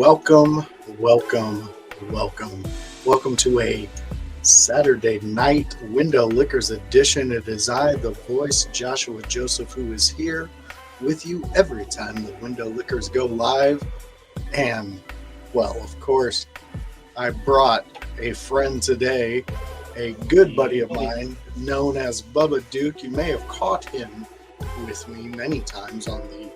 Welcome, welcome, welcome. Welcome to a Saturday night Window Liquors edition. It is I, the voice, Joshua Joseph, who is here with you every time the Window Liquors go live. And, well, of course, I brought a friend today, a good buddy of mine, known as Bubba Duke. You may have caught him with me many times on the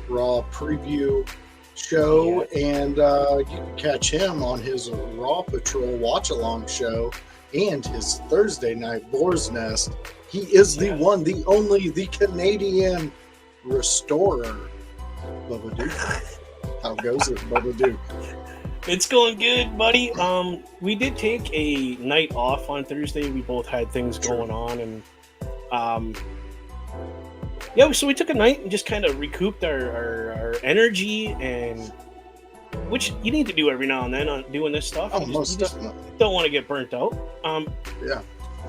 Raw preview show, and you can catch him on his Raw Patrol watch-along show and his Thursday night Boar's Nest. He is the one, the only, the Canadian restorer, Bubba Duke. How goes it, Bubba Duke? It's going good, buddy. We did take a night off on Thursday. We both had things going on, and so we took a night and just kind of recouped our energy, and which you need to do every now and then on doing this stuff. Oh, most definitely. Don't want to get burnt out. Yeah.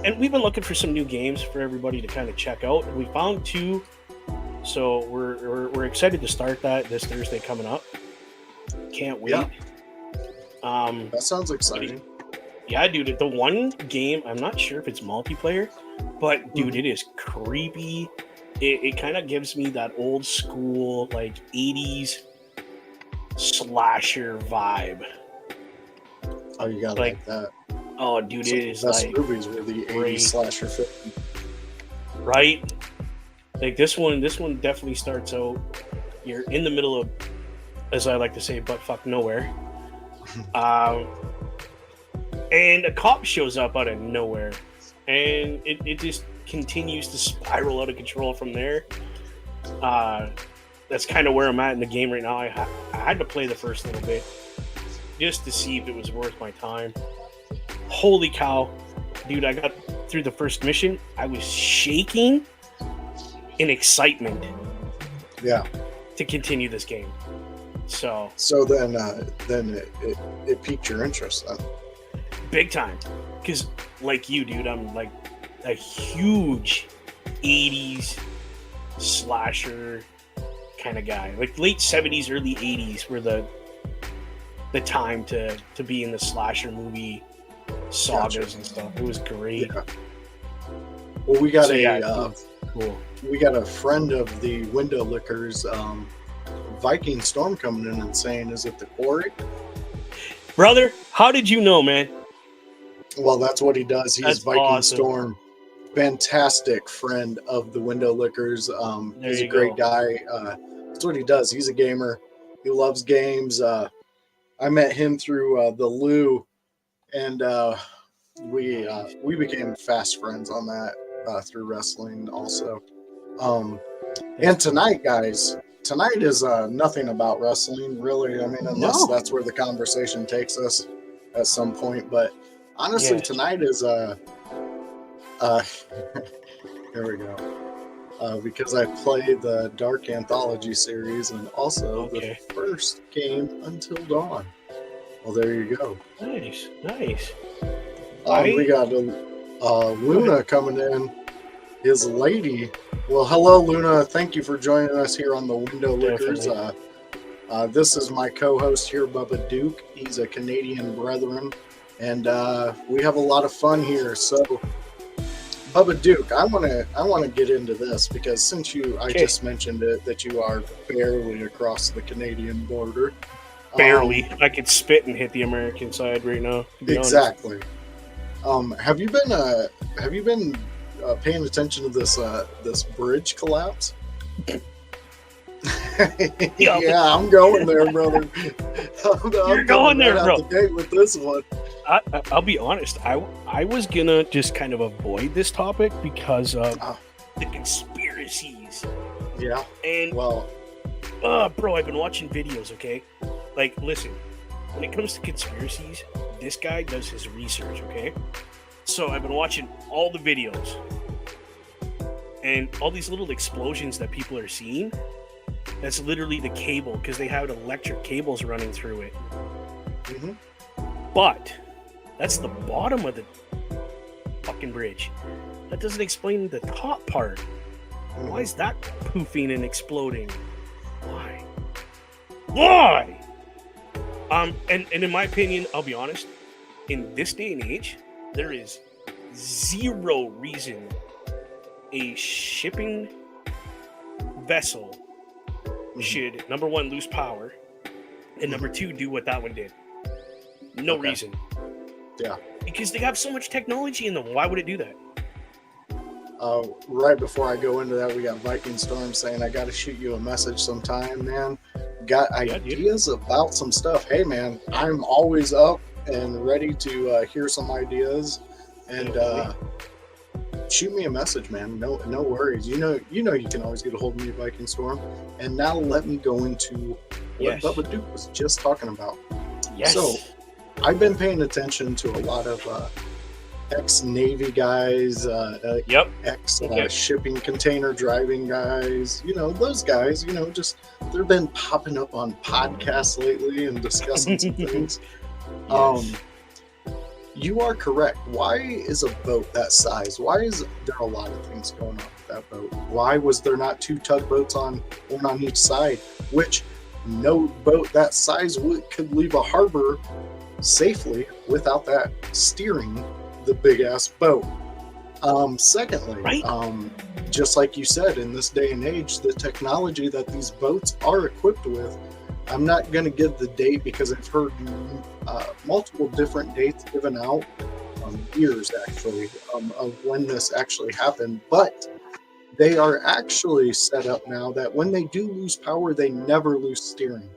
And we've been looking for some new games for everybody to kind of check out. And we found two, so we're excited to start that this Thursday coming up. Can't wait. Yeah. That sounds exciting. Yeah, dude. The one game, I'm not sure if it's multiplayer, but dude, it is creepy. It kind of gives me that old school, like 80s slasher vibe. Oh, you got like that. Oh, dude, it is best like movies were the 80s slasher film. Right? Like this one definitely starts out. You're in the middle of, as I like to say, butt fuck nowhere. And a cop shows up out of nowhere, and it just continues to spiral out of control from there. That's kind of where I'm at in the game right now. I had to play the first little bit just to see if it was worth my time. Holy cow, dude, I got through the first mission. I was shaking in excitement. Yeah. To continue this game. So then it piqued your interest then. Big time. Because like you, dude, I'm like a huge 80s slasher kind of guy. Like late 70s, early 80s were the time to be in the slasher movie sagas and stuff. It was great. Yeah. Well, we got cool. We got a friend of the Window Liquors, Viking Storm, coming in and saying, "Is it the quarry?" Brother, how did you know, man? Well, that's what he does. He's Viking awesome. Storm. Fantastic friend of the Window Liquors. He's a great guy. That's what he does. He's a gamer. He loves games. I met him through the Lou, and we became fast friends on that through wrestling also. And tonight, guys, tonight is nothing about wrestling, really. I mean, unless that's where the conversation takes us at some point. But honestly, tonight is here we go. Because I play the Dark Anthology series and also the first game Until Dawn. Well, there you go. Nice. We got Luna coming in. His lady. Well, hello, Luna. Thank you for joining us here on the Window Liquors. This is my co-host here, Bubba Duke. He's a Canadian brethren, and we have a lot of fun here. So, Bubba Duke, I want to get into this because since I just mentioned it that you are barely across the Canadian border. Barely. I could spit and hit the American side right now. Exactly. Have you been paying attention to this bridge collapse? Yeah, I'm going there, brother. You're going there, bro. The gate with this one. I'll be honest. I was gonna just kind of avoid this topic because of the conspiracies. Yeah. And bro, I've been watching videos. Okay, like listen, when it comes to conspiracies, this guy does his research. Okay, so I've been watching all the videos and all these little explosions that people are seeing. That's literally the cable because they have electric cables running through it. Mm-hmm. But that's the bottom of the fucking bridge. That doesn't explain the top part. Why is that poofing and exploding? Why? And in my opinion, I'll be honest, in this day and age, there is zero reason a shipping vessel should, number one, lose power, and number two, do what that one did. No reason. Yeah. Because they have so much technology in them. Why would it do that? Right before I go into that, we got Viking Storm saying, I got to shoot you a message sometime, man. Got ideas about some stuff. Hey, man, I'm always up and ready to hear some ideas. And shoot me a message, man. No worries. You know you can always get a hold of me, Viking Storm. And now let me go into what Bubba Duke was just talking about. Yes. So I've been paying attention to a lot of ex-Navy guys, ex-shipping container driving guys, those guys, just they've been popping up on podcasts lately and discussing some things. Yes. You are correct. Why is a boat that size? Why is there a lot of things going on with that boat? Why was there not two tugboats on one on each side? Which no boat that size could leave a harbor safely without that steering the big ass boat. Secondly, just like you said, in this day and age, the technology that these boats are equipped with, I'm not going to give the date because I've heard multiple different dates given out, years actually, of when this actually happened. But they are actually set up now that when they do lose power, they never lose steering.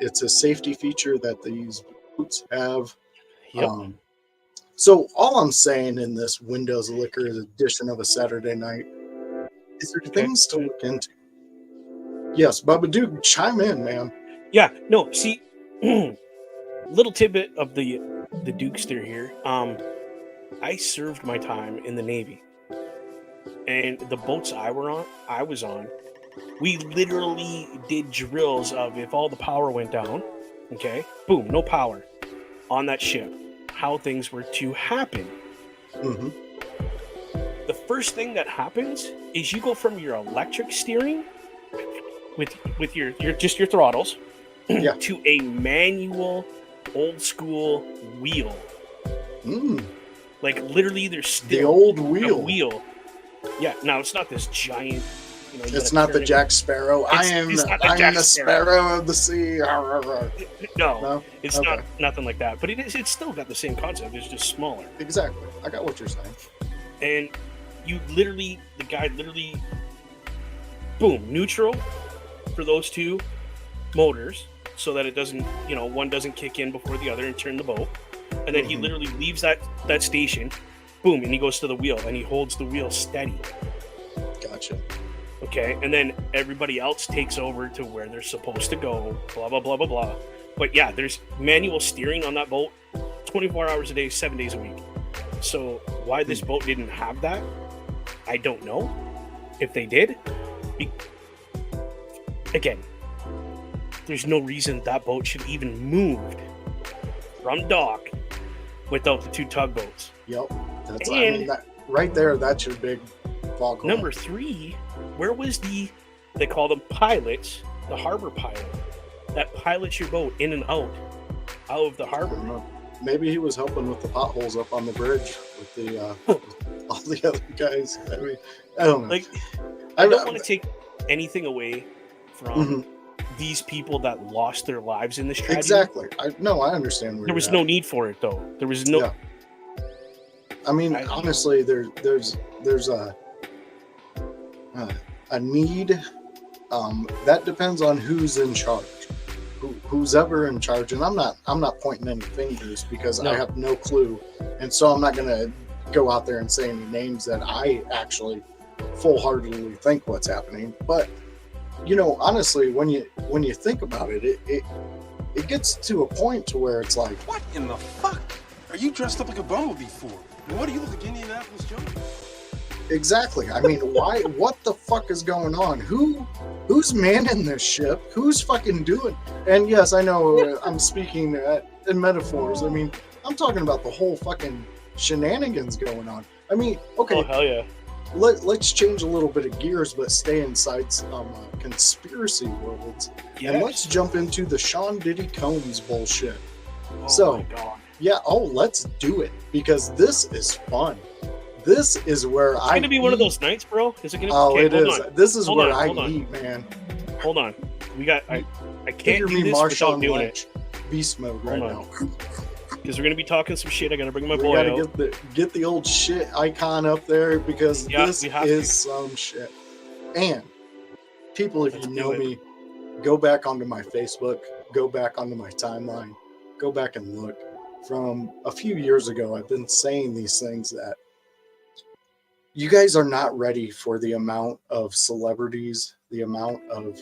It's a safety feature that these boats have. Yep. So all I'm saying in this Windows Liquors edition of a Saturday night is there things to look into. Yes, Bubba Duke, chime in, man. Yeah, no, see, little tidbit of the Dukester here. I served my time in the Navy, and the boats I was on, we literally did drills of if all the power went down, boom, no power on that ship, how things were to happen. Mm-hmm. The first thing that happens is you go from your electric steering with your throttles to a manual old school wheel. Like literally there's still the old wheel. A wheel. Yeah, now it's not this giant, it's not the Jack Sparrow. I am the sparrow of the sea. No, it's not nothing like that. But it's still got the same concept. It's just smaller. Exactly. I got what you're saying. And the guy boom, neutral for those two motors so that it doesn't, one doesn't kick in before the other and turn the boat. And then he literally leaves that station, boom, and he goes to the wheel and he holds the wheel steady. Gotcha. Okay, and then everybody else takes over to where they're supposed to go, blah, blah, blah, blah, blah. But yeah, there's manual steering on that boat 24 hours a day, 7 days a week. So why this boat didn't have that, I don't know. If they did, again, there's no reason that boat should even moved from dock without the two tugboats. Yep. Right there, that's your big foghorn. Number 3, where was they call them pilots, the harbor pilot, that pilots your boat in and out of the harbor? Maybe he was helping with the potholes up on the bridge with the all the other guys. I mean, I don't know. Like, I don't want to take anything away from these people that lost their lives in this tragedy. Exactly. I understand where there was no need for it, though. There was no. Yeah. I mean, honestly, there's a need. That depends on who's in charge. Who's ever in charge, and I'm not pointing any fingers because I have no clue, and so I'm not gonna go out there and say any names that I actually full-heartedly think what's happening. But honestly, when you think about it, it gets to a point to where it's like, what in the fuck are you dressed up like a bumblebee for? What do you look like Indianapolis Joe? Exactly. I mean, why? What the fuck is going on? Who's manning this ship? Who's fucking doing? And yes, I know I'm speaking in metaphors. I mean, I'm talking about the whole fucking shenanigans going on. I mean, okay. Oh hell yeah. let's change a little bit of gears, but stay inside conspiracy worlds, and let's jump into the Sean Diddy Combs bullshit. Oh my God. Yeah, let's do it, because this is fun. This is where it's gonna be one of those nights, bro. Is it gonna? Oh, okay, it is. On. This is hold where on, I eat, man. Hold on. We got. I can't do this without doing it. Beast mode right now. Because we're gonna be talking some shit. I gotta bring my boy gotta out. Get the old shit icon up there, because this is some shit. And people, if you know me, go back onto my Facebook, go back onto my timeline, go back and look. From a few years ago, I've been saying these things that you guys are not ready for the amount of celebrities, the amount of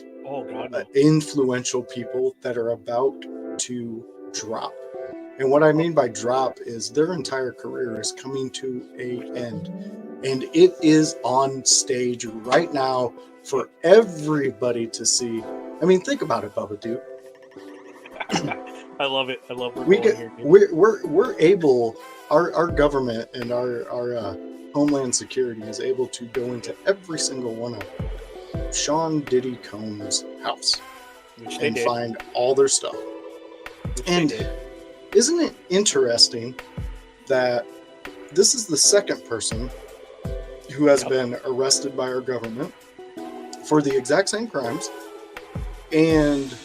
influential people that are about to drop. And what I mean by drop is their entire career is coming to an end. And it is on stage right now for everybody to see. I mean, think about it, Bubba, dude. I love it. I love we're able, our government and our Homeland Security is able to go into every single one of Sean Diddy Combs' house and find all their stuff. And isn't it interesting that this is the second person who has been arrested by our government for the exact same crimes, and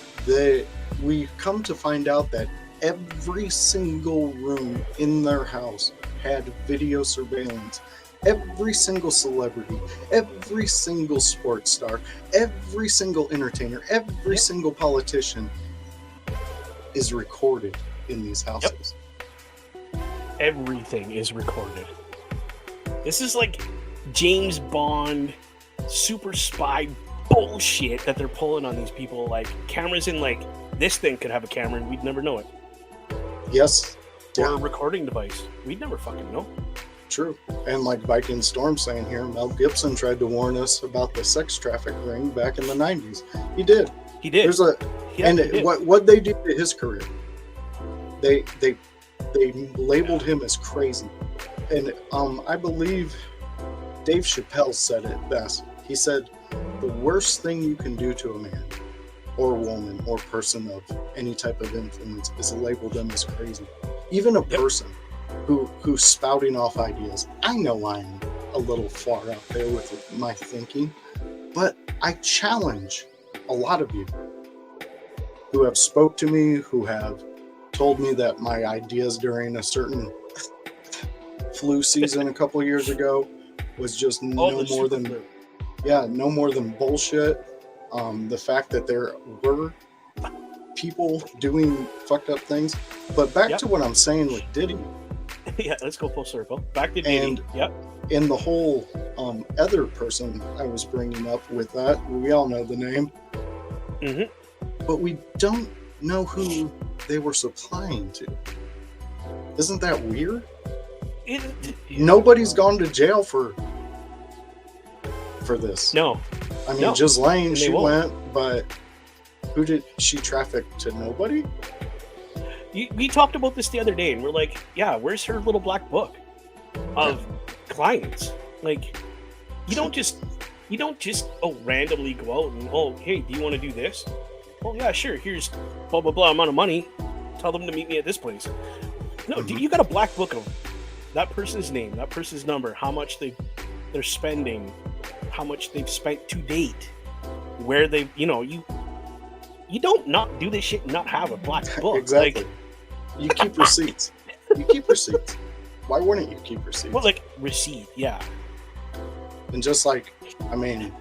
we come to find out that every single room in their house had video surveillance. Every single celebrity, every single sports star, every single entertainer, every single politician is recorded in these houses. Everything is recorded. This is like James Bond super spy bullshit that they're pulling on these people. Like cameras in, like this thing could have a camera and we'd never know it. Yes. Or a recording device. We'd never fucking know. True. And like Viking Storm saying here, Mel Gibson tried to warn us about the sex traffic ring back in the 90s. He did. There's what they did to his career, they labeled him as crazy. And I believe Dave Chappelle said it best. He said, the worst thing you can do to a man or woman or person of any type of influence is label them as crazy. Even a person who's spouting off ideas. I know I'm a little far out there with my thinking, but I challenge a lot of you who have spoke to me, who have told me that my ideas during a certain flu season a couple years ago was just no more than bullshit. The fact that there were people doing fucked up things. But back to what I'm saying with Diddy. Yeah, let's go full circle. Back to Diddy. And the whole other person I was bringing up with that, we all know the name. Mm-hmm. But we don't know who they were supplying to. Isn't that weird? Nobody's gone to jail for this. No. I mean, Ghislaine, she went, but who did she traffic to? Nobody? We talked about this the other day, and we're like, yeah, where's her little black book of clients? Like, you don't just randomly go out and, hey, do you want to do this? Oh, yeah, sure. Here's blah, blah, blah amount of money. Tell them to meet me at this place. No, you got a black book of that person's name, that person's number, how much they're spending, how much they've spent to date, where they've, you don't not do this shit and not have a black book. Exactly. You keep receipts. Why wouldn't you keep receipts? Well, like receipt, yeah. And just like, I mean,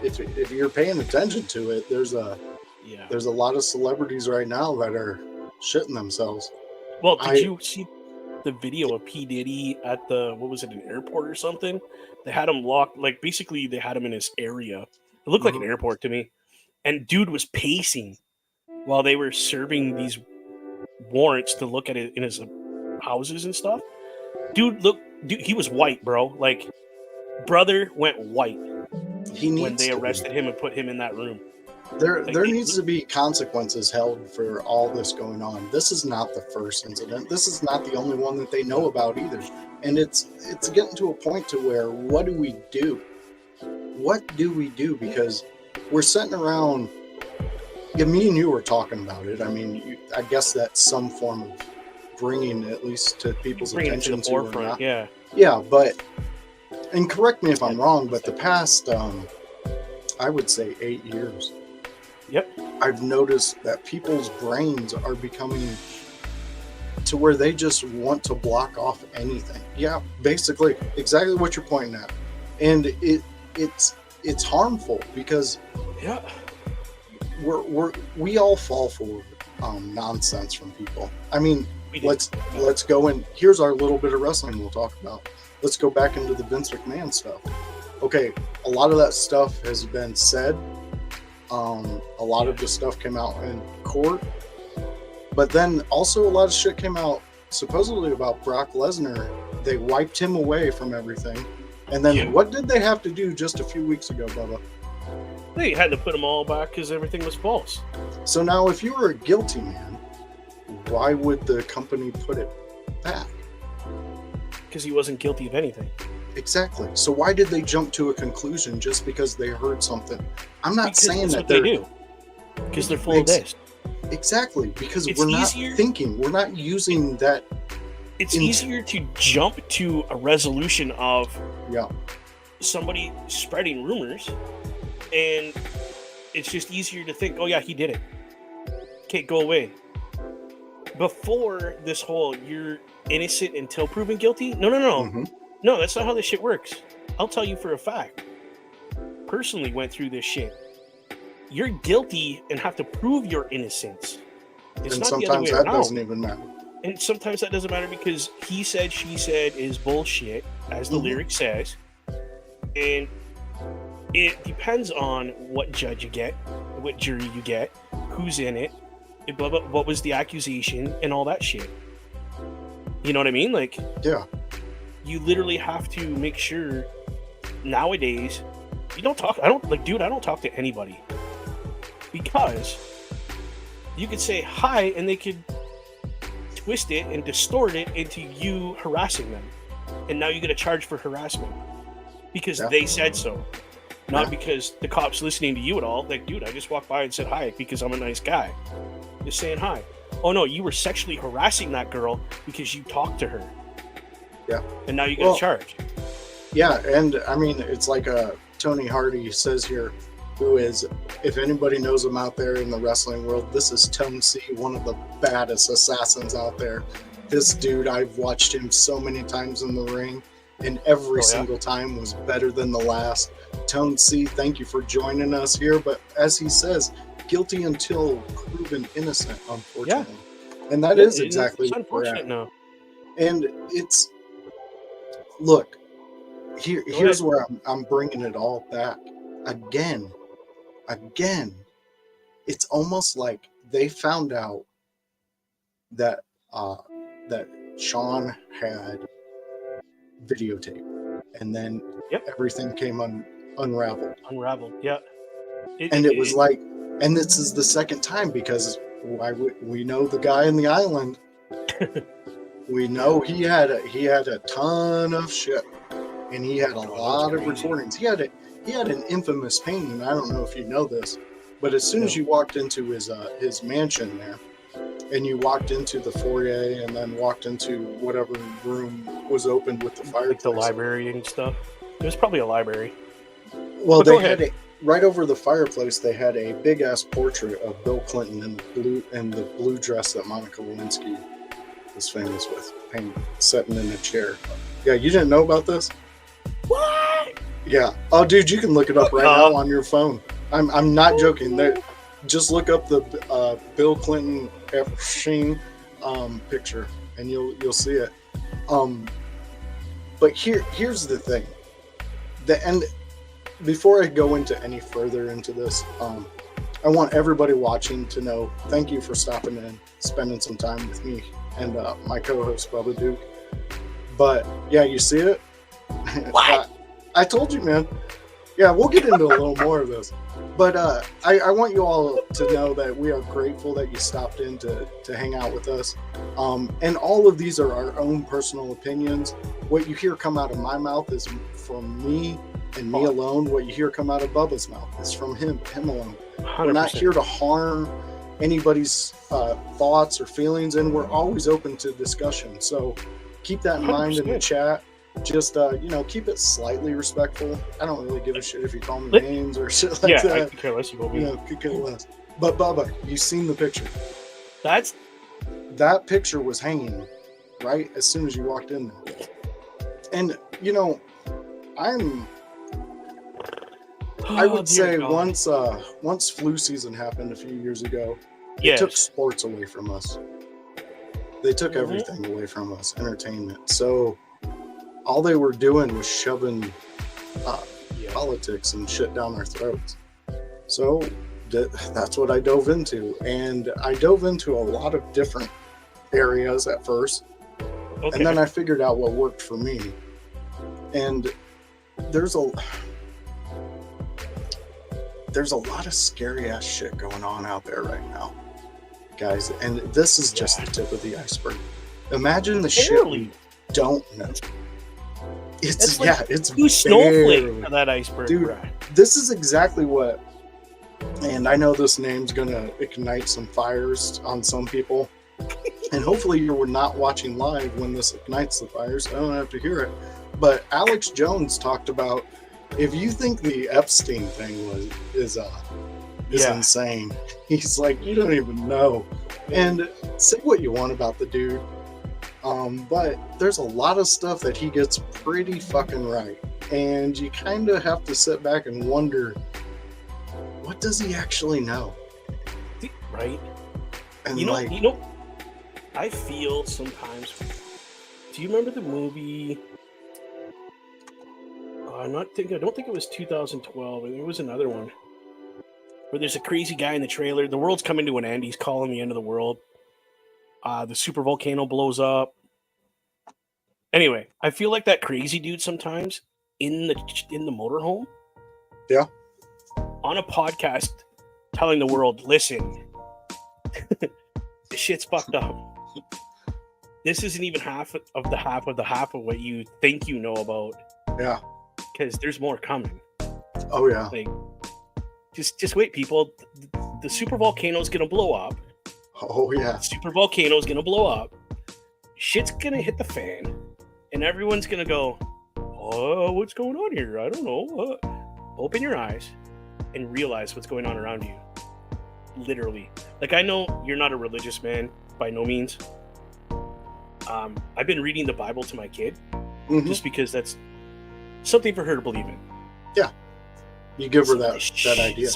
if you're paying attention to it, there's a lot of celebrities right now that are shitting themselves. Well, did you see the video of P. Diddy at an airport or something? They had him locked, like basically they had him in his area. It looked like an airport to me. And dude was pacing while they were serving these warrants to look at it in his houses and stuff. Dude, he was white, bro. Like, brother went white when they arrested him and put him in that room. There Like, there needs to be consequences held for all this going on. This is not the first incident. This is not the only one that they know about either. And it's getting to a point to where what do we do? What do we do? Because we're sitting around. Yeah, me and you were talking about it. I mean, I guess that's some form of bringing at least to people's bringing it to attention the to or forefront. not. Yeah. Yeah, but and correct me if I'm wrong, but the past I would say 8 years, Yep. I've noticed that people's brains are becoming to where they just want to block off anything. Yeah, basically exactly what you're pointing at. And it's harmful because Yeah. we all fall for nonsense from people. I mean, We do. let's go in. Here's our little bit of wrestling we'll talk about. Let's go back into the Vince McMahon stuff. Okay, a lot of that stuff has been said. A lot of the stuff came out in court, but then also a lot of shit came out supposedly about Brock Lesnar. They wiped him away from everything, and then Yeah. what did they have to do just a few weeks ago, Bubba? They had to put them all back because everything was false. So now, if you were a guilty man, why would the company put it back? Because he wasn't guilty of anything. Exactly. So why did they jump to a conclusion just because they heard something? I'm not Because saying that's that what they do. Because they're full of this. Exactly, because It's we're not easier- thinking. We're not using that. It's easier to jump to a resolution of Yeah. somebody spreading rumors, and it's just easier to think, oh yeah, he did it. Okay, go away. Before this whole you're innocent until proven guilty. No. Mhm. No, that's not how this shit works. I'll tell you for a fact. Personally went through this shit. You're guilty and have to prove your innocence. It's And not the other sometimes way that around. doesn't even matter. And sometimes that doesn't matter because he said, she said is bullshit, as the Mhm. lyric says. And it depends on what judge you get, what jury you get, who's in it, blah, blah, what was the accusation, and all that shit. You know what I mean? Like, Yeah. you literally have to make sure nowadays you don't talk. I don't talk to anybody because you could say hi and they could twist it and distort it into you harassing them, and now you get a charge for harassment because Yeah. they said so, not Yeah. because the cops listening to you at all. Like, dude, I just walked by and said hi because I'm a nice guy, just saying hi. Oh no, you were sexually harassing that girl because you talked to her. Yeah. And now you get Well, a charge. Yeah, and I mean, it's like Tony Hardy says here, who is, if anybody knows him out there in the wrestling world, this is Tone C, one of the baddest assassins out there. This dude, I've watched him so many times in the ring, and every Oh, yeah? single time was better than the last. Tone C, thank you for joining us here. But as he says, guilty until proven innocent, unfortunately. And that is exactly It's what we're at. unfortunate now. And it's, look, here's ahead. where I'm bringing it all back again. It's almost like they found out that that Sean had videotape, and then Yep. everything came unraveled. Unraveled. Yeah. And it was like, and this is the second time because we know the guy in the island. We know he had a ton of shit, and he had a lot of crazy. recordings. He had an infamous painting. I don't know if you know this, but as soon as you walked into his mansion there, and you walked into the foyer, and then walked into whatever room was open with the fireplace, like the library and stuff. It was probably a library. well, But go they had ahead. right over the fireplace. They had a big ass portrait of Bill Clinton in the blue dress that Monica Lewinsky was famous with, sitting in a chair. Yeah, you didn't know about this? What? Yeah. Oh, dude, you can look it up right now on your phone. I'm not joking. Just look up the Bill Clinton Epstein picture, and you'll see it. But here's the thing. Before I go into any further into this, I want everybody watching to know, thank you for stopping in, spending some time with me and my co-host Bubba Duke. But yeah, you see it? What? I told you, man. Yeah, we'll get into a little more of this. But I want you all to know that we are grateful that you stopped in to hang out with us. And all of these are our own personal opinions. What you hear come out of my mouth is from me and me alone. What you hear come out of Bubba's mouth is from him alone. 100%. We're not here to harm anybody's thoughts or feelings, and we're always open to discussion. So keep that in mind in the 100%. chat. Just keep it slightly respectful. I don't really give a shit if you call me names or shit like that. I could care less about me. Could care less. But Bubba, you seen the picture? That picture was hanging right as soon as you walked in there. And I would say once flu season happened a few years ago, they took sports away from us. They took everything away from us, entertainment. So all they were doing was shoving politics and shit down our throats. So that's what I dove into. And I dove into a lot of different areas at first. Okay. And then I figured out what worked for me. And there's a lot of scary ass shit going on out there right now, guys. And this is just the tip of the iceberg. Imagine the shit we don't know. It's two snowflakes for that iceberg, dude. Bro. This is exactly what. And I know this name's gonna ignite some fires on some people. And hopefully you're not watching live when this ignites the fires. So I don't have to hear it. But Alex Jones talked about, if you think the Epstein thing is insane, he's like, you don't even know. And say what you want about the dude, but there's a lot of stuff that he gets pretty fucking right, and you kind of have to sit back and wonder, what does he actually know? Right. And I feel sometimes. Do you remember the movie? I don't think it was 2012. It was another one where there's a crazy guy in the trailer. The world's coming to an end. He's calling the end of the world. The super volcano blows up. Anyway, I feel like that crazy dude sometimes in the motorhome. Yeah. On a podcast, telling the world, listen, this shit's fucked up. This isn't even half of what you think you know about. Yeah. Because there's more coming. Oh yeah. Like, just wait, people. The super volcano's gonna blow up. Oh yeah. Super volcano's gonna blow up. Shit's gonna hit the fan, and everyone's gonna go, "Oh, what's going on here? I don't know." Open your eyes and realize what's going on around you. Literally. Like, I know you're not a religious man by no means. I've been reading the Bible to my kid just because that's something for her to believe in. Yeah. You give her that idea.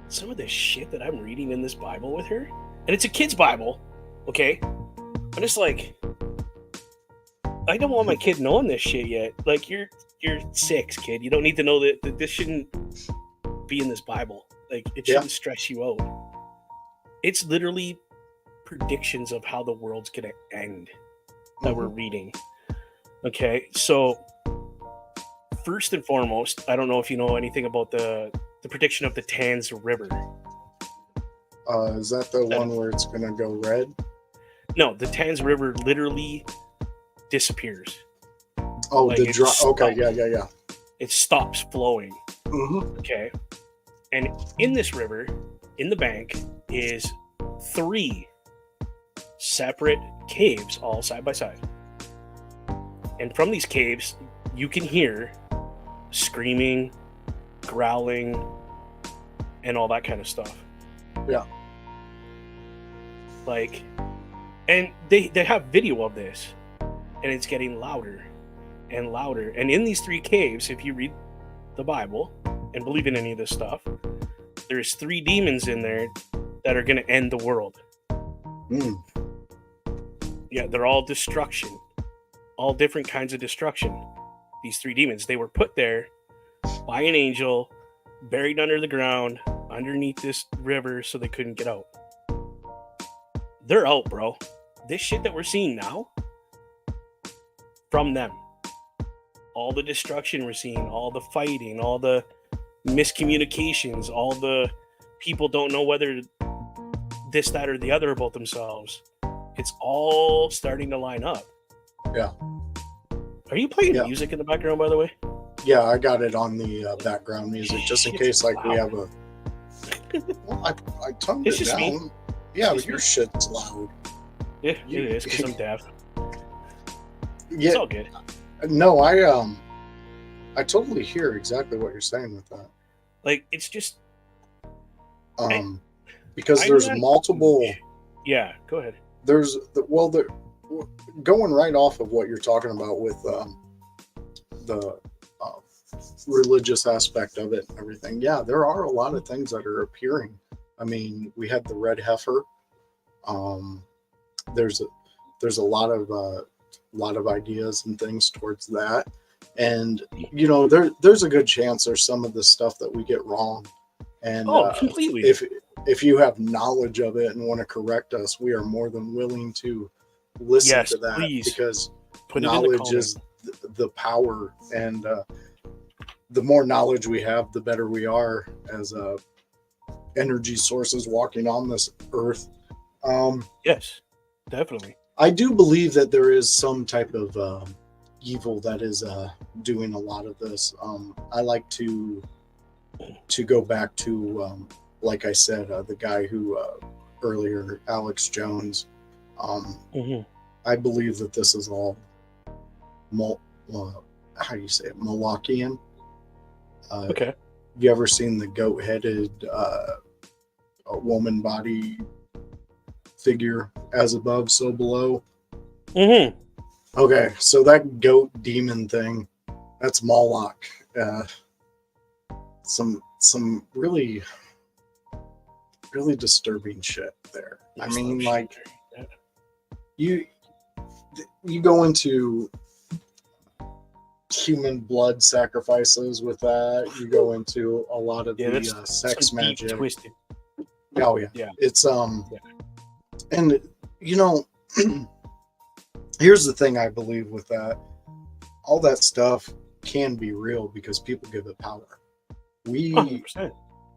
Some of the shit that I'm reading in this Bible with her, and it's a kid's Bible, okay? I'm just like, I don't want my kid knowing this shit yet. Like, you're 6, kid. You don't need to know that this shouldn't be in this Bible. Like, it shouldn't stress you out. It's literally predictions of how the world's gonna end that we're reading. Okay, so first and foremost, I don't know if you know anything about the prediction of the Thames River. Is that the one where it's gonna go red? No, the Thames River literally disappears. Oh, like okay, yeah. It stops flowing. Okay, and in this river, in the bank, is 3 separate caves, all side by side. And from these caves, you can hear screaming, growling, and all that kind of stuff. Yeah. Like, and they have video of this, and it's getting louder and louder. And in these 3 caves, if you read the Bible and believe in any of this stuff, there's 3 demons in there that are going to end the world. Yeah, they're all destruction. All different kinds of destruction. These 3 demons, they were put there by an angel, buried under the ground, underneath this river, so they couldn't get out. They're out, bro. This shit that we're seeing now, from them. All the destruction we're seeing, all the fighting, all the miscommunications, all the people don't know whether this, that, or the other about themselves. It's all starting to line up. Yeah. Are you playing Yeah. music in the background, by the way? Yeah, I got it on the background music just in case, like, we have a. Well, I toned It's it just down. me. Yeah, It's but your just me. shit's loud. Yeah, You- it is because I'm deaf. It's Yeah, all good. no, I totally hear exactly what you're saying with that. Like, it's just Because I'm there's not multiple. Yeah, go ahead. There's going right off of what you're talking about with the religious aspect of it and everything. Yeah, there are a lot of things that are appearing. I mean, we had the red heifer. There's a lot of ideas and things towards that, and you know, there's a good chance there's some of the stuff that we get wrong, and Completely. if you have knowledge of it and want to correct us, we are more than willing to listen Yes, to that, please. because Put it in the knowledge comments. is the power, and the more knowledge we have, the better we are as energy sources walking on this earth. Yes, definitely. I do believe that there is some type of evil that is doing a lot of this. I like to go back to, like I said, the guy who earlier, Alex Jones. I believe that this is all how do you say it, Molochian. Okay. You ever seen the goat-headed woman body figure, as above, so below? Okay, so that goat demon thing, that's Moloch. Some really disturbing shit there. I mean, like, you go into human blood sacrifices with that. You go into a lot of the sex magic. Twisted. Oh yeah. Yeah. It's and you know, here's the thing I believe with that. All that stuff can be real because people give it power. 100%.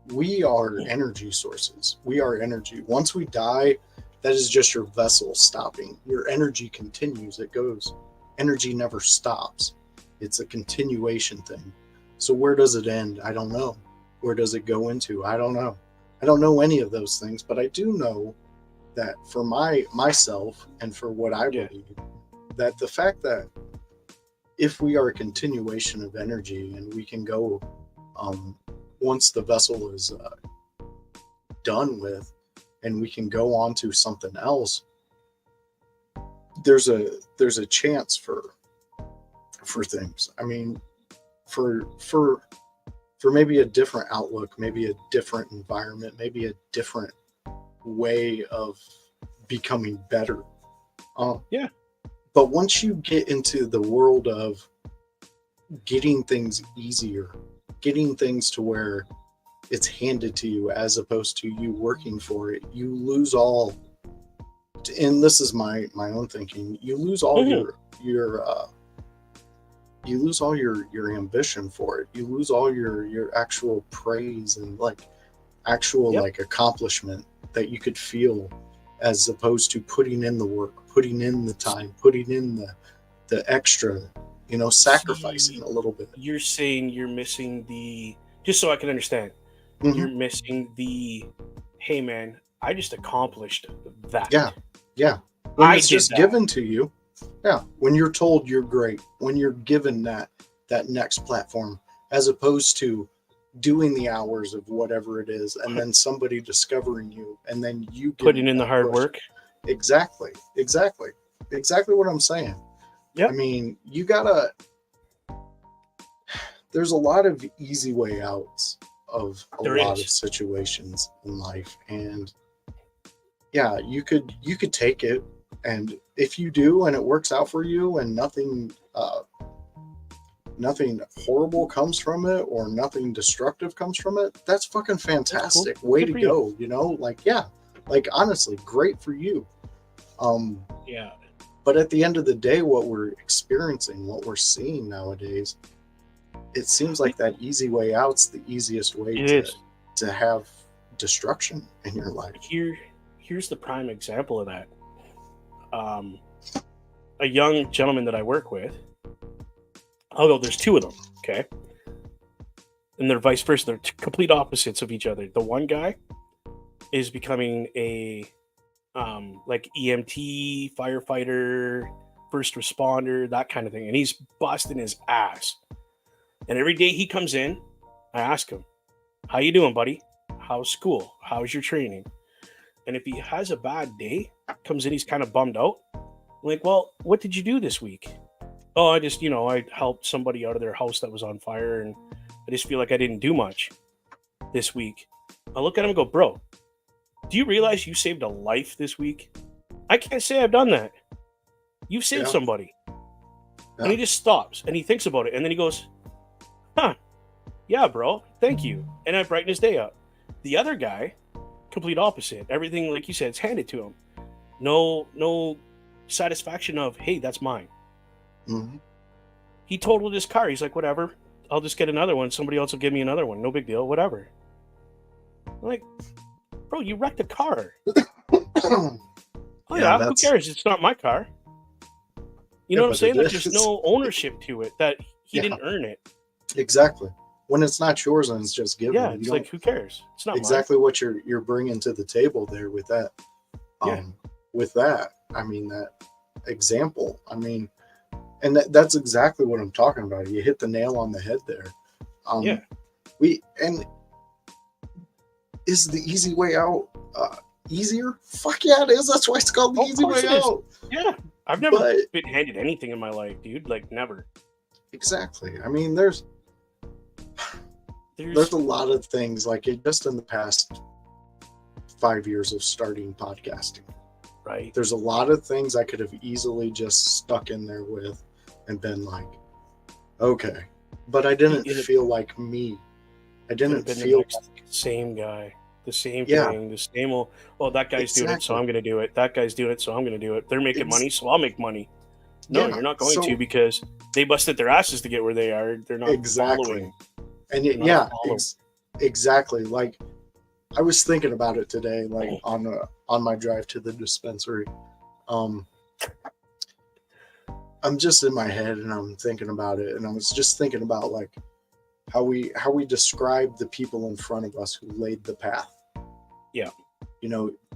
We are energy sources. We are energy. Once we die, that is just your vessel stopping. Your energy continues. It goes. Energy never stops. It's a continuation thing. So where does it end? I don't know. Where does it go into? I don't know. I don't know any of those things, but I do know that for myself and for what I believe, that the fact that if we are a continuation of energy and we can go, once the vessel is done with, and we can go on to something else, there's a chance for things. I mean, for maybe a different outlook, maybe a different environment, maybe a different way of becoming better. But once you get into the world of getting things easier, getting things to where it's handed to you as opposed to you working for it, you lose all. And this is my own thinking. You lose all you lose all your ambition for it. You lose all your actual praise and like actual like accomplishment that you could feel, as opposed to putting in the work, putting in the time, putting in the extra, you know, sacrificing a little bit. You're saying you're missing just so I can understand, you're missing hey man, I just accomplished that. Yeah. When it's just given to you. Yeah. When you're told you're great, when you're given that next platform, as opposed to doing the hours of whatever it is, and then somebody discovering you, and then you putting in the hard work. Exactly what I'm saying. I mean, there's a lot of easy way outs of a lot of situations in life, and yeah, you could take it, and if you do and it works out for you and nothing horrible comes from it or nothing destructive comes from it, that's fucking fantastic. Cool. Way to go, you know? Like, yeah, like honestly, great for you. But at the end of the day, what we're experiencing, what we're seeing nowadays it seems like that easy way out's the easiest way It is. to have destruction in your life. Here's the prime example of that. A young gentleman that I work with, although there's two of them, okay? And they're vice versa. They're complete opposites of each other. The one guy is becoming a like EMT, firefighter, first responder, that kind of thing. And he's busting his ass. And every day he comes in, I ask him, how you doing, buddy? How's school? How's your training? And if he has a bad day, comes in, he's kind of bummed out. I'm like, well, what did you do this week? Oh, I just, I helped somebody out of their house that was on fire, and I just feel like I didn't do much this week. I look at him and go, bro, do you realize you saved a life this week? I can't say I've done that. You've saved somebody. Yeah. And he just stops and he thinks about it. And then he goes, huh, yeah, bro, thank you. And I brighten his day up. The other guy, complete opposite. Everything, like you said, it's handed to him. No satisfaction of, hey, that's mine. Mm-hmm. He totaled his car. He's like, whatever. I'll just get another one. Somebody else will give me another one. No big deal. Whatever. I'm like, bro, you wrecked a car. Oh yeah, who cares? It's not my car. You know what I'm saying? Like, there's no ownership to it. That he didn't earn it. Exactly. When it's not yours and it's just given. Yeah, it's like, who cares? It's not exactly mine. What you're bringing to the table there with that. With that, I mean, that example. I mean, and that's exactly what I'm talking about. You hit the nail on the head there. Is the easy way out easier? Fuck yeah, it is. That's why it's called the easy way out. Yeah. I've never been handed anything in my life, dude. Like, never. Exactly. I mean, there's a lot of things, like just in the past 5 years of starting podcasting. Right. There's a lot of things I could have easily just stuck in there with and been like, okay. But I didn't feel like me. I didn't feel like same guy. The same thing, the same old, oh, that guy's doing it, so I'm going to do it. That guy's doing it, so I'm going to do it. They're making money, so I'll make money. No, you're not going to, because they busted their asses to get where they are. They're not following. And exactly. Like, I was thinking about it today, like on my drive to the dispensary. I'm just in my head and I'm thinking about it, and I was just thinking about like how we describe the people in front of us who laid the path. Yeah.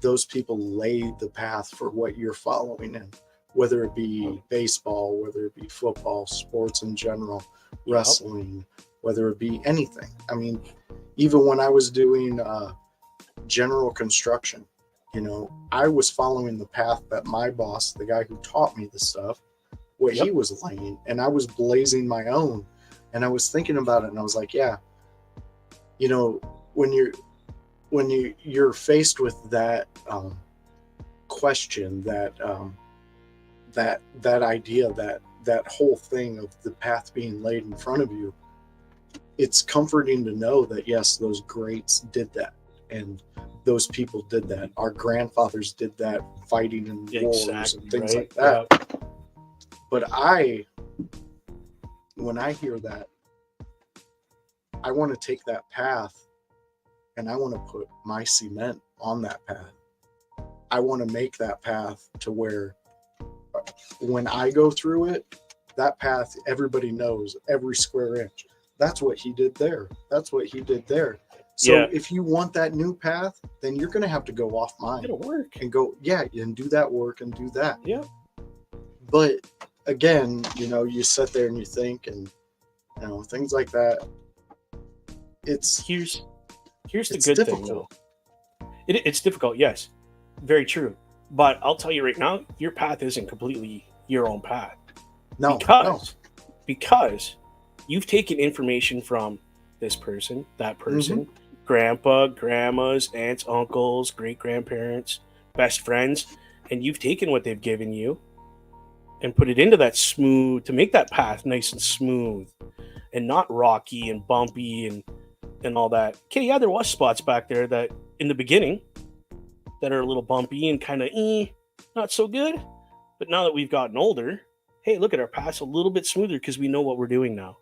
Those people laid the path for what you're following in, whether it be baseball, whether it be football, sports in general, wrestling, whether it be anything. I mean, even when I was doing general construction, I was following the path that my boss, the guy who taught me the stuff, what he was laying, and I was blazing my own. And I was thinking about it, and I was like, yeah, when you're faced with that question, that idea, that whole thing of the path being laid in front of you, it's comforting to know that yes, those greats did that, and those people did that. Our grandfathers did that, fighting in wars and things like that. Yeah. But when I hear that, I want to take that path and I want to put my cement on that path. I want to make that path to where when I go through it, that path, everybody knows every square inch. That's what he did there. That's what he did there. So if you want that new path, then you're going to have to go off mine. It'll work. And go, and do that work and do that. Yeah. But again, you sit there and you think, and things like that. Here's the good thing, though. It's difficult, yes, very true. But I'll tell you right now, your path isn't completely your own path. No, because you've taken information from this person, that person, grandpa, grandmas, aunts, uncles, great grandparents, best friends, and you've taken what they've given you and put it into that smooth, to make that path nice and smooth and not rocky and bumpy and all that. Okay, yeah, there was spots back there that in the beginning that are a little bumpy and kind of not so good. But now that we've gotten older, hey, look at our path's a little bit smoother because we know what we're doing now.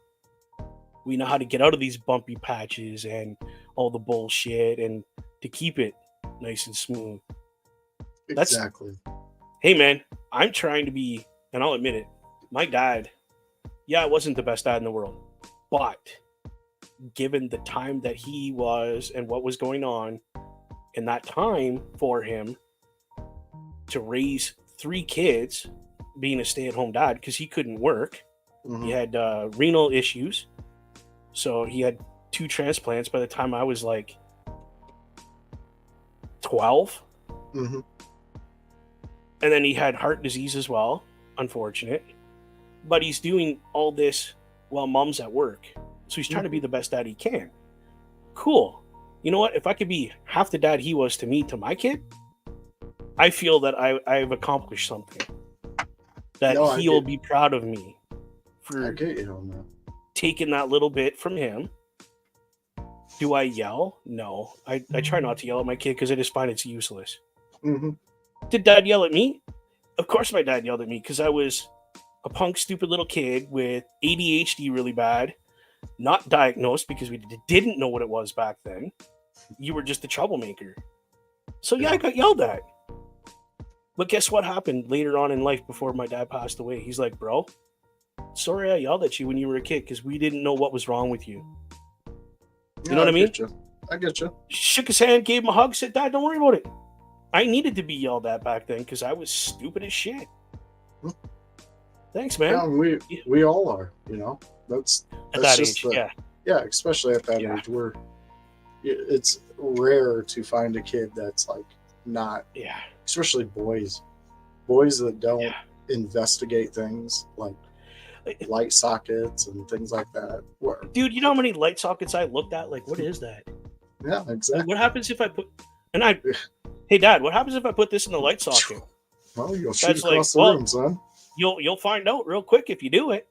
We know how to get out of these bumpy patches and all the bullshit and to keep it nice and smooth. Exactly. Hey, man, I'm trying to be, and I'll admit it, my dad, yeah, it wasn't the best dad in the world, but given the time that he was and what was going on in that time for him to raise 3 kids, being a stay-at-home dad, because he couldn't work. He had renal issues. So he had 2 transplants by the time I was like 12. Mm-hmm. And then he had heart disease as well. Unfortunate. But he's doing all this while mom's at work. So he's trying to be the best dad he can. Cool. You know what? If I could be half the dad he was to me, to my kid, I feel that I've accomplished something. That he'll be proud of me for taking that little bit from him. Do I yell? No. I try not to yell at my kid because I just find it's useless. Mm-hmm. Did dad yell at me? Of course my dad yelled at me because I was a punk, stupid little kid with ADHD really bad, not diagnosed because we didn't know what it was back then. You were just a troublemaker. So yeah, I got yelled at. But guess what happened later on in life before my dad passed away? He's like, bro, sorry I yelled at you when you were a kid because we didn't know what was wrong with you. You know what I mean? I get you. Shook his hand, gave him a hug, said, Dad, don't worry about it. I needed to be yelled at back then because I was stupid as shit. Thanks, man. Yeah, we all are, you know. That's at that just age, yeah, especially at that age. It's rare to find a kid that's like not, especially boys that don't investigate things like light sockets and things like that. Dude, you know how many light sockets I looked at? Like, what is that? Yeah, exactly. Like, what happens if I put hey Dad, what happens if I put this in the light socket? Well, you'll shoot across the room, son. You'll find out real quick if you do it.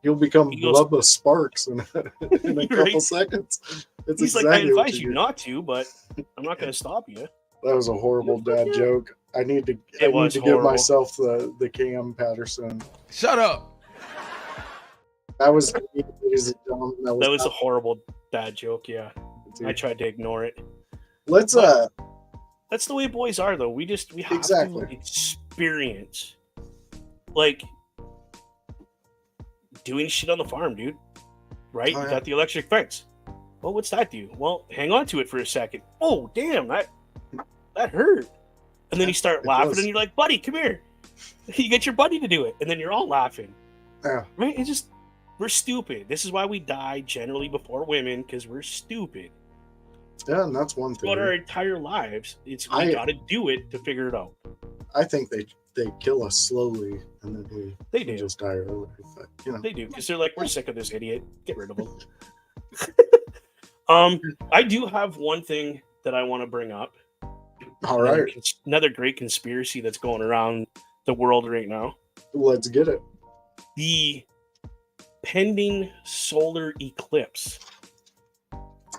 You'll become Bubba Sparks in a couple seconds. It's He's exactly like, I advise you not to, but I'm not going to stop you. That was a horrible dad joke. I need to give myself the Cam Patterson. Shut up. That was dumb. That was a horrible dad joke. Yeah, dude. I tried to ignore it. That's the way boys are, though. We have to experience, like, doing shit on the farm, dude. Right? You got the electric fence. Well, what's that do? Well, hang on to it for a second. Oh, damn, that hurt. And then you start laughing, and you're like, buddy, come here. You get your buddy to do it, and then you're all laughing. Yeah. Right? We're stupid. This is why we die generally before women, because we're stupid. Yeah, and that's one thing. But our entire lives, we got to do it to figure it out. I think they kill us slowly, and then we just die early. But, you know. They do, because they're like, we're sick of this idiot. Get rid of him. I do have one thing that I want to bring up. All right. Another great conspiracy that's going around the world right now. Let's get it. The pending solar eclipse.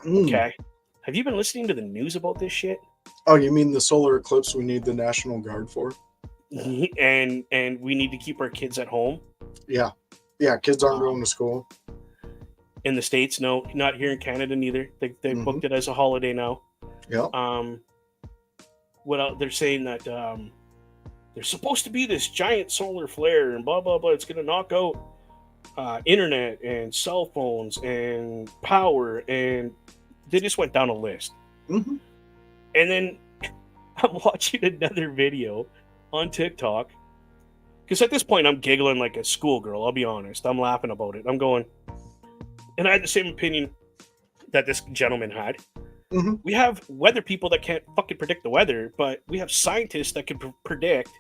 Okay. Have you been listening to the news about this shit? Oh, you mean the solar eclipse we need the National Guard for? And we need to keep our kids at home? Yeah. Yeah, kids aren't going to school. In the States, no. Not here in Canada, neither. They booked it as a holiday now. Yeah. They're saying that there's supposed to be this giant solar flare and blah, blah, blah. It's going to knock out internet and cell phones and power, and they just went down a list. And then I'm watching another video on TikTok, because at this point I'm giggling like a schoolgirl. I'll be honest. I'm laughing about it. I'm going, and I had the same opinion that this gentleman had. We have weather people that can't fucking predict the weather, but we have scientists that can predict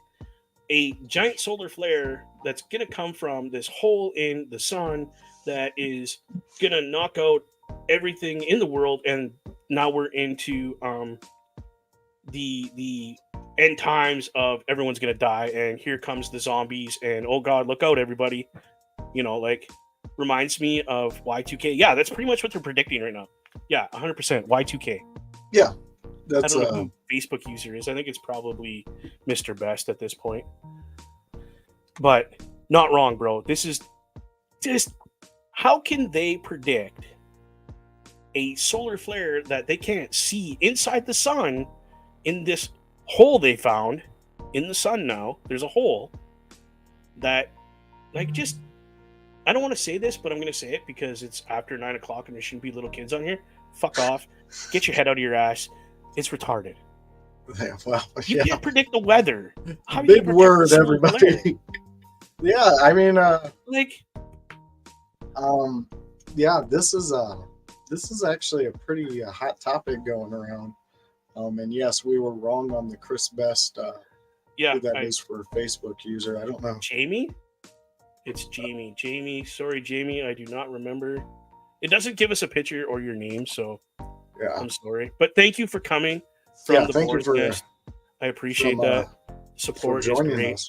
a giant solar flare that's going to come from this hole in the sun that is going to knock out everything in the world. And now we're into the end times of everyone's going to die, and here comes the zombies, and oh god, look out everybody. You know, like, reminds me of Y2K. Yeah, that's pretty much what they're predicting right now. Yeah, 100% Y2K. Yeah. I don't know who Facebook user is. I think it's probably Mr. Best at this point. But not wrong, bro. This is just, How can they predict a solar flare that they can't see inside the sun in this hole they found in the sun now? There's a hole that, like, just, I don't want to say this, but I'm going to say it because it's after 9 o'clock and there shouldn't be little kids on here. Fuck off. Get your head out of your ass. It's retarded. Yeah, well, You yeah. can't predict the weather. How do Big you predict word, the solar flare? everybody. Yeah, I mean, Like, yeah, this is actually a pretty hot topic going around. And yes, we were wrong on the Chris Best. yeah, Who that is for a Facebook user? I don't know. Jamie? It's Jamie. Jamie. Sorry, Jamie. I do not remember. It doesn't give us a picture or your name, so Yeah, I'm sorry. But thank you for coming from yeah. the Thank you Boar's for Nest. I appreciate that. Support is joining great. us.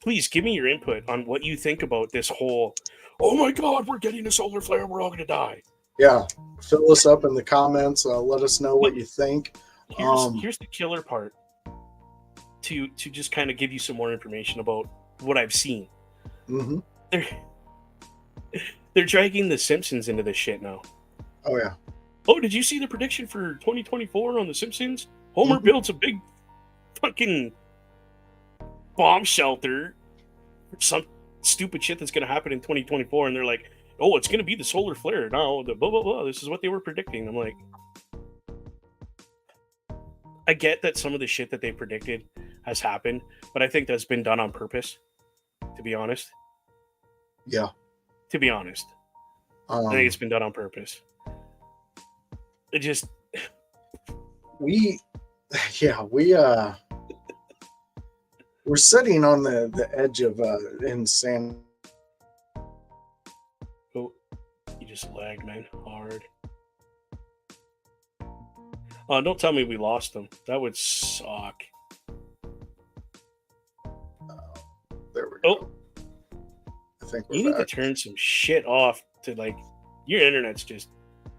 Please give me your input on what you think about this whole, oh my God, we're getting a solar flare. We're all going to die. Yeah, fill us up in the comments. Let us know what you think. Here's the killer part. To just kind of give you some more information about what I've seen. Mm-hmm. They're dragging the Simpsons into this shit now. Oh yeah. Oh, did you see the prediction for 2024 on the Simpsons? Homer builds a big fucking bomb shelter for some stupid shit that's going to happen in 2024, and they're like, oh, it's going to be the solar flare now. The blah blah blah. This is what they were predicting. I'm like, I get that some of the shit that they predicted has happened, but I think that's been done on purpose. To be honest. Yeah. To be honest, I think it's been done on purpose. It just we're sitting on the edge of insanity. Oh, you just lagged, man, hard. Oh, don't tell me we lost them. That would suck. There we go. Oh, I think you we're need back. to turn some shit off to, like, your internet's just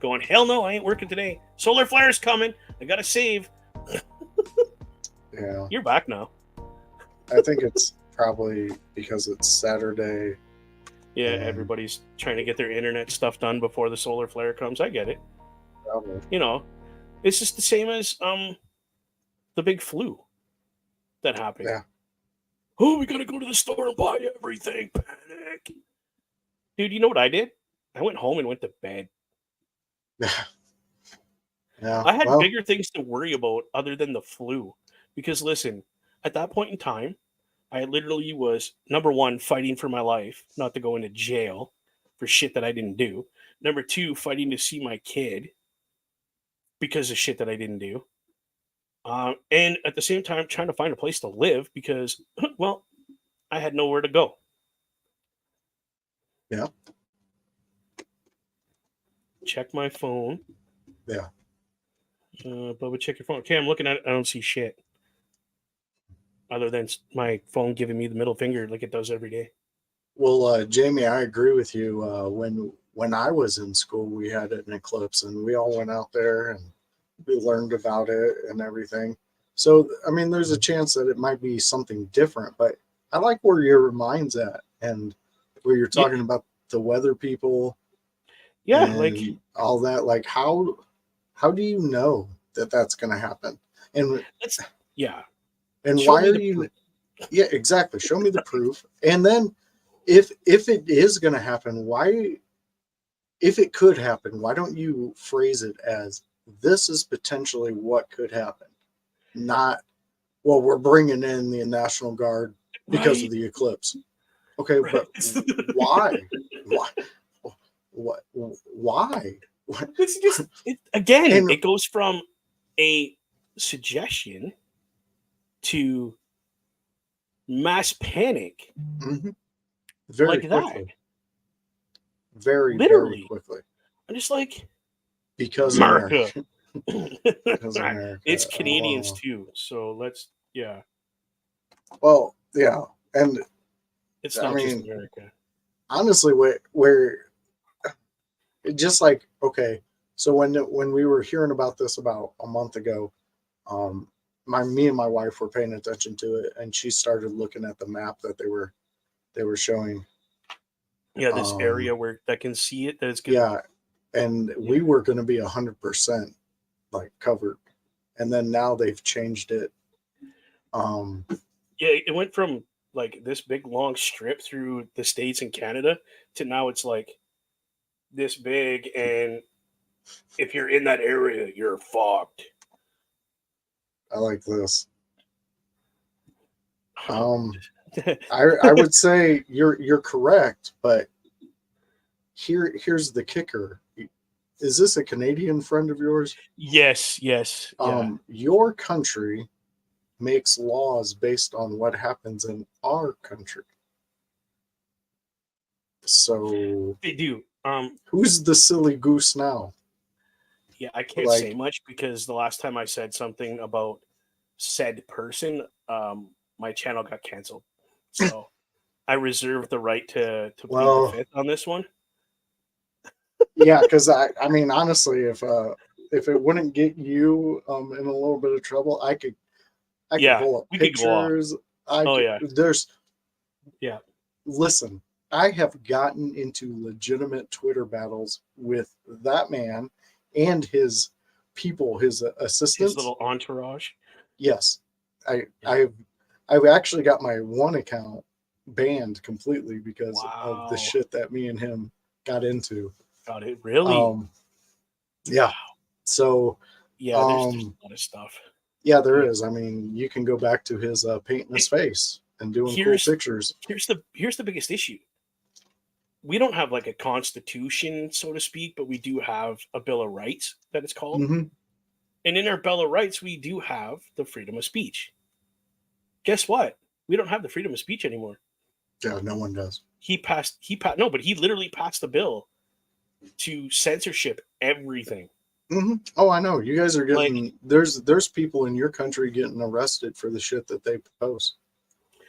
going, hell no, I ain't working today. Solar flare's coming. I gotta save. Yeah. You're back now. I think it's probably because it's Saturday. Yeah, everybody's trying to get their internet stuff done before the solar flare comes. I get it. Probably. You know, it's just the same as the big flu that happened. Yeah. Oh, we gotta go to the store and buy everything. Panic. Dude, you know what I did? I went home and went to bed. Yeah. I had bigger things to worry about other than the flu. Because listen, at that point in time, I literally was, number one, fighting for my life, not to go into jail for shit that I didn't do. Number two, fighting to see my kid because of shit that I didn't do. And at the same time, trying to find a place to live because, well, I had nowhere to go. Yeah. Check my phone. Yeah. Bubba, check your phone. Okay, I'm looking at it. I don't see shit. Other than my phone giving me the middle finger like it does every day. Well, Jamie, I agree with you. When I was in school, we had an eclipse, and we all went out there and we learned about it and everything. So, I mean, there's a chance that it might be something different, but I like where your mind's at and where you're talking about the weather people. Yeah, and like all that. Like, how do you know that that's going to happen? And and Show why me are the you? proof. Yeah, exactly. Show me the proof. And then, if it is going to happen, why? If it could happen, why don't you phrase it as this is potentially what could happen? Not, well, we're bringing in the National Guard because of the eclipse. Okay, but why? Why? It's just it goes from a suggestion to mass panic. Mm-hmm. Very like quickly. That. Very, Literally. very quickly. I'm just like, because America. Because America. It's Canadians too. So let's, Well, yeah. And it's not just America. Honestly, where just like, okay, so when we were hearing about this about a month ago, me and my wife were paying attention to it, and she started looking at the map that they were showing, Yeah, this Um, area where that can see it, that it's good. yeah, and we were going to be 100% like covered, and then now they've changed it. Um, Yeah, it went from like this big long strip through the States and Canada to now it's like this big, and if you're in that area, you're fucked. I like this. Oh. I would say you're correct, but here's the kicker. Is this a Canadian friend of yours? Yes, yes, yeah. Your country makes laws based on what happens in our country. So They do. who's the silly goose now? Yeah, I can't say Like, much because the last time I said something about said person, my channel got canceled. So I reserve the right to plead the well, fifth on this one. yeah, because I mean honestly, if it wouldn't get you in a little bit of trouble, I could Yeah, pull up we could go off. pictures. I Oh could, yeah, there's yeah. listen. I have gotten into legitimate Twitter battles with that man and his people, his His assistants. little entourage. Yes, I Yeah. I've actually got my one account banned completely because of the Wow. shit that me and him got into. Got it. Really? Um, yeah. So, Yeah. There's a lot of stuff. yeah, there Yeah. is. I mean, you can go back to his painting his face and doing cool Here's pictures. here's the biggest issue. We don't have like a constitution, so to speak, but we do have a Bill of Rights that it's called. Mm-hmm. And in our Bill of Rights, we do have the freedom of speech. Guess what? We don't have the freedom of speech anymore. Yeah, no one does. He passed no, but he literally passed a bill to censorship everything. Mm-hmm. Oh, I know. You guys are Like, getting there's people in your country getting arrested for the shit that they post.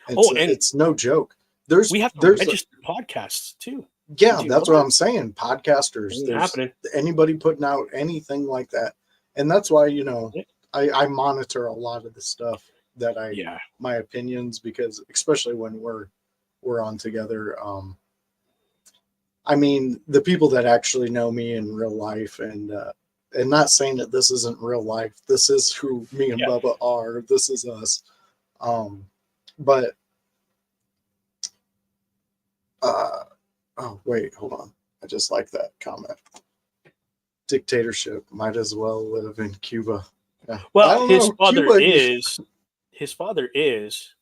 and It's no joke. There's we have to there's register podcasts too. yeah, Did you that's know what that? I'm saying. Podcasters, Ain't there's happening. anybody putting out anything like that, and that's why Yeah. I monitor a lot of the stuff that Yeah. my opinions, because especially when we're on together. I mean, the people that actually know me in real life, and not saying that this isn't real life. This is who me and Yeah. Bubba are. This is us. But oh wait, hold on. I just like that comment. Dictatorship might as well live in Cuba. Yeah. I Well, don't know. his father is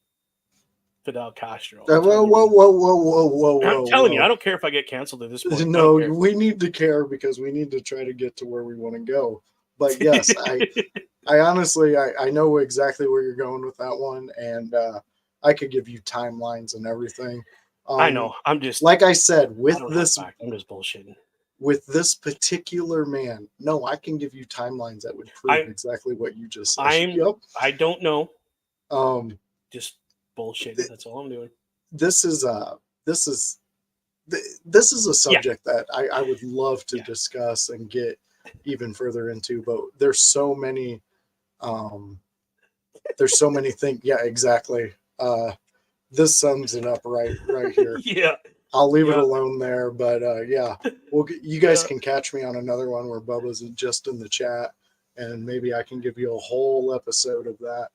Fidel Castro. Whoa, whoa, whoa, whoa, whoa, whoa, I'm telling you, I whoa. don't care if I get canceled at this point. No, we need to care because we need to try to get to where we want to go. But yes, I honestly, I know exactly where you're going with that one, and I could give you timelines and everything. I know. I'm just like I said I don't have fact. I'm just bullshitting. With this particular man. No, I can give you timelines that would prove exactly what you just said. I don't know. Just bullshitting. That's all I'm doing. This is a subject that I would love to discuss and get even further into, but there's so many things. Yeah, exactly. This sums it up right here. Yeah. I'll leave it alone there, but yeah, you guys can catch me on another one where Bubba's just in the chat, and maybe I can give you a whole episode of that.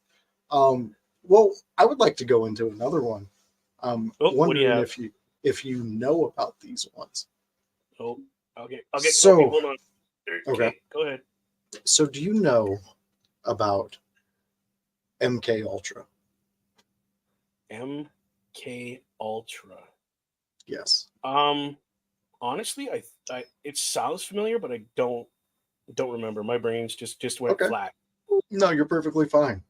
Well, I would like to go into another one. Wondering if you know about these ones. Oh, okay. So, hold on. Okay, go ahead. So, do you know about MK Ultra? MK Ultra. Yes. Honestly, I it sounds familiar, but I don't remember. My brain's just went flat. No, you're perfectly fine.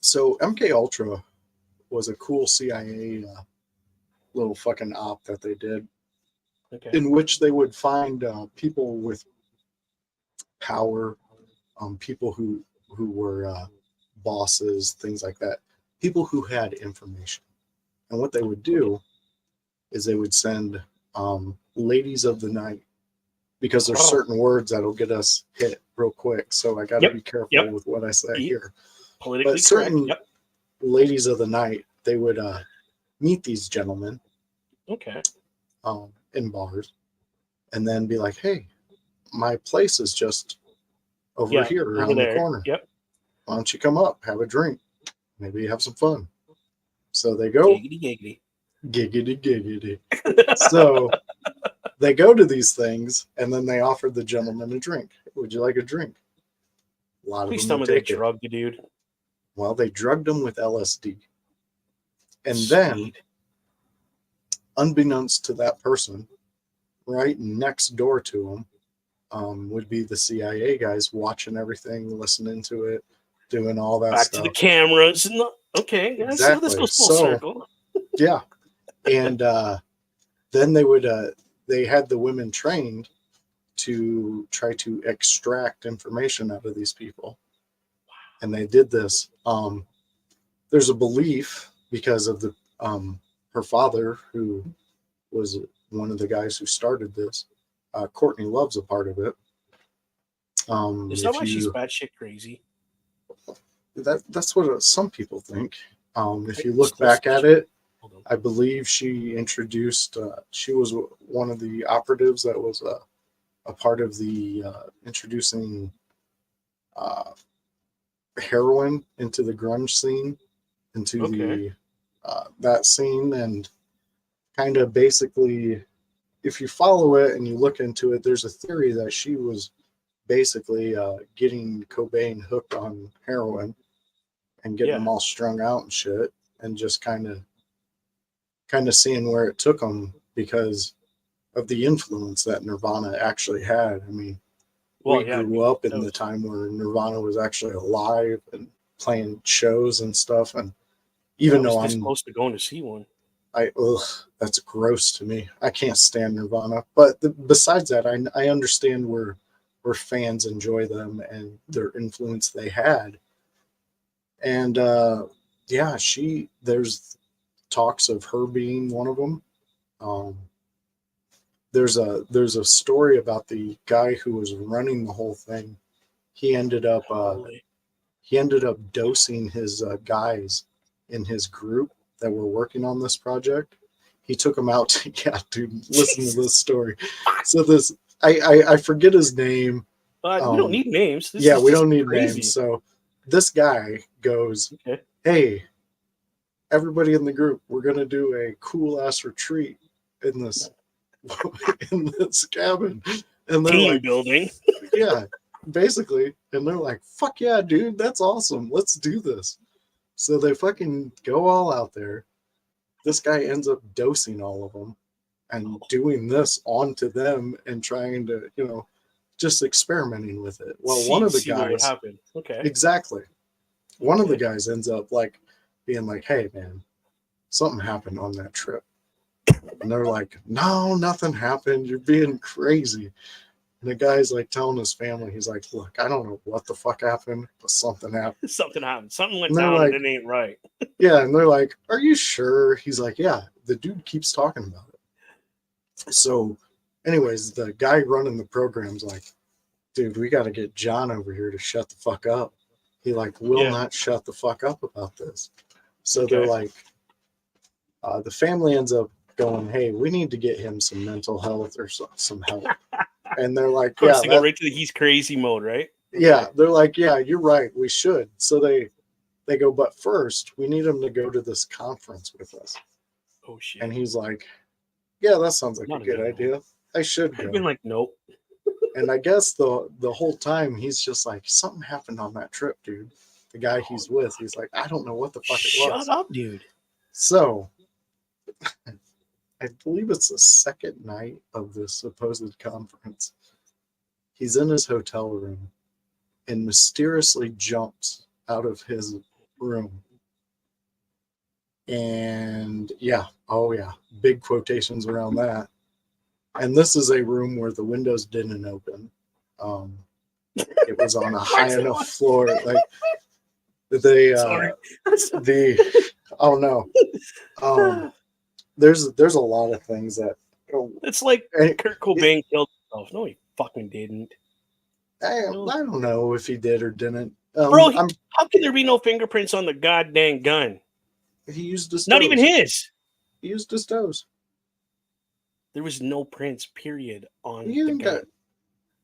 So MK Ultra was a cool CIA little fucking op that they did, in which they would find people with power, people who were bosses, things like that, people who had information, and what they would do is they would send ladies of the night, because there's certain words that'll get us hit real quick. So I got to be careful with what I say here. Politically but certain correct. ladies of the night, they would meet these gentlemen. Okay. in bars, and then be like, "Hey, my place is just over here over around the there. corner. Yep. Why don't you come up, have a drink, maybe have some fun?" So they go, Giggity giggity giggity. giggity. So they go to these things, and then they offer the gentleman a drink. Would you like a drink? A lot of Please them tell me would they take it. drugged the dude. Well, they drugged him with LSD. And Sweet. then, unbeknownst to that person, right next door to him would be the CIA guys watching everything, listening to it, doing all that Back stuff. to the cameras. Okay, yeah, so this Exactly. goes full So, circle. yeah. And then they had the women trained to try to extract information out of these people. And they did this. There's a belief because of the her father, who was one of the guys who started this. Courtney Love's a part of it. Is that why she's batshit crazy? That's what some people think. If you look back at it, I believe she introduced. She was one of the operatives that was a part of the introducing heroin into the grunge scene, into the that scene, and kind of basically, if you follow it and you look into it, there's a theory that she was basically getting Cobain hooked on heroin and getting them all strung out and shit, and just kind of seeing where it took them because of the influence that Nirvana actually had. I mean, we grew up in the time where Nirvana was actually alive and playing shows and stuff, and even though I'm close to going to see one, that's gross to me. I can't stand Nirvana, but besides that, I understand where fans enjoy them and their influence they had. And yeah, there's talks of her being one of them. There's a story about the guy who was running the whole thing. He ended up dosing his guys in his group that were working on this project. He took them out to, yeah, dude, listen to this story. So this, I forget his name. We don't need names. We don't need names. So this guy goes, "Hey, everybody in the group, we're gonna do a cool ass retreat in this cabin." And they're team building. Yeah, basically. And they're like, "Fuck yeah, dude, that's awesome. Let's do this." So they fucking go all out there. This guy ends up dosing all of them and doing this onto them and trying to, just experimenting with it. Well, one of the guys, exactly. One of the guys ends up being like, "Hey man, something happened on that trip." And they're like, "No, nothing happened. You're being crazy." And the guy's telling his family, he's like, "Look, I don't know what the fuck happened, but something happened. Something happened. Something went down and it ain't right." Yeah, and they're like, "Are you sure?" He's like, "Yeah, the dude keeps talking about it." So, anyways, the guy running the program's like, "Dude, we got to get John over here to shut the fuck up. He will not shut the fuck up about this." So they're like, the family ends up going, "Hey, we need to get him some mental health or some help." And they're like, "Yeah." They go right to the he's crazy mode, right? Yeah, they're like, "Yeah, you're right. We should." So they go, "But first, we need him to go to this conference with us." Oh shit! And he's like, "Yeah, that sounds like a good idea. I should go." I've been like, "Nope." And I guess the whole time he's just like, "Something happened on that trip, dude." The guy he's with, he's like, "I don't know what the fuck it was." Shut up, dude. So I believe it's the second night of this supposed conference. He's in his hotel room and mysteriously jumps out of his room. And big quotations around that. And this is a room where the windows didn't open. It was on a high enough floor. Oh no. There's a lot of things that. It's like Kurt Cobain killed himself. No, he fucking didn't. I don't know if he did or didn't. Bro, how can there be no fingerprints on the goddamn gun? He used his toes. Not even his. He used his toes. There was no prints, period, on He the ain't got.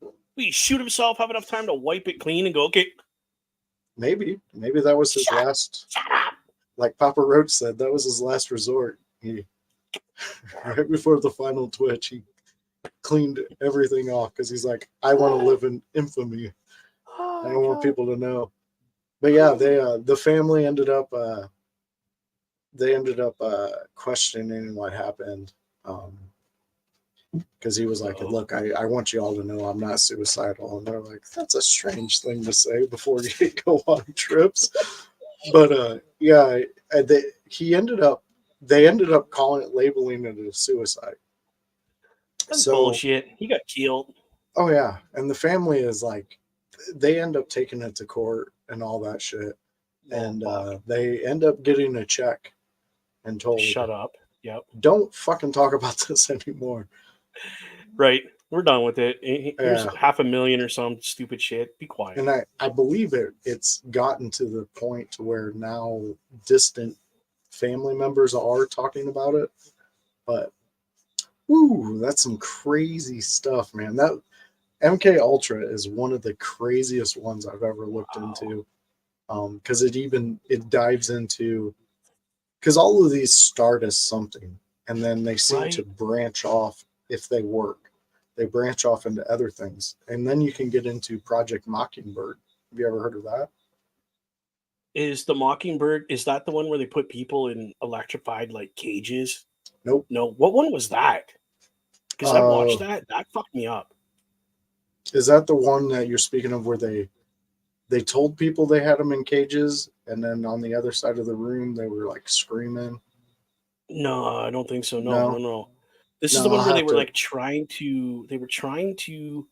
gun. He shoot himself, have enough time to wipe it clean and go, okay. Maybe that was his last. Shut up. Like Papa Roach said, that was his last resort. He right before the final twitch, he cleaned everything off because he's like, I want to live in infamy. Oh, I don't want people to know. But yeah, they the family ended up questioning what happened. Because he was like, look, I want you all to know I'm not suicidal. And they're like, that's a strange thing to say before you go on trips. But yeah, they ended up labeling it as suicide. That's So bullshit. He got killed. oh yeah, and the family is like, they end up taking it to court and all that shit, and they end up getting a check and told, shut up. Yep. Don't fucking talk about this anymore. Right. We're done with it. Here's Yeah. $500,000 or some stupid shit. Be quiet. And I believe it's gotten to the point to where now distant family members are talking about it. But ooh, that's some crazy stuff, man. That MK Ultra is one of the craziest ones I've ever looked into. Because it dives into, because all of these start as something and then they seem to branch off. If they work, they branch off into other things, and then you can get into Project Mockingbird. Have you ever heard of that? Is the Mockingbird, is that the one where they put people in electrified like cages? Nope. No. What one was that? Because I watched that. That fucked me up. Is that the one that you're speaking of where they told people they had them in cages, and then on the other side of the room they were like screaming? No, I don't think so. No. This is No, the one I'll where they have were to- like trying to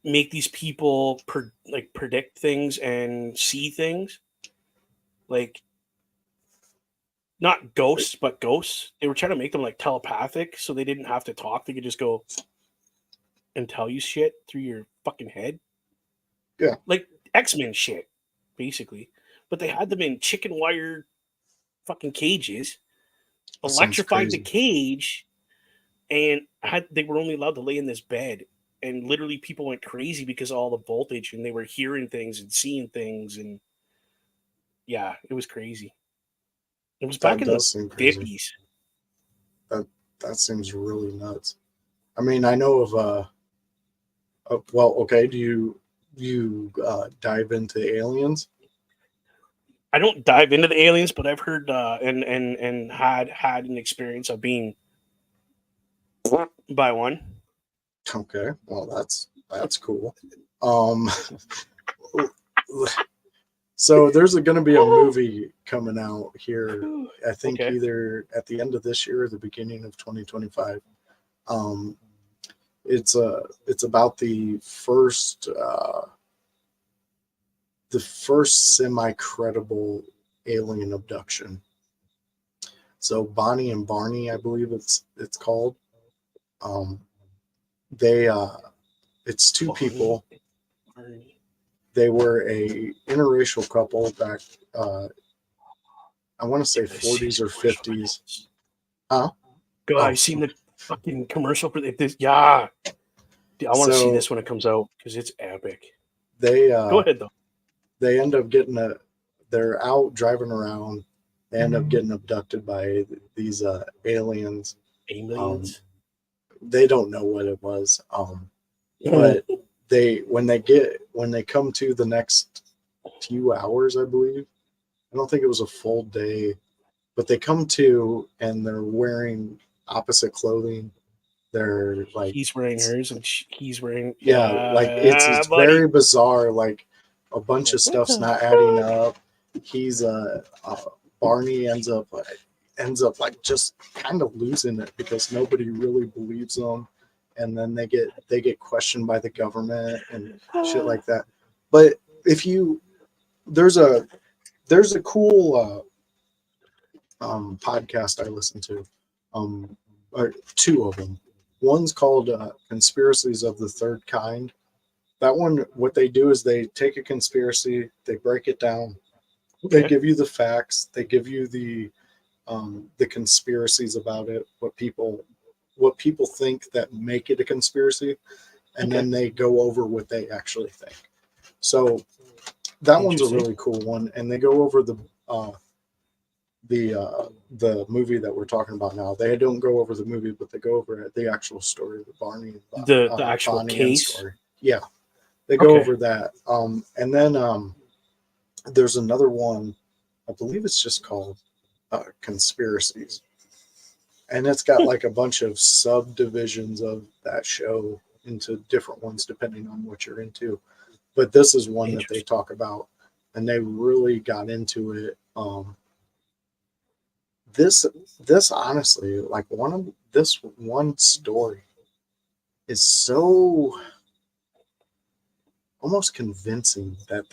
make these people predict things and see things, like not ghosts but ghosts. They were trying to make them like telepathic, so they didn't have to talk. They could just go and tell you shit through your fucking head. Yeah, like X-Men shit, basically. But they had them in chicken wire fucking cages, that sounds electrified the crazy. cage, and they were only allowed to lay in this bed. And literally people went crazy because of all the voltage, and they were hearing things and seeing things, and yeah, it was crazy. It was back That in the does seem crazy. 50s. That seems really nuts. I mean, I know of well, okay, do you dive into aliens? I don't dive into the aliens, but I've heard and had an experience of being by one. Okay, well that's cool. Um, so there's going to be a movie coming out here. I think either at the end of this year or the beginning of 2025. It's about the first semi-credible alien abduction. So Bonnie and Barney, I believe it's called. It's two people. They were a interracial couple back, I want to say 40s or 50s. Huh? God, I've seen the fucking commercial for this. Yeah. Dude, I want to see this when it comes out because it's epic. Go ahead, though. They end up they're out driving around. They end up getting abducted by these aliens. Aliens? They don't know what it was. But when they come to the next few hours, I believe, I don't think it was a full day, but they come to and they're wearing opposite clothing. They're like, he's wearing hers and he's wearing, like it's very bizarre. Like a bunch of stuff's not adding up. He's Barney ends up like just kind of losing it because nobody really believes them. And then they get questioned by the government and shit like that. But there's a cool podcast I listen to, or two of them. One's called Conspiracies of the Third Kind. That one, what they do is they take a conspiracy, they break it down, they give you the facts, they give you the the conspiracies about it, what people think that make it a conspiracy, and then they go over what they actually think. So that one's a really cool one, and they go over the movie that we're talking about now. They don't go over the movie, but they go over the actual story of the the actual Bonnie case story. Yeah, they go Okay. over that. And then there's another one. I believe it's just called Conspiracies, and it's got like a bunch of subdivisions of that show into different ones depending on what you're into. But this is one that they talk about, and they really got into it. This honestly, like this one story is so almost convincing that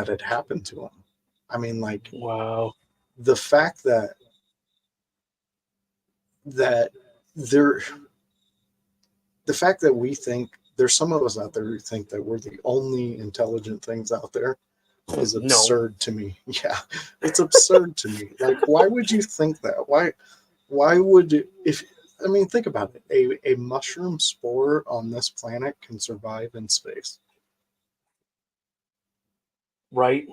it happened to him. I mean, like Wow. the fact that there the fact that we think there's some of us out there who think that we're the only intelligent things out there is absurd to me. Yeah, it's absurd to me. Like, why would you think that? Why would if I mean, think about it. A mushroom spore on this planet can survive in space Right.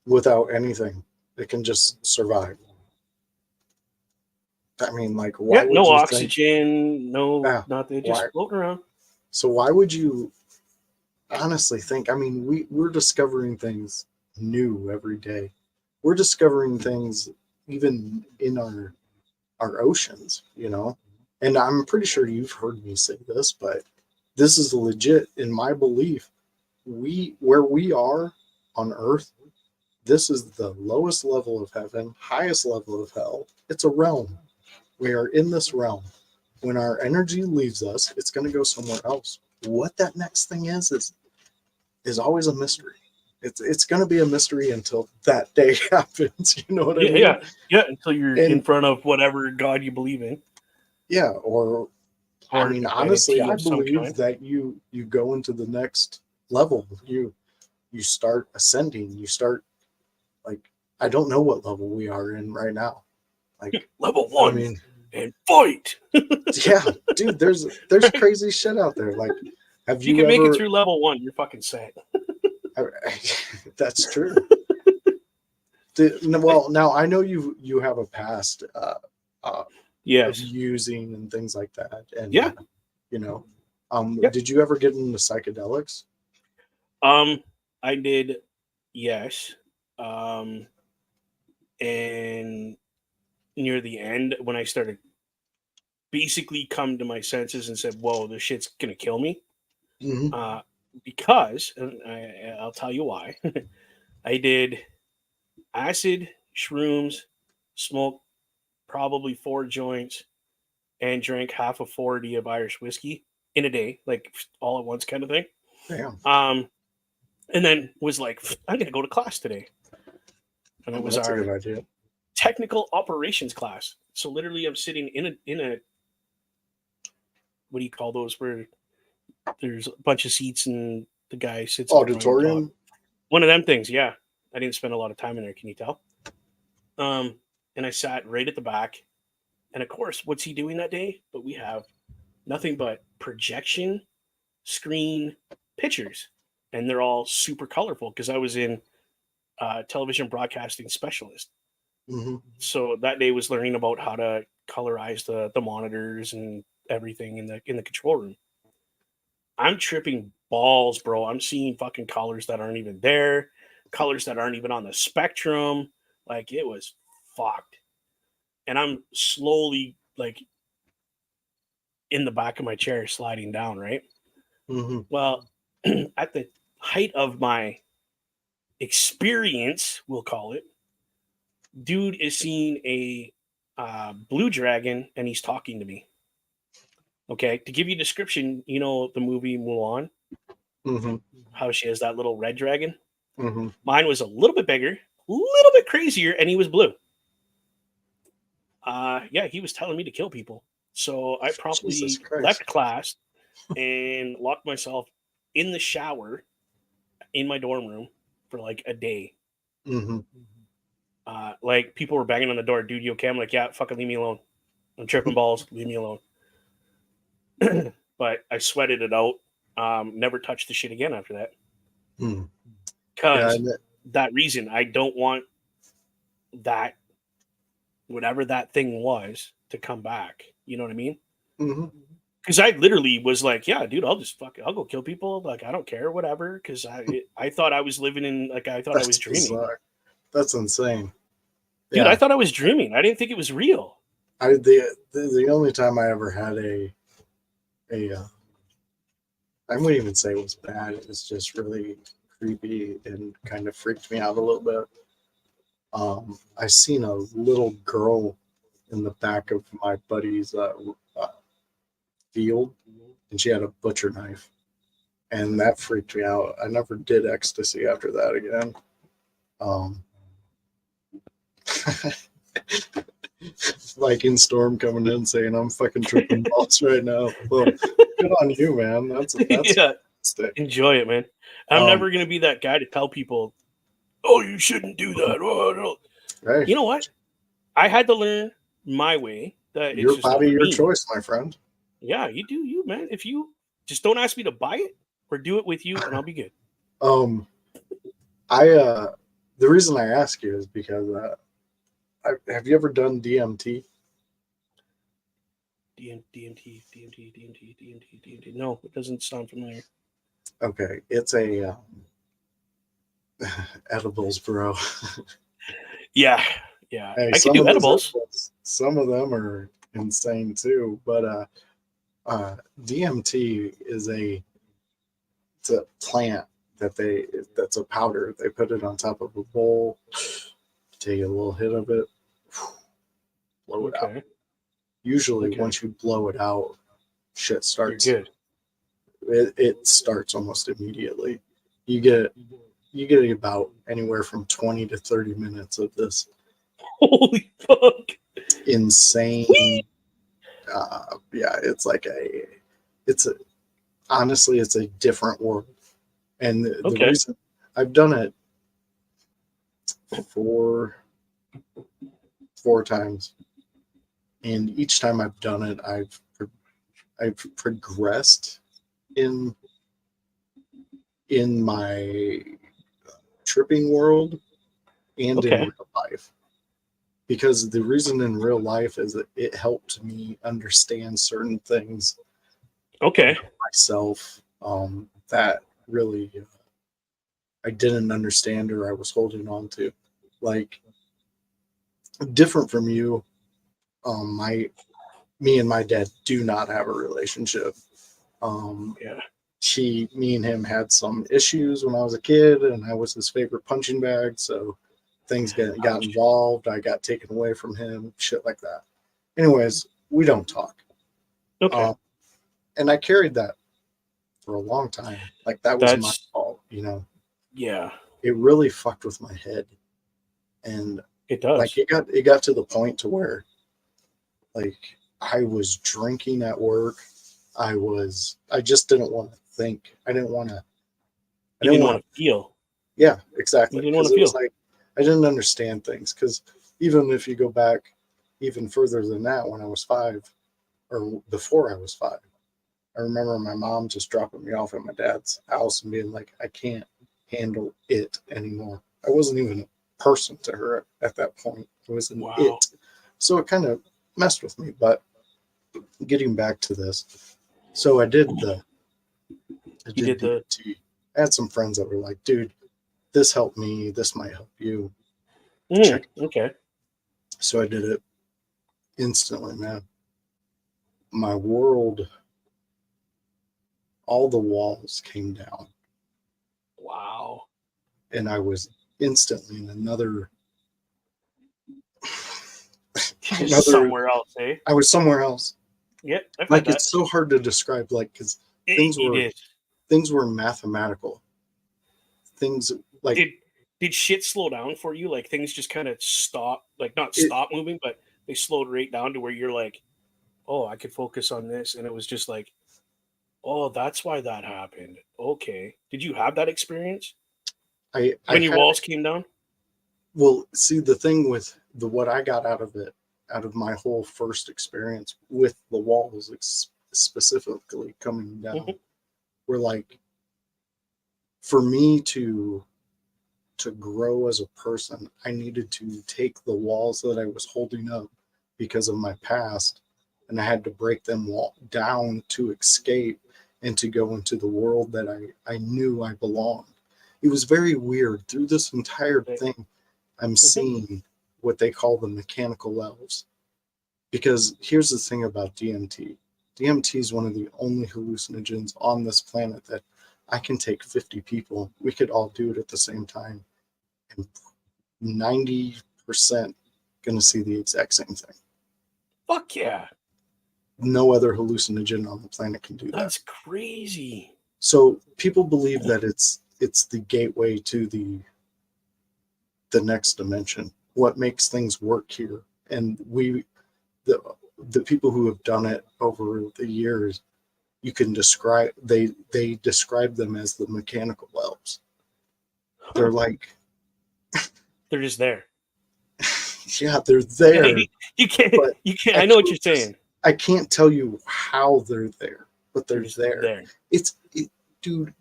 without anything. It can just survive. I mean, like, why Yeah. would No you think? oxygen. No, Yeah, nothing. Just why? floating around. So why would you honestly think? I mean, we're discovering things new every day. We're discovering things even in our oceans, you know. And I'm pretty sure you've heard me say this, but this is legit in my belief. Where we are on Earth, this is the lowest level of heaven, highest level of hell. It's a realm. We are in this realm. When our energy leaves us, it's going to go somewhere else. What that next thing is always a mystery. It's going to be a mystery until that day happens. You know what I Yeah. mean? Yeah. Until you're in And front of whatever God you believe in, yeah, or I or mean, an honestly, entity I of some believe kind. that you go into the next level. You start ascending. You start like I don't know what level we are in right now. Like Level I 1 mean, and fight. yeah, dude, there's crazy shit out there. Like, have If you you can make it ever? through level 1, you're fucking set. That's true. Well, now I know you have a past of Yes. using and things like that, and Yeah. you know, Yeah. did you ever get into psychedelics? I did. Yes. Um, and near the end, when I started basically come to my senses and said, "Whoa, this shit's gonna kill me," Mm-hmm. uh, because and I'll tell you why. I did acid, shrooms, smoked probably 4 joints, and drank half a 40 of Irish whiskey in a day, like all at once, kind of thing. Damn, Um, and then was like, "I'm gonna go to class today," and it well, was that's a our good idea. technical operations class. So literally, I'm sitting in a what do you call those where there's a bunch of seats and the guy sits at the front and talk. Auditorium. One of them things, yeah. I didn't spend a lot of time in there. Can you tell? Um, and I sat right at the back. And of course, what's he doing that day? But we have nothing but projection, screen, pictures, and they're all super colorful because I was in television broadcasting specialist. Mm-hmm. So that day was learning about how to colorize the monitors and everything in the control room. I'm tripping balls, bro. I'm seeing fucking colors that aren't even there, colors that aren't even on the spectrum. Like it was fucked. And I'm slowly like in the back of my chair sliding down, right? Mm-hmm. Well, at the height of my experience, we'll call it, dude is seeing a blue dragon and he's talking to me. Okay, to give you a description, you know the movie Mulan, Mm-hmm. how she has that little red dragon. Mm-hmm. Mine was a little bit bigger, a little bit crazier, and he was blue. Yeah, he was telling me to kill people. So I Jesus promptly Christ. left class and locked myself in the shower in my dorm room for like a day. Mm-hmm. Like people were banging on the door, dude, you okay? I'm like, yeah, fucking leave me alone. I'm tripping balls, leave me alone. But I sweated it out. Never touched the shit again after that. Hmm. Yeah, Because that reason, I don't want that, whatever that thing was, to come back. You know what I mean? mm-hmm. Because I literally was like, yeah, dude, I'll go kill people. Like, I don't care, whatever. Because I thought I was living in, like, I thought I was That's dreaming. bizarre. That's insane. Dude, Yeah. I thought I was dreaming. I didn't think it was real. The only time I ever had a I wouldn't even say it was bad. It was just really creepy and kind of freaked me out a little bit. I seen a little girl in the back of my buddy's field, and she had a butcher knife, and that freaked me out. I never did ecstasy after that again. Viking Storm coming in saying I'm fucking tripping balls right now. Well, good on you, man. That's Yeah, fantastic. enjoy it, man. I'm never gonna be that guy to tell people, "Oh, you shouldn't do that." Oh, no. Hey, You know what? I had to learn my way. That it's your just not body, for your me. choice, my friend. Yeah, you do you, man. If you just don't ask me to buy it or do it with you, and I'll be good. I the reason I ask you is because have you ever done DMT? DMT. No, it doesn't sound familiar. Okay, it's a edibles, bro. Yeah. Hey, I could some do of those edibles. edibles, some of them are insane too. But DMT is it's a plant that's a powder. They put it on top of a bowl, take a little hit of it, blow it out. Okay. Usually, Okay. once you blow it out, shit You're starts. good. It starts almost immediately. You get about anywhere from 20 to 30 minutes of this Holy fuck. insane. Yeah, it's a honestly, it's a different world. And the Okay. reason I've done it four times, and each time I've done it, I've progressed in my tripping world and in Okay. real life. Because the reason in real life is that it helped me understand certain things Okay. about myself that really I didn't understand or I was holding on to. Like different from you, me and my dad do not have a relationship. Yeah. Me and him had some issues when I was a kid, and I was his favorite punching bag. So things got Ouch. involved. I got taken away from him, shit like that. Anyways, we don't talk. Okay. And I carried that for a long time. Like that was my That's fault, you know. yeah. It really fucked with my head, and It like does. it got to the point to where like I was drinking at work. I just didn't want to think. I You didn't didn't want want to feel. yeah, You exactly. didn't want Because to it was feel. like I didn't understand things. Because even if you go back even further than that, when I was 5 or before I was 5, I remember my mom just dropping me off at my dad's house and being like, I can't handle it anymore. I wasn't even a person to her at that point. It was an Wow. it. So it kind of messed with me. But getting back to this, so I You did did the DMT. I had some friends that were like, dude, this helped me. This might help you. Check it. okay. So I did it instantly, man. My world, all the walls came down, Wow. and I was instantly in another. Somewhere else, eh? I was somewhere else. Yeah, I've had Like that. it's so hard to describe. Like because things It were is. things were mathematical. Things like Did did shit slow down for you? Like things just kind of stop, like not it. stop moving, but they slowed right down to where you're like, oh, I could focus on this, and it was just like, oh, that's why that happened. Okay. Did you have that experience I when your had walls came down? Well, see, the thing with what I got out of it, out of my whole first experience with the walls, specifically coming down, Mhm. were like, for me to grow as a person, I needed to take the walls that I was holding up because of my past, and I had to break them down to escape and to go into the world that I knew I belonged. It was very weird. Through this entire Right. thing, I'm Mhm. seeing what they call the mechanical elves. Because here's the thing about DMT. DMT is one of the only hallucinogens on this planet that I can take 50 people. We could all do it at the same time. And 90% going to see the exact same thing. Fuck yeah. No other hallucinogen on the planet can do that. That's crazy. So people believe that it's the gateway to the next dimension. What makes things work here, and the the people who have done it over the years, you can describe they describe them as the mechanical elves. Huh. They're like, They're just there. yeah, they're there, you can't. but You can't. I I know what can't you're saying. I can't tell you how they're there, but They're they're just there. there. Dude.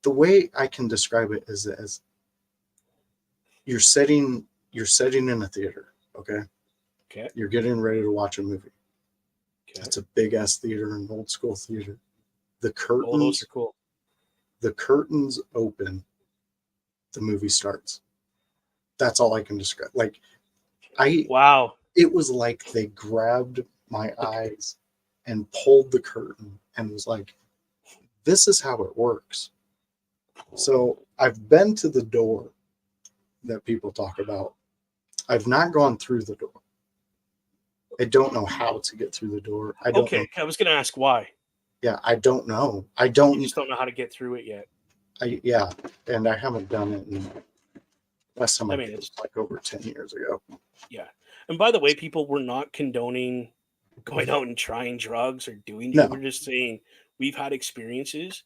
The way I can describe it is as you're sitting in a theater, okay? Okay. You're getting ready to watch a movie. Okay. It's a big ass theater, an old school theater. The Oh, those are curtains cool. the curtains open, the movie starts. That's all I can describe. Like I Wow. it was like they grabbed my Like, eyes and pulled the curtain and was like, this is how it works. So I've been to the door that people talk about. I've not gone through the door. I don't know how to get through the door. I don't know. okay. I was gonna ask why. Yeah, I don't know. You just don't know how to get through it yet. Yeah, and I haven't done it. And last time I I mean, did it was it's like over 10 years ago. yeah. And by the way, people, we're not condoning going out and trying drugs or doing drugs. No, We're just saying we've had experiences,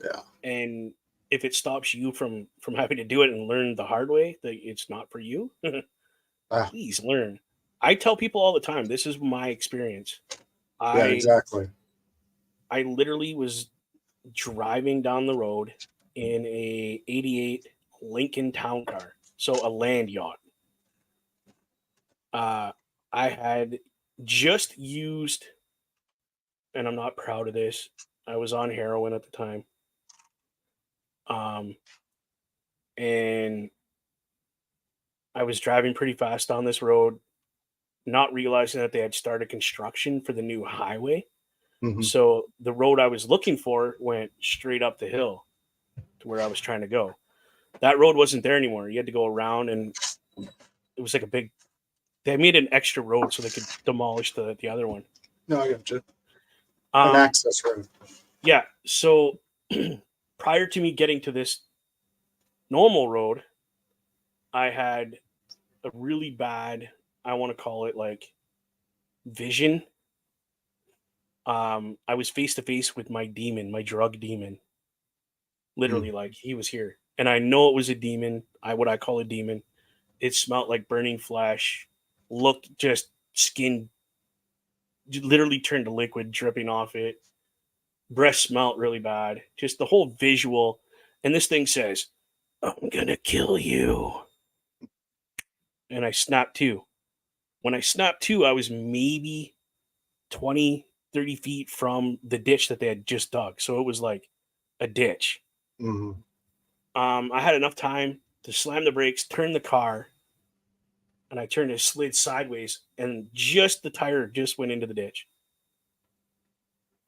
yeah, and if it stops you from having to do it and learn the hard way that it's not for you, ah, please learn. I tell people all the time, this is my experience. yeah, I exactly. I literally was driving down the road in a '88 Lincoln Town Car, so a land yacht. Uh, I had just used, and I'm not proud of this. I was on heroin at the time, um, and I was driving pretty fast on this road, not realizing that they had started construction for the new highway. Hmm. So the road I was looking for went straight up the hill to where I was trying to go. That road wasn't there anymore. You had to go around, and it was like a big. They made an extra road so they could demolish the other one. No, I got you. An Um, access road. yeah. So prior to me getting to this normal road, I had a really bad. I want to call it like vision. I was face to face with my demon, my drug demon. Mm. Literally, like he was here, and I know it was a demon. What I call a demon. It smelled like burning flesh. Looked just skin, literally turned to liquid, dripping off it. Breath smelled really bad. Just the whole visual. And this thing says, "I'm gonna kill you." And I snapped to. When I snapped to, I was maybe 20, 30 feet from the ditch that they had just dug. So it was like a ditch. Hmm. I had enough time to slam the brakes, turn the car, and I turned it, slid sideways, and just the tire just went into the ditch.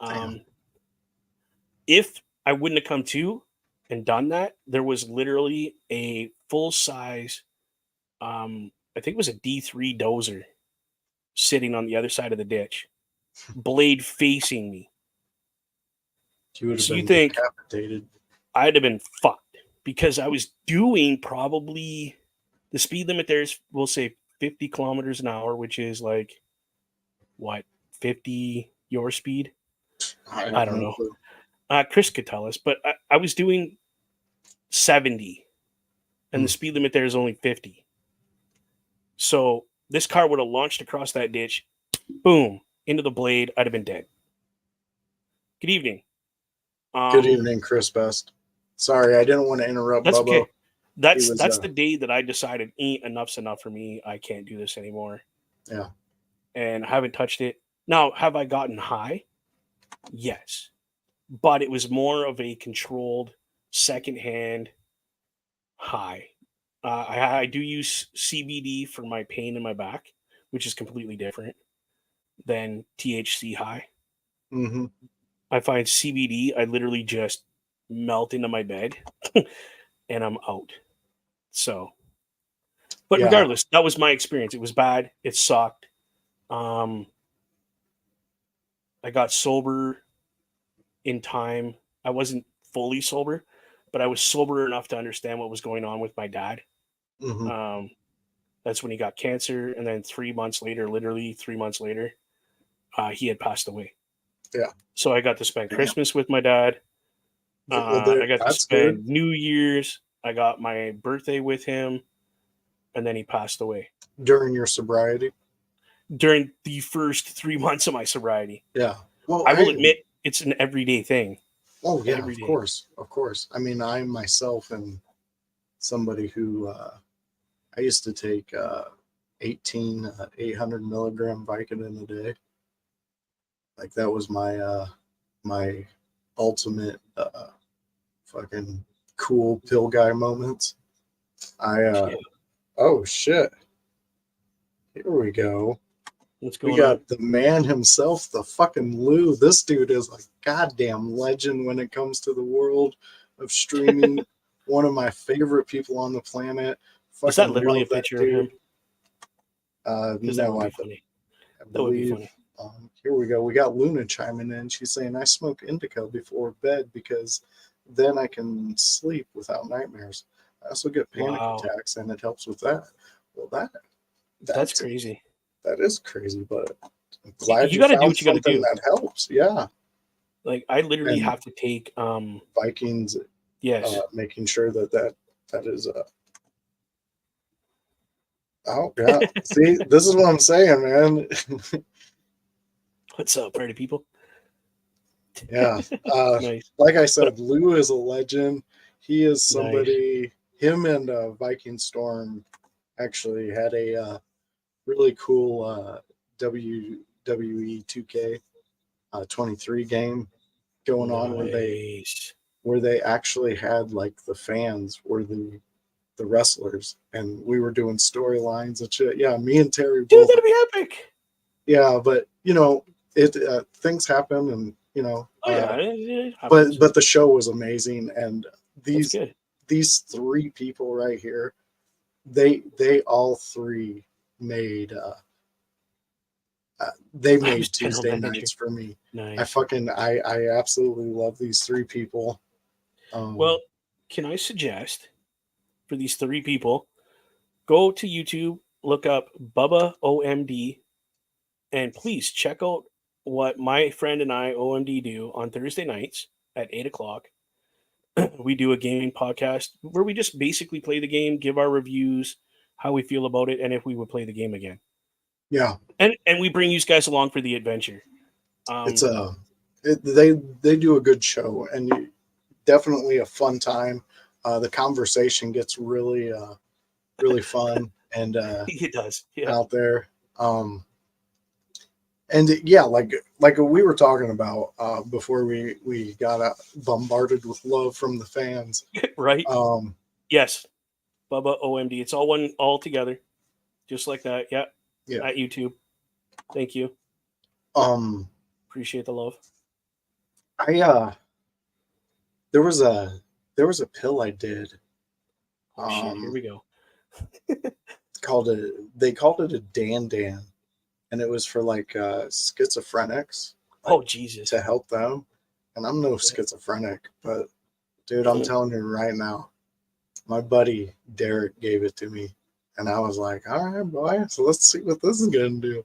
Damn. Um, if I wouldn't have come to and done that, there was literally a full size, I think it was a D3 dozer sitting on the other side of the ditch, blade facing me. You would have So you been think decapitated. I'd have been fucked because I was doing probably the speed limit there is, we'll say 50 kilometers an hour, which is like what, 50 your speed? I I have don't no know. clue. Chris could tell us, but I was doing 70 and the speed limit there is only 50. So this car would have launched across that ditch, boom, into the blade. I'd have been dead. Good evening. Good evening, Chris Best. Sorry, I didn't want to interrupt That's Bubba. okay. That's the day that I decided, enough's enough for me. I can't do this anymore. Yeah. And I haven't touched it. Now, have I gotten high? Yes. But it was more of a controlled secondhand high. I do use CBD for my pain in my back, which is completely different than THC high. Mm-hmm. I find CBD, I literally just melt into my bed and I'm out. So, but regardless, that was my experience. It was bad. It sucked. I got sober in time. I wasn't fully sober, but I was sober enough to understand what was going on with my dad. Mm-hmm. That's when he got cancer, and then 3 months later, literally 3 months later, he had passed away. Yeah. So I got to spend Christmas with my dad. I got to spend New Year's. I got my birthday with him, and then he passed away during your sobriety. During the first 3 months of my sobriety. Yeah. Well, I will admit it's an everyday thing. Oh yeah, of course. I mean, I myself am somebody who I used to take 18 800 milligram Vicodin a day. Like that was my my ultimate fucking cool pill guy moments. Oh shit. Here we go. What's going we got on? The man himself, the fucking Lou. This dude is a goddamn legend when it comes to the world of streaming. One of my favorite people on the planet. Is that literally a picture of him? No, that would be funny. That would be funny. Here we go. We got Luna chiming in. She's saying, I smoke indica before bed because then I can sleep without nightmares. I also get panic attacks, and it helps with that. Well, that's crazy. That is crazy, but I'm glad you got to do what you got to do. That helps. Yeah. Like I literally have to take Vikings. Yes. Making sure that is oh yeah. See, this is what I'm saying, man. What's up, party people? Yeah. Nice. Like I said, Lou is a legend. He is somebody. Nice. Him and Viking Storm actually had a really cool WWE 2K 23 game going on where they actually had like the fans were the wrestlers, and we were doing storylines and shit. Yeah, me and Terry. Dude, that'd be epic. Yeah, but you know, things happen, and you know. But the show was amazing, and these three people right here, they all three made Tuesday nights for me. Nice. I absolutely love these three people. Well, can I suggest for these three people, go to YouTube, look up Bubba OMD, and please check out what my friend and I, OMD, do on Thursday nights at 8 o'clock. We do a gaming podcast where we just basically play the game, give our reviews, how we feel about it, and if we would play the game again. Yeah. And we bring you guys along for the adventure. They do a good show, and definitely a fun time. The conversation gets really fun, and it does out there. And yeah, like we were talking about before we got bombarded with love from the fans, right? Yes, Bubba OMD. It's all together, just like that. Yeah. At YouTube. Thank you. Appreciate the love. There was a pill I did. Oh shit! Here we go. They called it a Dan, and it was for like schizophrenics. Oh Jesus! To help them, and I'm no schizophrenic, but dude, I'm telling you right now, my buddy Derek gave it to me, and I was like, all right, boy, so let's see what this is gonna do.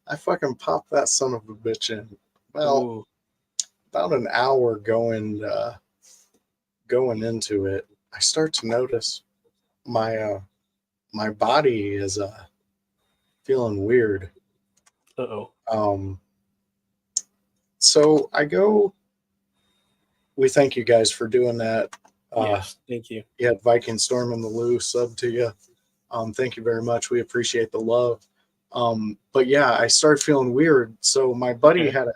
I fucking popped that son of a bitch in. Well, about an hour going into it, I start to notice my body is feeling weird. Uh-oh. So I go. We thank you guys for doing that. Yes, thank you. You had Viking Storm in the Lou sub to you. Thank you very much. We appreciate the love. But yeah, I started feeling weird. So my buddy had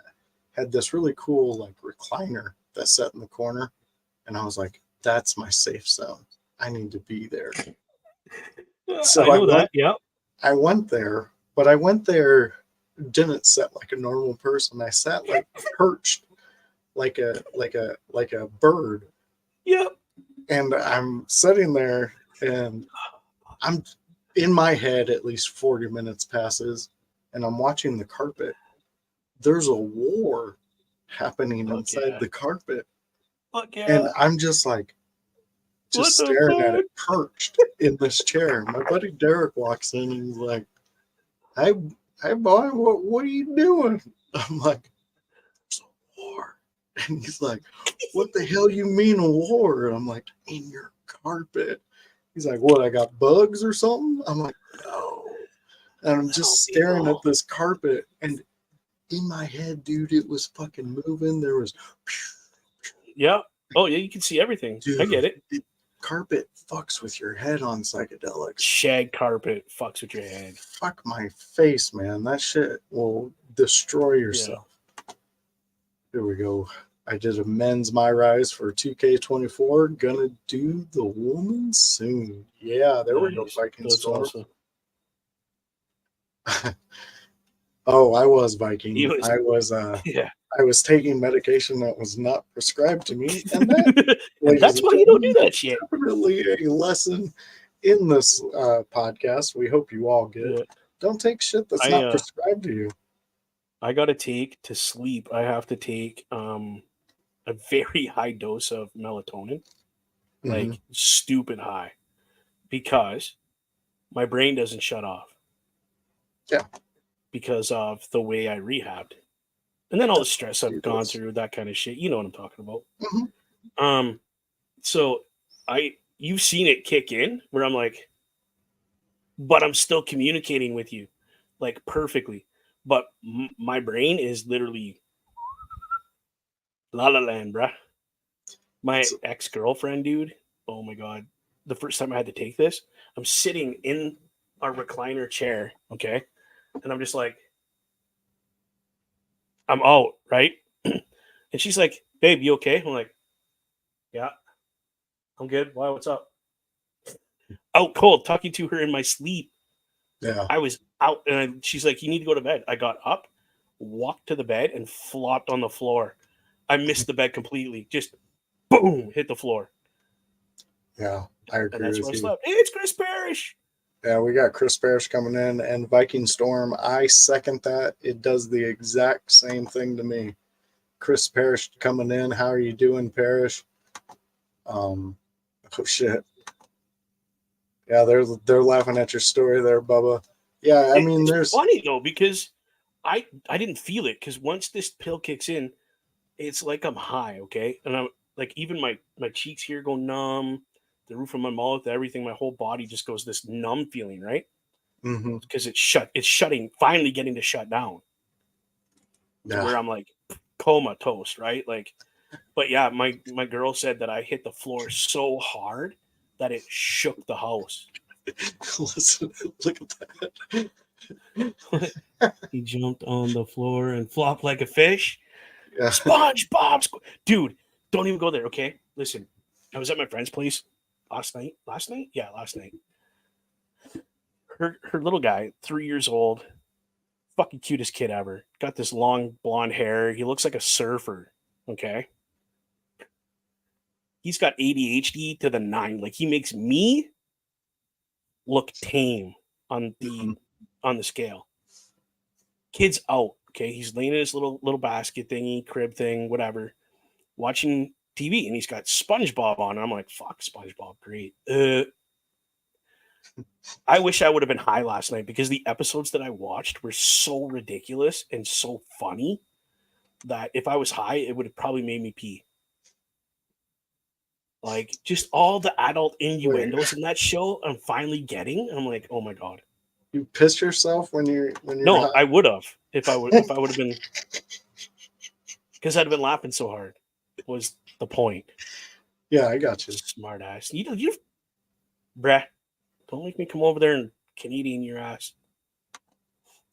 this really cool like recliner that sat in the corner, and I was like, "That's my safe zone. I need to be there." So I know that. Yeah. I went there, but I went there didn't sit like a normal person. I sat like perched like a bird. Yep. And I'm sitting there and I'm in my head at least 40 minutes passes and I'm watching the carpet. There's a war happening Fuck inside yeah. the carpet. Fuck yeah. And I'm just like just What the staring at fuck? it perched in this chair. My buddy Derek walks in and he's like, Hey boy, what are you doing? I'm like, there's a war. And he's like, what the hell you mean a war? And I'm like, in your carpet. He's like, what, I got bugs or something? I'm like, no. And I'm just staring at this carpet. And in my head, dude, it was fucking moving. There was. Yeah. Oh, yeah, you can see everything. Dude, I get it. Carpet fucks with your head on psychedelics. Shag carpet fucks with your head. Fuck my face, man. That shit will destroy yourself. Yeah. Here we go. I did a men's My Rise for 2K24. Gonna do the woman soon. Yeah, there we go. Viking Storm. Awesome. Oh, I was Viking. I was I was taking medication that was not prescribed to me, and that, that's why you don't do that shit. Definitely a lesson in this podcast. We hope you all get. Yeah. Don't take shit that's not prescribed to you. I gotta take to sleep. I have to take a very high dose of melatonin, like stupid high, because my brain doesn't shut off. Yeah. Because of the way I rehabbed. And then all the stress I've gone through, that kind of shit. You know what I'm talking about. Mm-hmm. So you've seen it kick in where I'm like, but I'm still communicating with you like perfectly. But my brain is literally la la land, bruh. My ex-girlfriend, dude. Oh my God. The first time I had to take this, I'm sitting in a recliner chair. Okay. And I'm just like, I'm out, right? And she's like, babe, you okay? I'm like, yeah, I'm good. Why? What's up? Out cold, talking to her in my sleep. Yeah. I was out, and she's like, you need to go to bed. I got up, walked to the bed, and flopped on the floor. I missed the bed completely. Just boom, hit the floor. Yeah, I agree. And that's where I slept. Hey, it's Chris Parrish. Yeah, we got Chris Parrish coming in and Viking Storm. I second that. It does the exact same thing to me. Chris Parrish coming in. How are you doing, Parrish? Oh shit. Yeah, they're laughing at your story there, Bubba. Yeah, I mean, it's funny though because I didn't feel it because once this pill kicks in, it's like I'm high, okay, and I'm like even my cheeks here go numb. The roof of my mouth, everything, my whole body just goes this numb feeling, right? Because it's shutting, finally getting to shut down. Yeah. Where I'm like comatose, right? Like, but yeah, my girl said that I hit the floor so hard that it shook the house. Listen, look at that. He jumped on the floor and flopped like a fish. Yeah. SpongeBob, dude, don't even go there, okay? Listen, I was at my friend's place last night. Yeah, last night. Her little guy, 3 years old, fucking cutest kid ever. Got this long blonde hair. He looks like a surfer. Okay. He's got ADHD to the 9. Like he makes me look tame on the scale. Kid's out. Okay. He's laying in his little basket thingy, crib thing, whatever, watching TV, and he's got SpongeBob on. I'm like, fuck SpongeBob, great. I wish I would have been high last night because the episodes that I watched were so ridiculous and so funny that if I was high, it would have probably made me pee. Like, just all the adult innuendos in that show, I'm finally getting. I'm like, oh my god. You piss yourself when you're No, high? I would have if I would have been, because I'd have been laughing so hard. Was the point? Yeah, I got you. Smart ass. You, bruh. Don't make me come over there and Canadian your ass.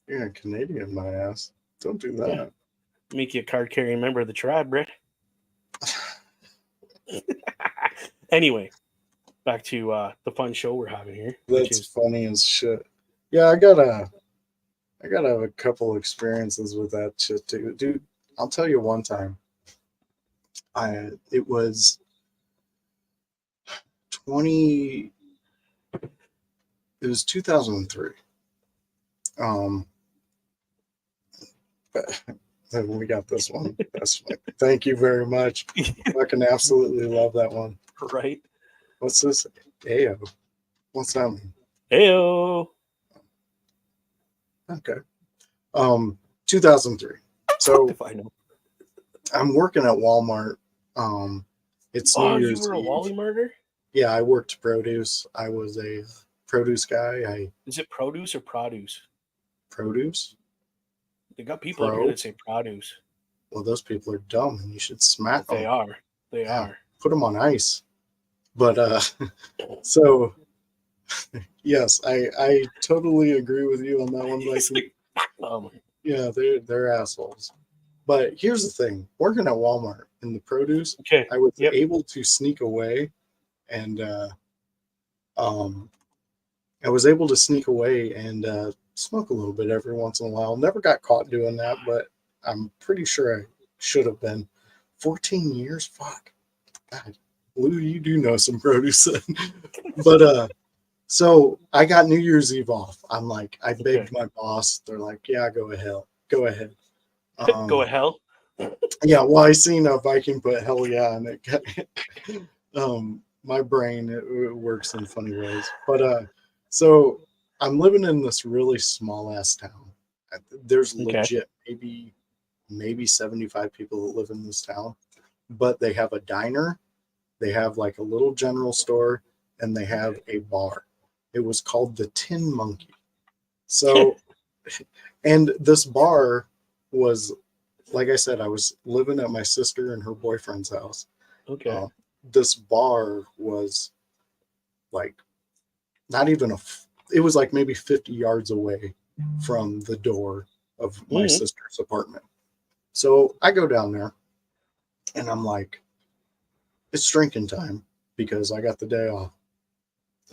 You're a Canadian, my ass. Don't do that. Yeah. Make you a card carrying member of the tribe, bruh. Anyway, back to the fun show we're having here, which That's is funny as shit. Yeah, I gotta have a couple experiences with that shit too, dude. I'll tell you one time. It was 20. It was 2003. We got this one. That's fine. Thank you very much. I can absolutely love that one. right. What's this? Ayo. What's that mean? Heyo. Okay. 2003. So If I know. I'm working at Walmart. It's New Oh, you Year's were a Eve. Wally murder? Yeah, I worked produce. I was a produce guy. Is it produce or produce? Produce? They got people up here that say produce. Well, those people are dumb, and you should smack them. They are. They are. Put them on ice. But so yes, I totally agree with you on that one. Like, yeah, they're assholes. But here's the thing: working at Walmart in the produce, Okay. I was able to sneak away, and I was able to sneak away and smoke a little bit every once in a while. Never got caught doing that, but I'm pretty sure I should have been. 14 years, fuck. God, Lou, you do know some produce. But so I got New Year's Eve off. I'm like, I begged my boss. They're like, yeah, go ahead. Go ahead. Go ahead. Yeah, well, I seen a Viking put hell yeah in it. My brain, it works in funny ways. But so I'm living in this really small ass town. There's legit maybe 75 people that live in this town, but they have a diner, they have like a little general store, and they have a bar. It was called the Tin Monkey. So, and this bar was, like I said, I was living at my sister and her boyfriend's house. Okay. This bar was like not even it was like maybe 50 yards away from the door of my sister's apartment. So I go down there and I'm like, it's drinking time because I got the day off.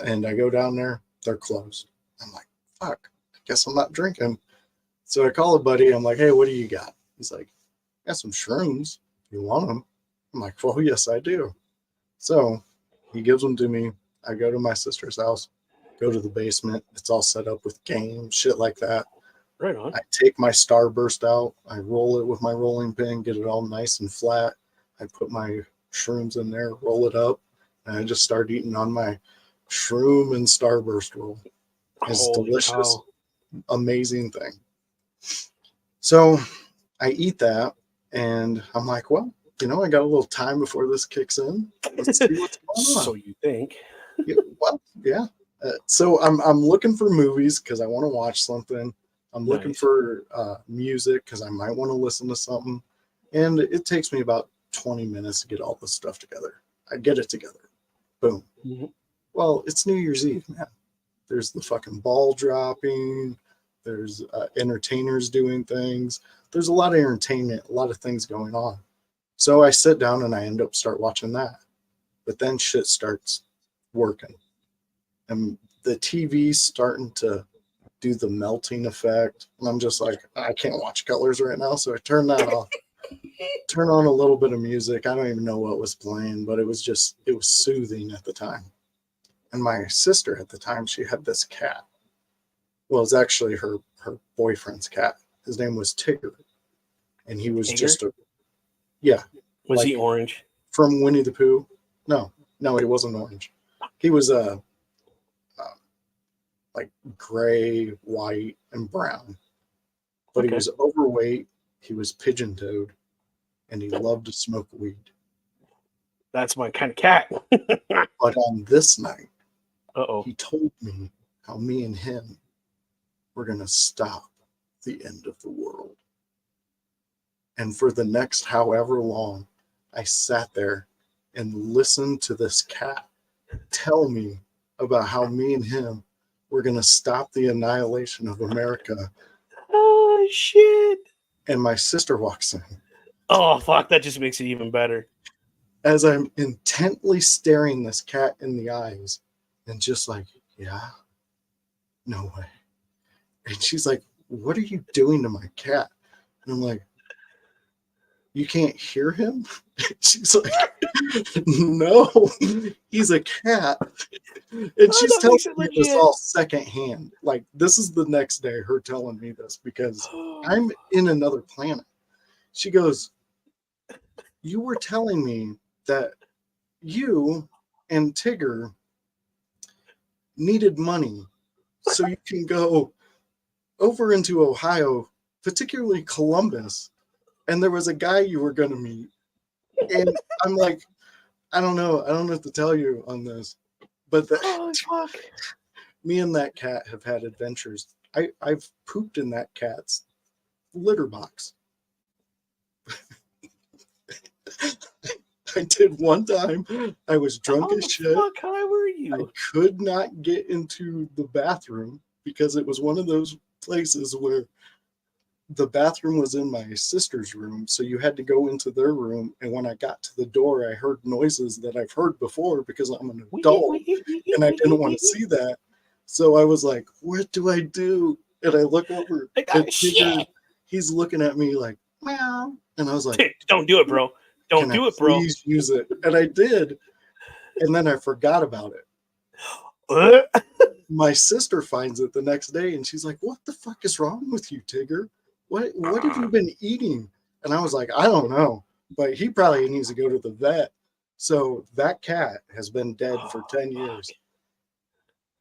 And I go down there, they're closed. I'm like, fuck, I guess I'm not drinking. So I call a buddy. I'm like, hey, what do you got? He's like, I got some shrooms. You want them? I'm like, well, yes, I do. So he gives them to me. I go to my sister's house, go to the basement. It's all set up with games, shit like that. Right on. I take my Starburst out. I roll it with my rolling pin, get it all nice and flat. I put my shrooms in there, roll it up, and I just start eating on my shroom and Starburst roll. It's delicious, amazing thing. So I eat that, and I'm like, well, I got a little time before this kicks in. Let's see what's going on. So you think? Yeah, well, yeah. So I'm looking for movies because I want to watch something. I'm looking for music because I might want to listen to something. And it takes me about 20 minutes to get all this stuff together. I get it together. Boom. Mm-hmm. Well, it's New Year's Eve, man. There's the fucking ball dropping. There's entertainers doing things. There's a lot of entertainment, a lot of things going on. So I sit down and I end up start watching that. But then shit starts working. And the TV's starting to do the melting effect. And I'm just like, I can't watch colors right now. So I turn that off. Turn on a little bit of music. I don't even know what was playing, but it was soothing at the time. And my sister at the time, she had this cat. Well, it's actually her boyfriend's cat. His name was Tigger. And he was just Was he orange? From Winnie the Pooh? No, he wasn't orange. He was like gray, white, and brown. But he was overweight. He was pigeon-toed, and he loved to smoke weed. That's my kind of cat. But on this night, Uh-oh. he told me how me and him were going to stop the end of the world. And for the next however long, I sat there and listened to this cat tell me about how me and him were going to stop the annihilation of America. Oh, shit. And my sister walks in. Oh, fuck. That just makes it even better. As I'm intently staring this cat in the eyes and just like, yeah, no way. And she's like, what are you doing to my cat? And I'm like, you can't hear him? She's like, no, he's a cat. And she's telling me this all secondhand. Like, this is the next day, her telling me this because I'm in another planet. She goes, you were telling me that you and Tigger needed money so you can go over into Ohio, particularly Columbus, and there was a guy you were going to meet. And I'm like, I don't know what to tell you on this, but me and that cat have had adventures. I've pooped in that cat's litter box. I did one time. I was drunk as shit. How high were you? I could not get into the bathroom because it was one of those places where the bathroom was in my sister's room, so you had to go into their room. And when I got to the door, I heard noises that I've heard before because I'm an adult and I didn't want to see that. So I was like, what do I do? And I look over and Tigger, he's looking at me like, meow. And I was like, don't do it, bro. Don't do it, bro. Please use it. And I did. And then I forgot about it. My sister finds it the next day and she's like, what the fuck is wrong with you, Tigger? What have you been eating? And I was like, I don't know, but he probably needs to go to the vet. So that cat has been dead for 10 years.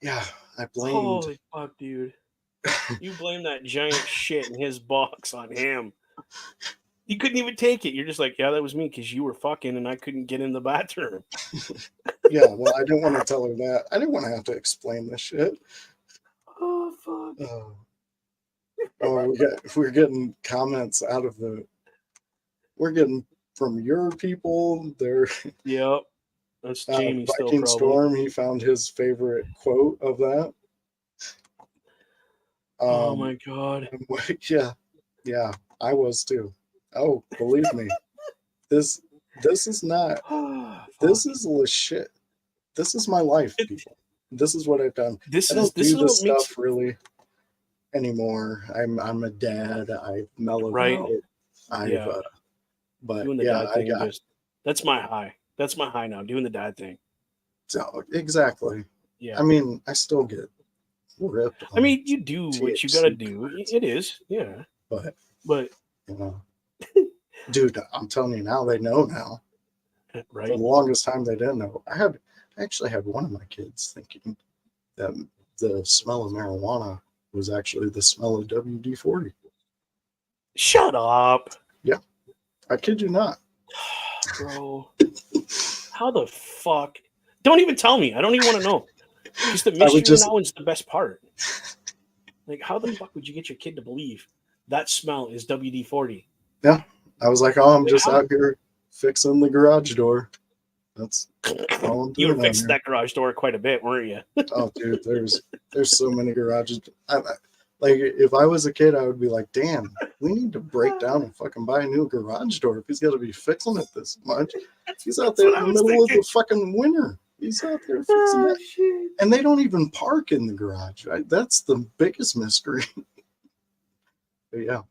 Yeah, I blamed. Holy fuck, dude. You blame that giant shit in his box on him. You couldn't even take it. You're just like, yeah, that was me because you were fucking and I couldn't get in the bathroom. Yeah, well, I didn't want to tell her that. I didn't want to have to explain this shit. Oh, fuck. We're getting comments out of we're getting from your people. Yep. That's Jamie Viking still, Storm, he found his favorite quote of that. Oh, my God. Yeah, I was too. Oh, believe me, this is not. This is legit. This is my life, people. This is what I've done. I don't do this stuff really anymore. I'm a dad. I've mellowed out. But doing the dad thing that's my high. That's my high now. Doing the dad thing. So exactly. Yeah. I mean, I still get ripped. I mean, you do what you gotta do. It is, yeah. But you know, dude, I'm telling you now. They know now. Right. For the longest time, they didn't know. I actually had one of my kids thinking that the smell of marijuana was actually the smell of WD-40. Shut up. Yeah, I kid you not, bro. How the fuck? Don't even tell me. I don't even want to know. Because the mystery now is the best part. Like, how the fuck would you get your kid to believe that smell is WD-40? Yeah, I was like, oh, I'm just out here fixing the garage door. That's all I'm doing. You were fixing that garage door quite a bit, weren't you? Oh, dude, there's so many garages. Like, if I was a kid, I would be like, damn, we need to break down and fucking buy a new garage door if he's got to be fixing it this much. He's out there in the middle of the fucking winter. He's out there fixing it. Shit. And they don't even park in the garage. Right? That's the biggest mystery. But yeah,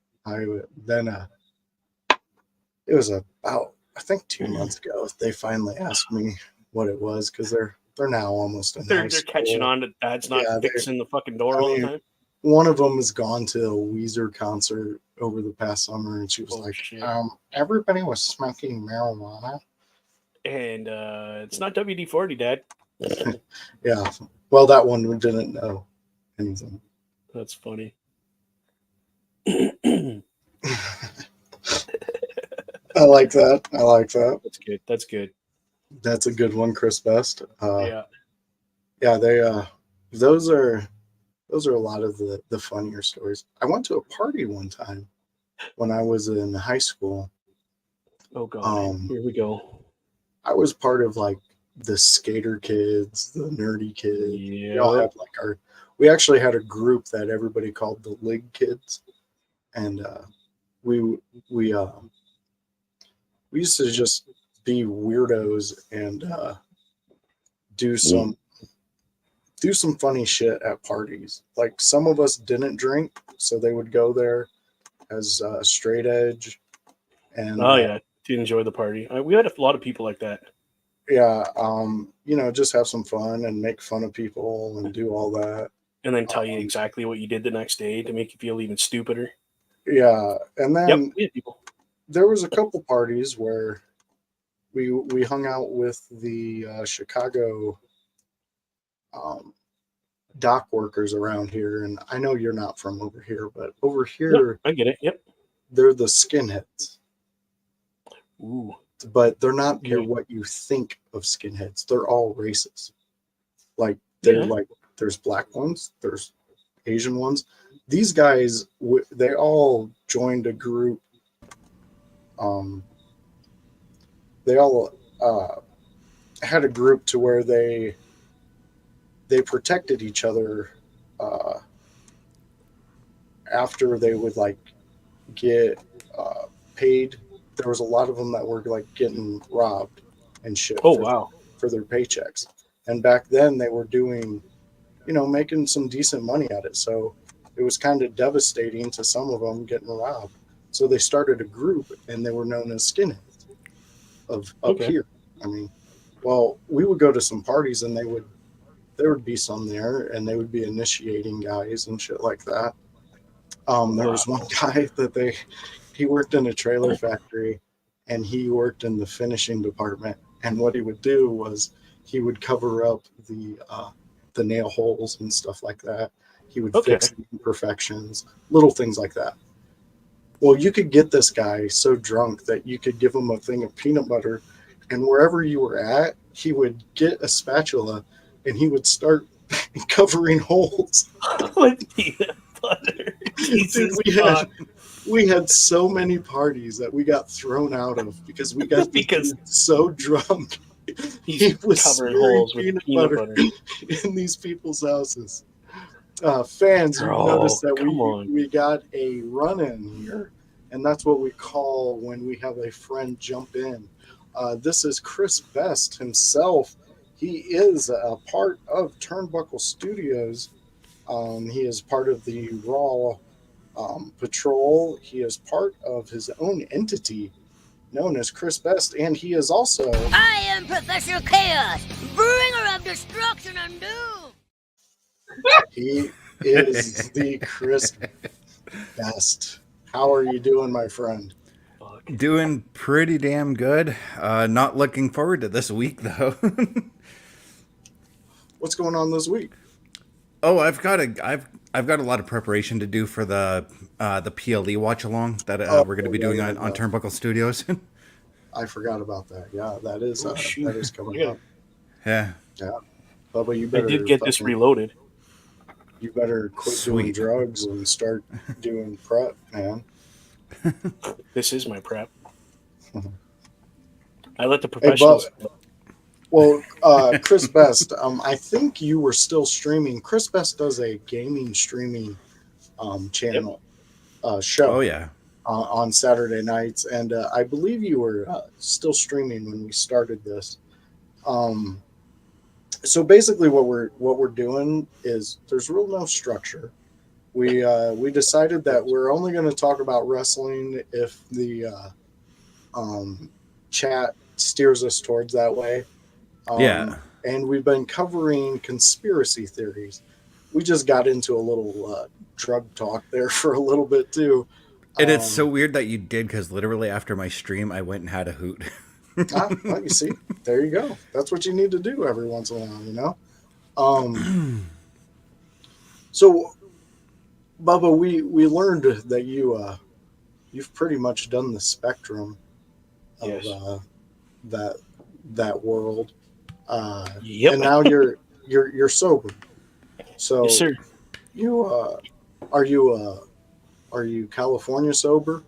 it was about, I think 2 months ago, they finally asked me what it was because they're now almost in high school. They're catching on that dad's not fixing the fucking door all the time. One of them has gone to a Weezer concert over the past summer, and she was everybody was smoking marijuana. And it's not WD-40, Dad. Yeah. Well, that one didn't know anything. That's funny. I like that. That's good. That's a good one, Chris Best. Yeah. Yeah, they those are a lot of the funnier stories. I went to a party one time when I was in high school. Oh God. Um, Here we go. I was part of like the skater kids, the nerdy kids. We all Yeah. had like we actually had a group that everybody called the Lig Kids, and we we uh, we used to just be weirdos and do some funny shit at parties. Like some of us didn't drink, so they would go there as straight edge, and Oh yeah. To enjoy the party. We had a lot of people like that. yeah, just have some fun and make fun of people and do all that. And then tell you Um, exactly what you did the next day to make you feel even stupider. yeah, and Yep, then we had people. there was a couple parties where we hung out with the Chicago um, dock workers around here, and I know you're not from over here, but over Yep, here I get it. Yep. they're the skinheads, Ooh. but they're not your Okay. what you think of skinheads. They're all races. Like they're Yeah. like there's black ones, there's Asian ones. These guys, they all joined a group. Um, they all had a group to where they protected each other uh, after they would like get paid. There was a lot of them that were like getting robbed and shit Oh wow. for their paychecks. And back then they were doing, making some decent money at it. So it was kind of devastating to some of them getting robbed. So they started a group and they were known as skinheads of up Okay. here. I mean, well, we would go to some parties and there would be some there and they would be initiating guys and shit like that. There was one Wow. guy that he worked in a trailer factory and he worked in the finishing department. And what he would do was he would cover up the nail holes and stuff like that. He would Okay. fix the imperfections, little things like that. Well, you could get this guy so drunk that you could give him a thing of peanut butter, and wherever you were at, he would get a spatula and he would start covering holes. With peanut butter. Dude, Jesus fuck. we had so many parties that we got thrown out of because we got this Because dude so drunk. he's He was covering smearing holes with peanut butter. in these people's houses. Fans, you've Oh, noticed that come on. we got a run in here, and that's what we call when we have a friend jump in. This is Chris Best himself. He is a part of Turnbuckle Studios. He is part of the Raw Patrol. He is part of his own entity known as Chris Best, and he is also I am Professor Chaos, bringer of destruction and doom. he is the Chris Best. How are you doing, my friend? Fuck. Doing pretty damn good. Not looking forward to this week though. What's going on this week? Oh, I've got a lot of preparation to do for the PLE watch along that we're going to be doing on Turnbuckle Studios. I forgot about that. Yeah, that is shoot. that is coming Yeah. up. Yeah. Yeah, Bubba, you I better did get this fucking- reloaded. You better quit doing Sweet. drugs and start doing prep, man. This is my prep. I let the Hey, professionals. Well, Chris Best, I think you were still streaming. Chris Best does a gaming streaming channel show. Oh yeah. On Saturday nights, and I believe you were still streaming when we started this. So basically, what we're doing is there's real no structure. We decided that we're only going to talk about wrestling if the chat steers us towards that way. Yeah. And we've been covering conspiracy theories. We just got into a little drug talk there for a little bit too. And it's so weird that you did because literally after my stream, I went and had a hoot. Well, you see, there you go. That's what you need to do every once in a while, So, Bubba, we learned that you've pretty much done the spectrum of Yes. that that world. Yep. And now you're sober. So Yes, sir. you are you are you California sober?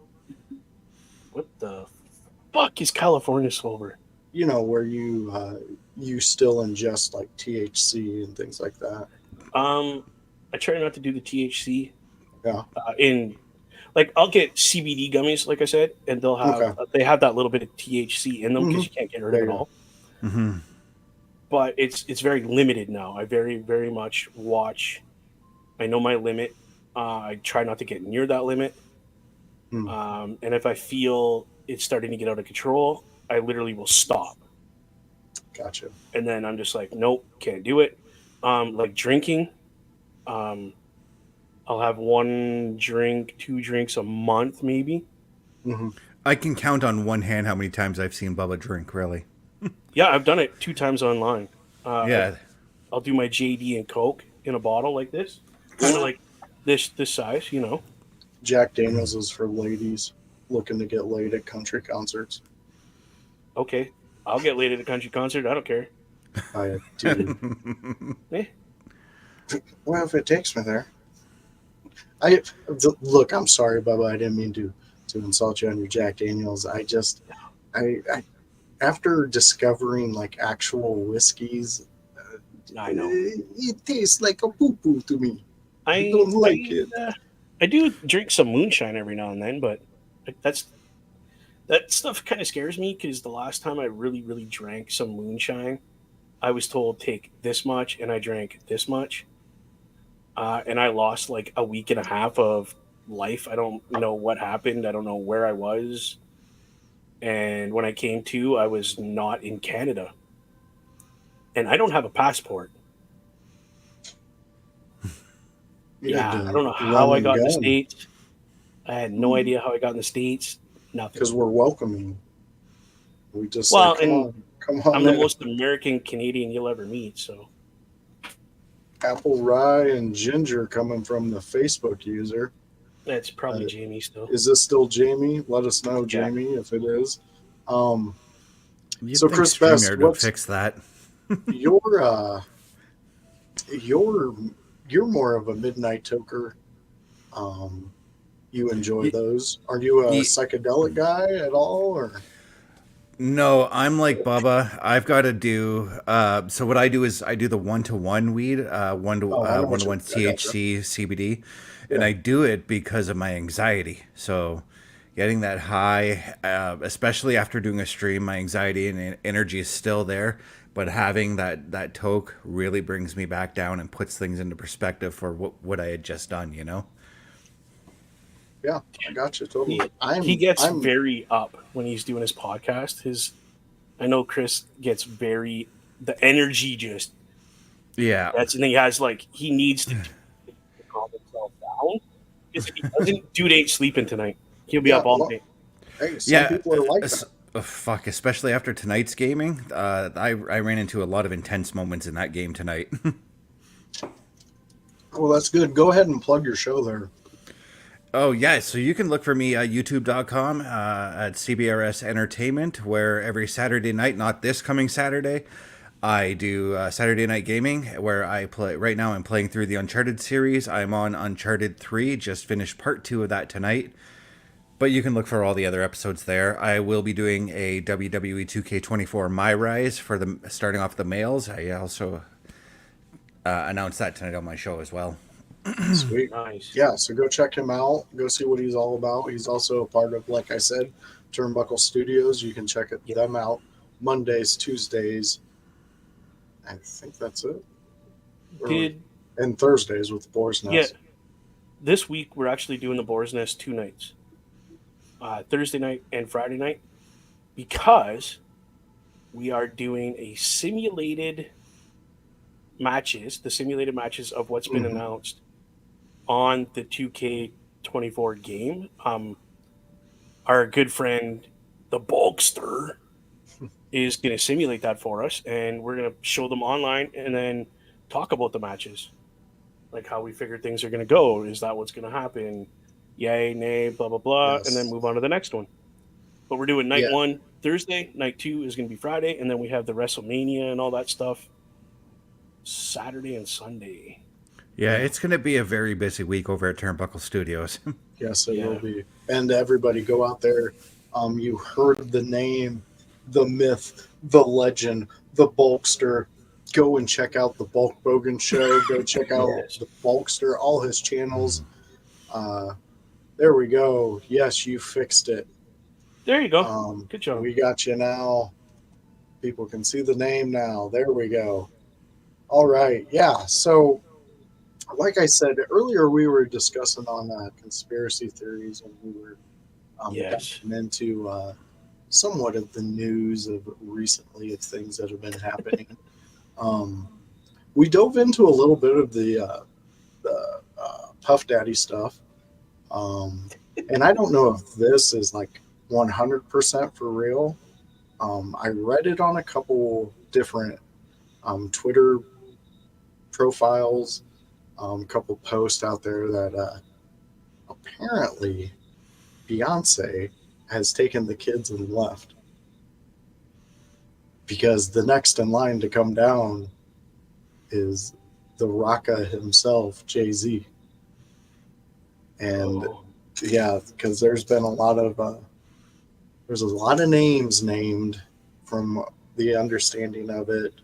What the fuck is California sober? You know where you still ingest like THC and things like that. I try not to do the THC. Yeah. In like I'll get CBD gummies, like I said, and Okay. they have that little bit of THC in them Hmm. because you can't get rid of There it you go. all. Hmm. But it's very limited now. I very much watch. I know my limit. I try not to get near that limit. Hmm. And if I feel it's starting to get out of control, I literally will stop. Gotcha. And then I'm just like, nope, can't do it. Like drinking, um, I'll have one drink, two drinks a month, maybe. Hmm. I can count on one hand how many times I've seen Bubba drink. Really? Yeah, I've done it 2 times online. Yeah. I'll do my JD and Coke in a bottle like this, kind of like this size, you know. Jack Daniels is for ladies looking to get laid at country concerts. Okay, I'll get laid at a country concert. I don't care. I do. Eh, Well, if it takes me there. I look. I'm sorry, Bubba. I didn't mean to insult you on your Jack Daniels. I after discovering like actual whiskeys, I know. it tastes like a poo poo to me. I don't like it. I do drink some moonshine every now and then, but that stuff kind of scares me because the last time I really drank some moonshine, I was told take this much, and I drank this much, and I lost like a week and a half of life. I don't know what happened. I don't know where I was, and when I came to, I was not in Canada, and I don't have a passport. You had Yeah, I to don't know run how I and got in the gun States. I had no idea how I got in the States. Nothing. because we're welcoming. We just say, Well, and come I'm on the in. most American Canadian you'll ever meet. So Apple rye and ginger coming from the Facebook user. that's probably Uh, Jamie still. is this still Jamie? Let us know, Yeah. Jamie, if it is. Um, You'd so, think Chris Best, StreamYard would what's fix that. your you're you're more of a midnight toker. Um, you enjoy Y- those. Are you a y- psychedelic guy at all, or No, I'm like Bubba. I've got to do. So what I do is I do the 1-to-1 weed, oh, I know one what to you. one I gotcha. THC CBD, and Yeah, I do it because of my anxiety. So getting that high, especially after doing a stream, my anxiety and energy is still there. But having that toke really brings me back down and puts things into perspective for what I had just done. You know. yeah, I gotcha He totally. he gets I'm very up when he's doing his podcast. I know Chris gets very the energy just Yeah. that's and he has like he needs to calm himself down because if he doesn't, dude ain't sleeping tonight. He'll be yeah. up all Well, night. hey, some Yeah, people are like that. fuck. Especially after tonight's gaming, I ran into a lot of intense moments in that game tonight. Well, that's good. Go ahead and plug your show there. Oh yeah, so you can look for me at youtube.com at CBRS Entertainment, where every Saturday night, not this coming Saturday, I do Saturday Night Gaming, where I play. Right now, I'm playing through the Uncharted series. I'm on Uncharted 3. Just finished part 2 of that tonight. But you can look for all the other episodes there. I will be doing a WWE 2K24 My Rise for the starting off the males. I also announced that tonight on my show as well. Sweet. Nice. Yeah, so go check him out. Go see what he's all about. He's also a part of, like I said, Turnbuckle Studios. You can check them out Mondays, Tuesdays. I think that's it. Did And Thursdays with the Boar's yeah. Nest. This week we're actually doing the Boar's Nest 2 nights, Thursday night and Friday night, because we are doing a simulated the simulated matches of what's been Mhm. announced on the 2K24 game. Our good friend, the Bulkster, is going to simulate that for us, and we're going to show them online and then talk about the matches, like how we figure things are going to go. Is that what's going to happen? Yay, nay, blah, blah, blah, and then Yes. move on to the next one. But we're doing night Yeah. one Thursday, night 2 is going to be Friday, and then we have the WrestleMania and all that stuff Saturday and Sunday. Yeah, it's going to be a very busy week over at Turnbuckle Studios. Yes, it will Yeah. be. And everybody go out there. You heard the name, the myth, the legend, the Bulkster. Go and check out the Bulk Bogan show. Go check out Yes. the Bulkster, all his channels. There we go. Yes, you fixed it. There you go. Good job. We got you now. People can see the name now. There we go. All right. Yeah. So, like I said earlier, we were discussing on conspiracy theories, and we were Yes. diving into somewhat of the news of recently of things that have been happening. We dove into a little bit of the Puff Daddy stuff, and I don't know if this is like 100% for real. I read it on a couple different Twitter profiles, a couple posts out there that apparently Beyonce has taken the kids and left because the next in line to come down is the Rocka himself, Jay-Z. And Oh, yeah, because there's been a lot of names named from the understanding of it.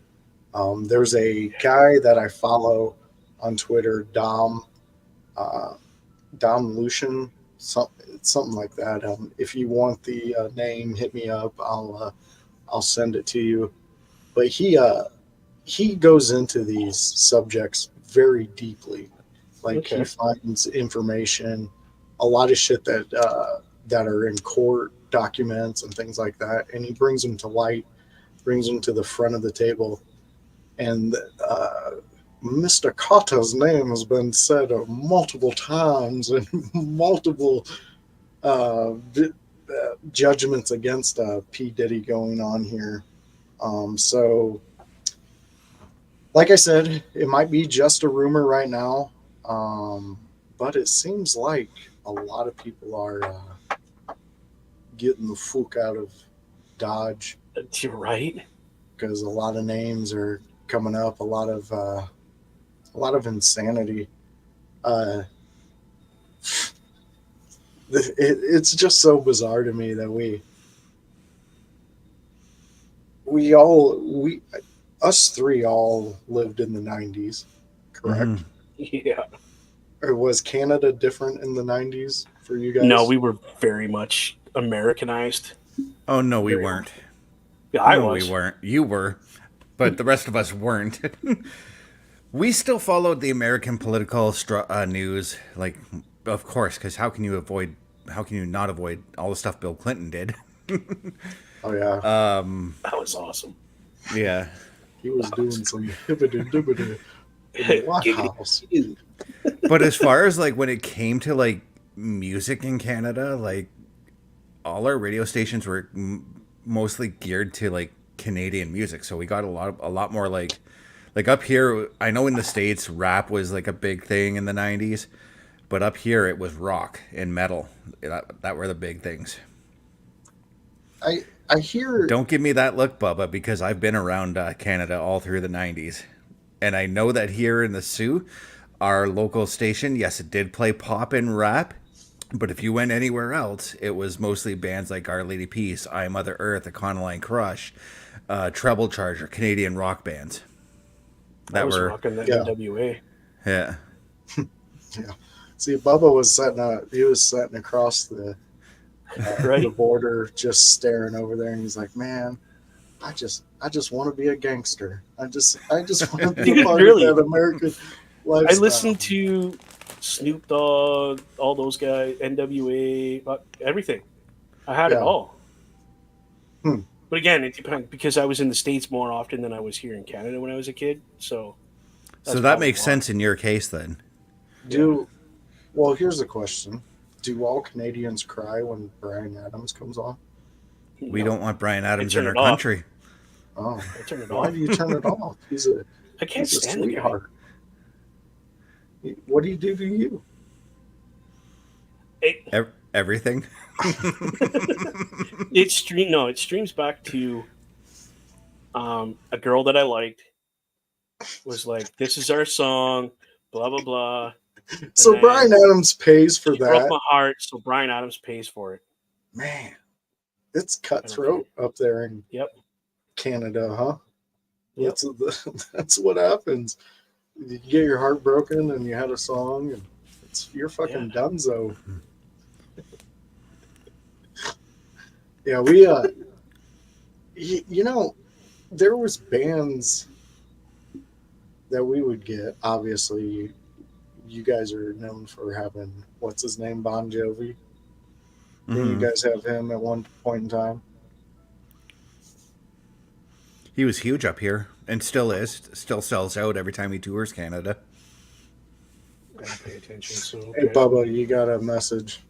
There's a guy that I follow on Twitter, Dom Lucian, something like that. If you want the name, hit me up. I'll send it to you. But he goes into these subjects very deeply. Like Okay. he finds information, a lot of shit that are in court documents and things like that, and he brings them to light, brings them to the front of the table. And Mr. Carter's name has been said multiple times and multiple judgments against P. Diddy going on here. So, like I said, it might be just a rumor right now, but it seems like a lot of people are getting the fuck out of Dodge you're right. because a lot of names are coming up, a lot of insanity. It's just so bizarre to me that us three all lived in the 90s, correct? Mhm. Yeah. Or was Canada different in the 90s for you guys? No, we were very much Americanized. Oh, no, we Very weren't. Yeah, I No, was. we weren't. You were, but the rest of us weren't. We still followed the American political news, like, of course, because how can you not avoid all the stuff Bill Clinton did? Oh yeah, That was awesome. Yeah. he was doing some hibbity dibbity in the White House. But as far as like when it came to like music in Canada, like all our radio stations were mostly geared to like Canadian music, so we got a lot more like up here. I know in the States rap was like a big thing in the 90s, but up here it was rock and metal that were the big things. I hear. Don't give me that look, Bubba, because I've been around Canada all through the 90s, and I know that here in the Sioux, our local station, yes, it did play pop and rap, but if you went anywhere else, it was mostly bands like Our Lady Peace, I Mother Earth, Econoline Crush, Treble Charger, Canadian rock bands. I was rocking that Yeah. NWA. Yeah. Yeah. See, Bubba was sitting across the Right? border, just staring over there, and he's like, "Man, I just want to be a gangster. I just want to be a part Really? of that American lifestyle." I listened to Snoop Dogg, all those guys, NWA, everything. I had it Yeah. all. Hmm. But again, it depends because I was in the States more often than I was here in Canada when I was a kid. So So that's that probably makes why. sense in your case then. Well, here's the question: do all Canadians cry when Bryan Adams comes on? We No, don't want Bryan Adams turn in our it off. country. Oh, I turn it why off. do you turn it off? He's a I can't stand the guy. sweetheart. What do you do to you? It, everything. It streams back to a girl that I liked was like, "This is our song," blah blah blah, and So Brian then Adams pays for she broke that. my heart, so Brian Adams pays for it. Man, it's I don't care. cutthroat up there in Yep, Canada, huh? yep, That's what happens. You get your heart broken and you had a song and you're yeah. fucking donezo. Yeah, we you know, there was bands that we would get. Obviously, you guys are known for having what's his name, Bon Jovi. Didn't you Mhm. guys have him at one point in time? He was huge up here and still is. Still sells out every time he tours Canada. Gotta pay attention. So Hey, okay. Bubba, you got a message.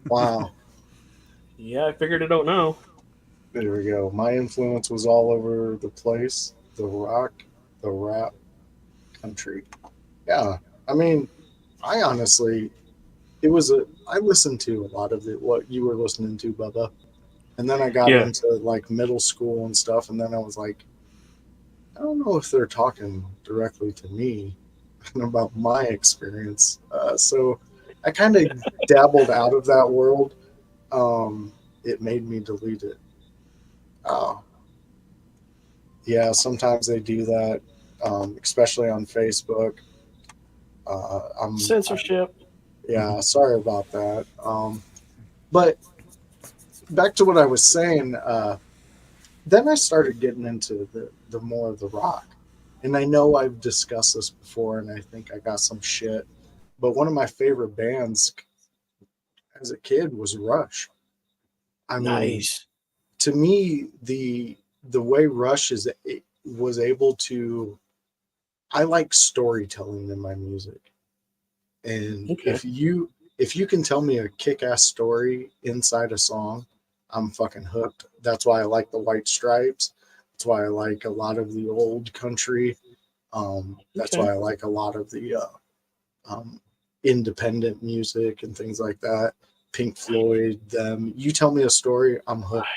Wow. Yeah, I figured it out now. There we go. My influence was all over the place. The rock, the rap, country. Yeah. I mean, I honestly, I listened to a lot of it, what you were listening to, Bubba. And then I got Yeah, into like middle school and stuff. And then I was like, I don't know if they're talking directly to me about my experience. So I kind of dabbled out of that world. It made me delete it. Uh, yeah, sometimes they do that, especially on Facebook. censorship. Yeah, sorry about that. But back to what I was saying. Then I started getting into the more of the rock, and I know I've discussed this before, and I think I got some shit. But one of my favorite bands as a kid was Rush. I mean, Nice. to me, the way Rush was able to, I like storytelling in my music. And Okay. if you can tell me a kick-ass story inside a song, I'm fucking hooked. That's why I like the White Stripes. That's why I like a lot of the old country. That's Okay. why I like a lot of the um, independent music and things like that. Pink Floyd, them. You tell me a story, I'm hooked.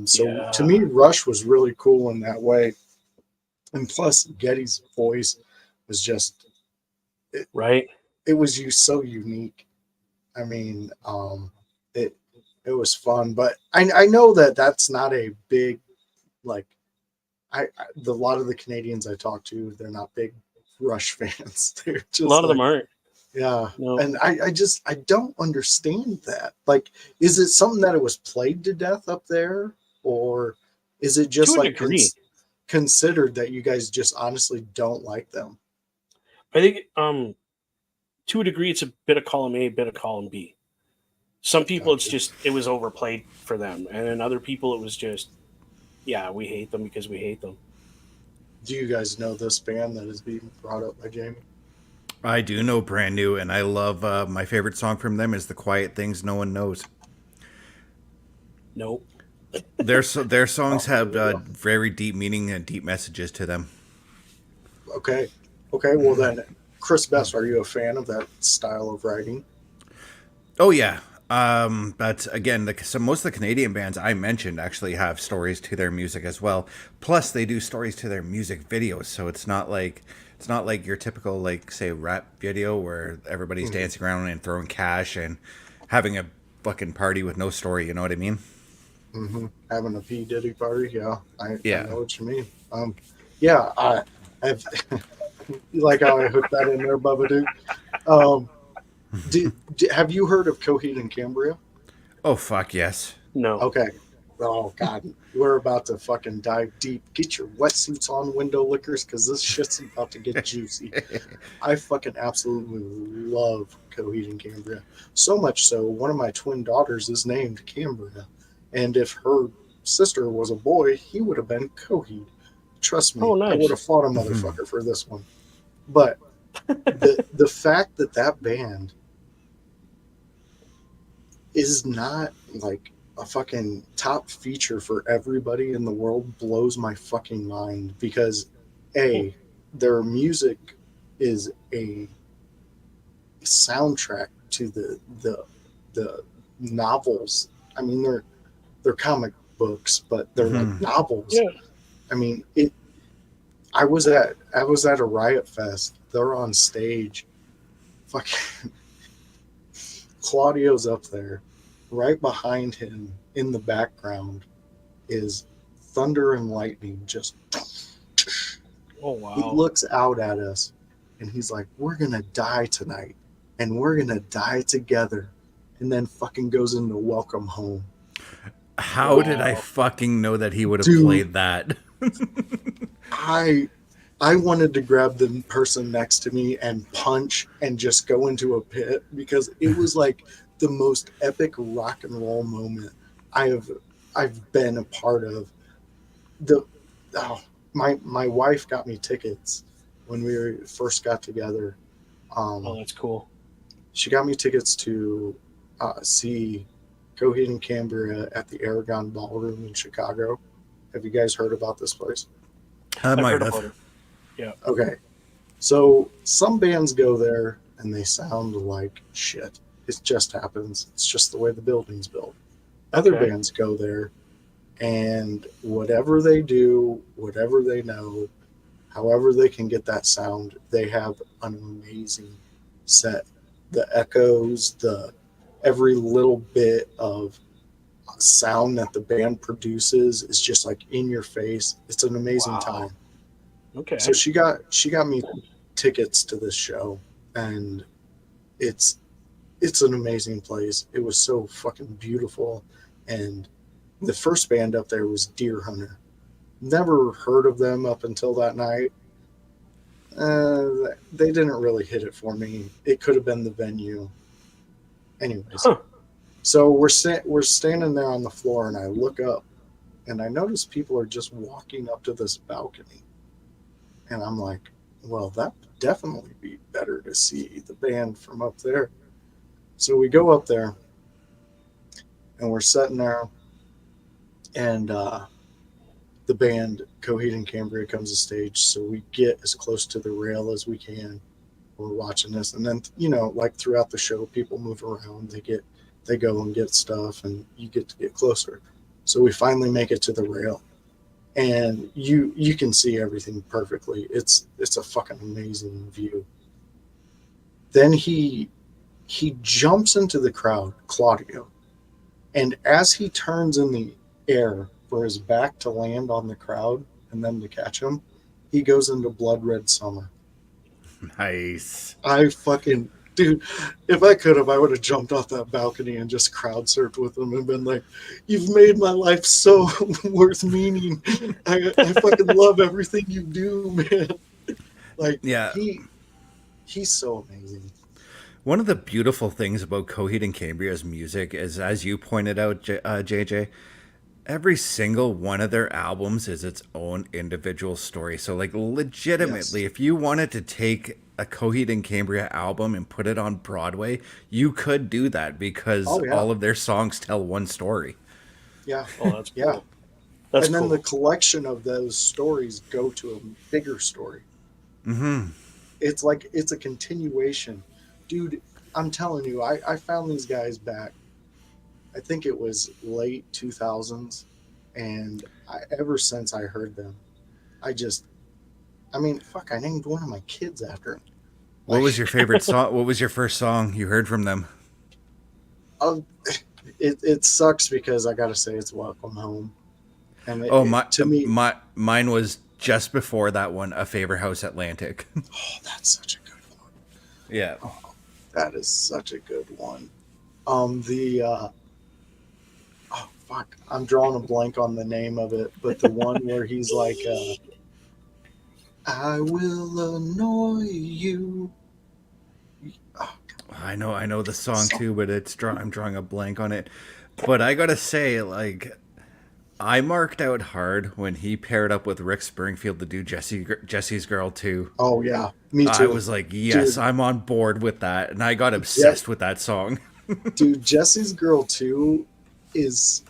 So to Yeah. me, Rush was really cool in that way. And plus, Getty's voice was just it, Right. it was so unique. I mean, it it was fun, but I know that that's not a big like a lot of the Canadians I talk to, they're not big Rush fans. They're A lot just of them like, aren't. yeah, No. and I don't understand that. Like, is it something that it was played to death up there, or is it To just a like degree. considered that you guys just honestly don't like them? I think to a degree it's a bit of column A, a bit of column B. Some people it's Gotcha. just it was overplayed for them. And then other people it was just yeah, we hate them because we hate them. Do you guys know this band that is being brought up by Jamie? I do know Brand New, and I love my favorite song from them is "The Quiet Things No One Knows." Nope. Their songs Oh, there have we go. very deep meaning and deep messages to them. Okay. Okay. Well, then, Chris Best, are you a fan of that style of writing? Oh yeah, but again, so most of the Canadian bands I mentioned actually have stories to their music as well. Plus, they do stories to their music videos, so it's not like your typical like say rap video where everybody's Mm-hmm. dancing around and throwing cash and having a fucking party with no story. You know what I mean? Mm-hmm. Having a P Diddy party, yeah, I Yeah. know what you mean. Yeah, I've you like how I hooked that in there, Bubba Dude. Um, have you heard of Coheed and Cambria? Oh fuck yes. No. Okay. Oh God, we're about to fucking dive deep. Get your wetsuits on, window lickers, because this shit's about to get juicy. I fucking absolutely love Coheed and Cambria. So much so, one of my twin daughters is named Cambria. And if her sister was a boy, he would have been Coheed. Trust Oh me, I would nice. have fought a motherfucker for this one. But the fact that that band is not like a fucking top feature for everybody in the world blows my fucking mind because Hmm. A, their music is a soundtrack to the novels. I mean, they're comic books, but they're like Mhm. novels. Yeah. I mean, it. I was at a Riot Fest. They're on stage. Fucking Claudio's up there. Right behind him in the background is thunder and lightning. Just Oh he wow. looks out at us and he's like, "We're gonna die tonight, and we're gonna die together." And then fucking goes into Welcome Home. How did I Wow. fucking know that he would have Dude, played that? I I wanted to grab the person next to me and punch and just go into a pit because it was like the most epic rock and roll moment I have I've been a part of. The oh, my wife got me tickets when we first got together. Oh, Um, that's cool. she got me tickets to see Coheed and Cambria at the Aragon Ballroom in Chicago. Have you guys heard about this place? I I've might heard have. about it. Yeah. Okay, so some bands go there and they sound like shit. It just happens. It's just the way the building's built. Other Okay. bands go there and whatever they do, whatever they know, however they can get that sound, they have an amazing set. The echoes, the every little bit of sound that the band produces is just like in your face. It's an amazing Wow. time. So Okay. she got me tickets to this show, and it's it's an amazing place. It was so fucking beautiful, and the first band up there was Deer Hunter. Never heard of them up until that night. They didn't really hit it for me. It could have been the venue. Anyways, Huh. so we're standing there on the floor, and I look up, and I notice people are just walking up to this balcony, and I'm like, well, that would definitely be better to see the band from up there. So we go up there, and we're sitting there, and the band Coheed and Cambria comes to stage, so we get as close to the rail as we can. We're watching this, and then like throughout the show, people move around. They go and get stuff, and you get to get closer. So we finally make it to the rail, and you can see everything perfectly. It's a fucking amazing view. Then he jumps into the crowd, Claudio, and as he turns in the air for his back to land on the crowd and then to catch him, he goes into Blood Red Summer. Nice. I fucking dude, if I could have, I would have jumped off that balcony and just crowd surfed with him and been like, "You've made my life so worth meaning. I fucking love everything you do, man." Like Yeah. he's so amazing. One of the beautiful things about Coheed and Cambria's music is, as you pointed out, JJ, every single one of their albums is its own individual story. So, like, legitimately, Yes. if you wanted to take a Coheed and Cambria album and put it on Broadway, you could do that because Oh yeah, all of their songs tell one story. yeah, Oh, that's yeah. cool. That's And then the cool. collection of those stories go to a bigger story. Hmm. It's like it's a continuation, dude. I'm telling you, I found these guys back. I think it was late 2000s, and ever since I heard them, I just, I mean, fuck, I named one of my kids after him. What Like, was your favorite song? What was your first song you heard from them? um, it sucks because I gotta say it's Welcome Home, and Oh, my, to me, mine was just before that one, A Favor House Atlantic. oh, that's such a good one. Yeah. Oh, that is such a good one. The oh fuck, I'm drawing a blank on the name of it, but the one where he's like, "I will annoy you." Oh, I know the song so, too, but I'm drawing a blank on it. But I gotta say, like, I marked out hard when he paired up with Rick Springfield to do Jesse's Girl too. oh yeah, me I too, was like, yes, dude. I'm on board with that, and I got Yeah, obsessed with that song. dude. Jesse's Girl too is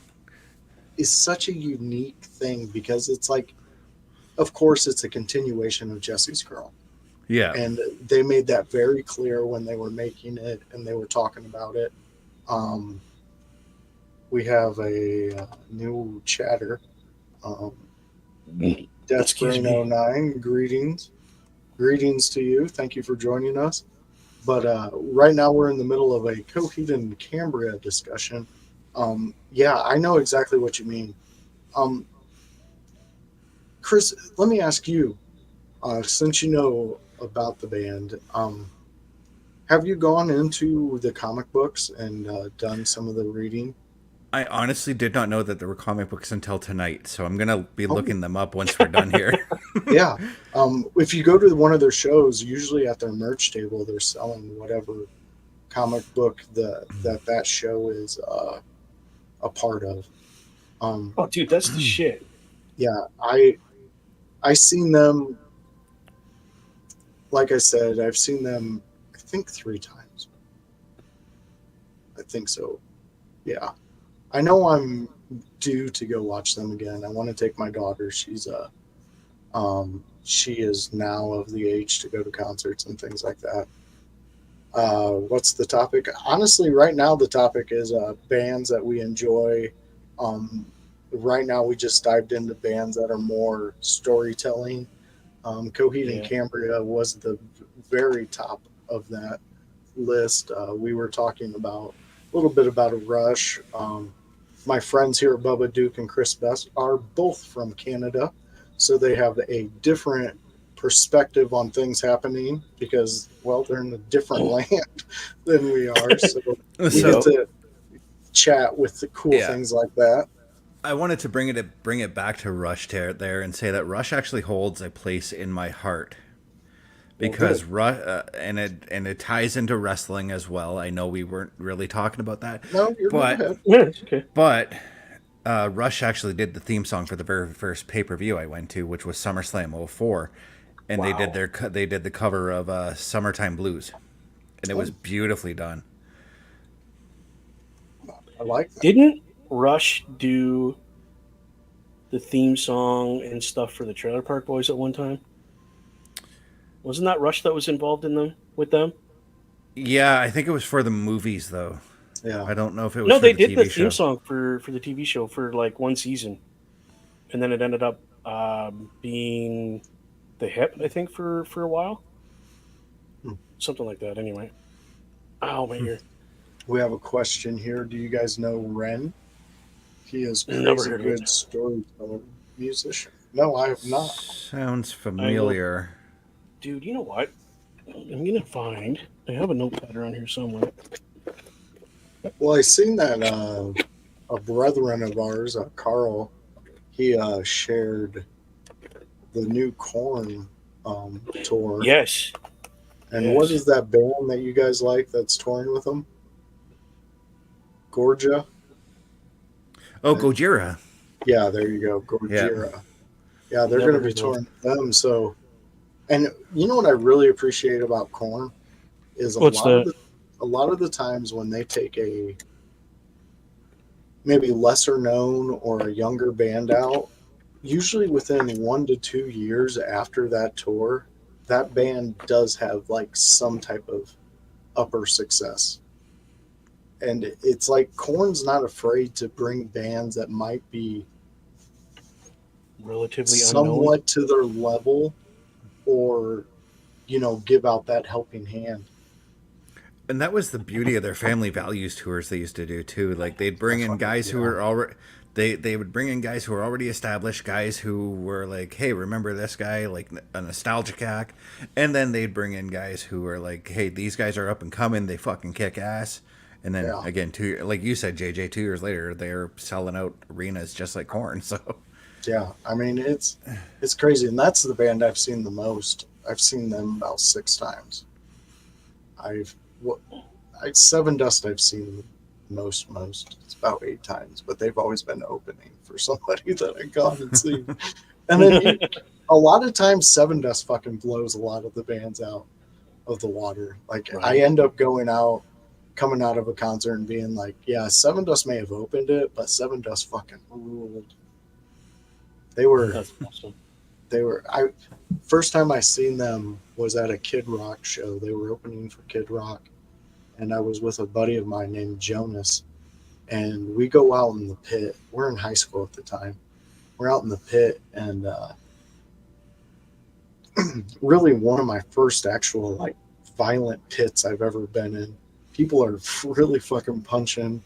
is such a unique thing because it's like of course, it's a continuation of Jesse's Girl. Yeah. And they made that very clear when they were making it and they were talking about it. Um, we have a new chatter. Um, Excuse me. Desperate09, greetings. Greetings to you. Thank you for joining us. But right now we're in the middle of a Coheed and Cambria discussion. Yeah, I know exactly what you mean. Um, Chris, let me ask you, since you know about the band, have you gone into the comic books and done some of the reading? I honestly did not know that there were comic books until tonight, so I'm gonna be Oh, looking them up once we're done here. yeah. If you go to one of their shows, usually at their merch table, they're selling whatever comic book that show is a part of. Um, Oh, dude, that's the shit. yeah, I seen them. Like I said, I've seen them. I think 3 times. I think so. Yeah, I know I'm due to go watch them again. I want to take my daughter. She is now of the age to go to concerts and things like that. What's the topic? Honestly, right now the topic is bands that we enjoy. Um, right now we just dived into bands that are more storytelling. Coheed and Yeah. Cambria was the very top of that list. We were talking about a little bit about a Rush. My friends here, Bubba Duke and Chris Best, are both from Canada, so they have a different perspective on things happening because, well, they're in a different land than we are. So we get So to chat with the cool yeah, things like that. I wanted to bring it back to Rush there and say that Rush actually holds a place in my heart Well, because good. and it ties into wrestling as well. I know we weren't really talking about that, No, you're go but ahead. Yeah, it's okay. but Rush actually did the theme song for the very first pay per view I went to, which was SummerSlam '04, and Wow. they did the cover of "Summertime Blues," and it was Oh, beautifully done. I like that. Didn't Rush do the theme song and stuff for the Trailer Park Boys at one time? Wasn't that Rush that was involved in them with them? Yeah, I think it was for the movies though. Yeah. I don't know if it was No, for they the did the TV theme show. song for the TV show for like one season, and then it ended up being the hip, I think, for a while, Hmm. something like that. Anyway, ow, my ear. We have a question here. Do you guys know Ren? He is Never crazy heard of it. good storyteller musician. No, I have not. Sounds I will, familiar. dude. You know what? I'm gonna find. I have a notepad around here somewhere. Well, I seen that a brethren of ours, Carl, he shared the new Corn tour. Yes, And what yes. is that band that you guys like that's touring with them? Gorgia? Oh, Uh, Gojira. yeah, there you go, Yeah. Gorgira. Yeah, they're going Never to be heard of. touring with them. So, and you know what I really appreciate about Corn is What's that? a lot of the times when they take a maybe lesser known or a younger band out, usually within 1 to 2 years after that tour, that band does have like some type of upper success. And it's like Korn's not afraid to bring bands that might be Relatively unknown. somewhat to their level or, give out that helping hand. And that was the beauty of their family values tours they used to do too. Like they'd I bring in fucking, guys who yeah. were already they would bring in guys who were already established, guys who were like, "Hey, remember this guy?" Like a nostalgic act, and then they'd bring in guys who were like, "Hey, these guys are up and coming. They fucking kick ass." And then Yeah. again, like you said, JJ, 2 years later, they're selling out arenas just like Corn. So Yeah. I mean, it's crazy. And that's the band I've seen the most. I've seen them about 6 times. I've, what, Seven Dust I've seen most. It's about 8 times, but they've always been opening for somebody that I gone and seen. And then a lot of times Seven Dust fucking blows a lot of the bands out of the water. Like I Right. end up coming out of a concert and being like, yeah, Seven Dust may have opened it, but Seven Dust fucking ruled. They were That's awesome. they were I first time I seen them was at a Kid Rock show. They were opening for Kid Rock, and I was with a buddy of mine named Jonas, and we go out in the pit. We're in high school at the time. We're out in the pit, and really one of my first actual like violent pits I've ever been in. People are really fucking punching,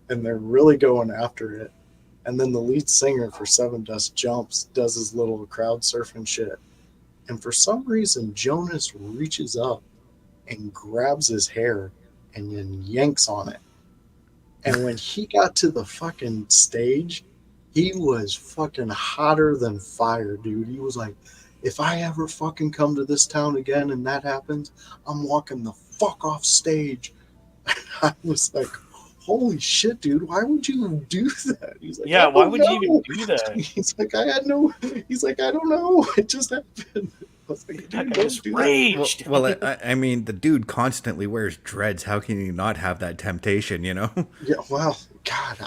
and they're really going after it. And then the lead singer for Seven Dust Jumps does his little crowd surfing shit. And for some reason, Jonas reaches up and grabs his hair and then yanks on it. And when he got to the fucking stage, he was fucking hotter than fire, dude. He was like, if I ever fucking come to this town again and that happens, I'm walking the fuck off stage. I was like, holy shit, dude, why would you do that? He's like, Yeah, why would you even do that? He's like, I don't know. It just happened. I was like, I dude, just don't do that. raged. Well, I mean, the dude constantly wears dreads. How can you not have that temptation, you know? Yeah, well, God,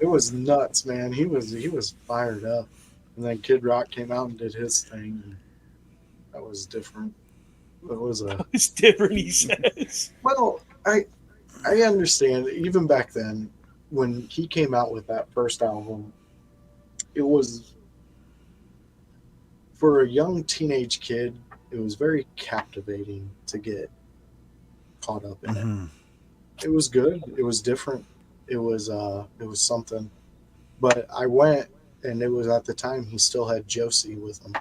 it was nuts, man. He was fired up. And then Kid Rock came out and did his thing. And that was different. It was a It's different, he says. well, I understand. Even back then, when he came out with that first album, it was for a young teenage kid. It was very captivating to get caught up in it. It was good. It was different. It was something. But I went, and it was at the time he still had Josie with him.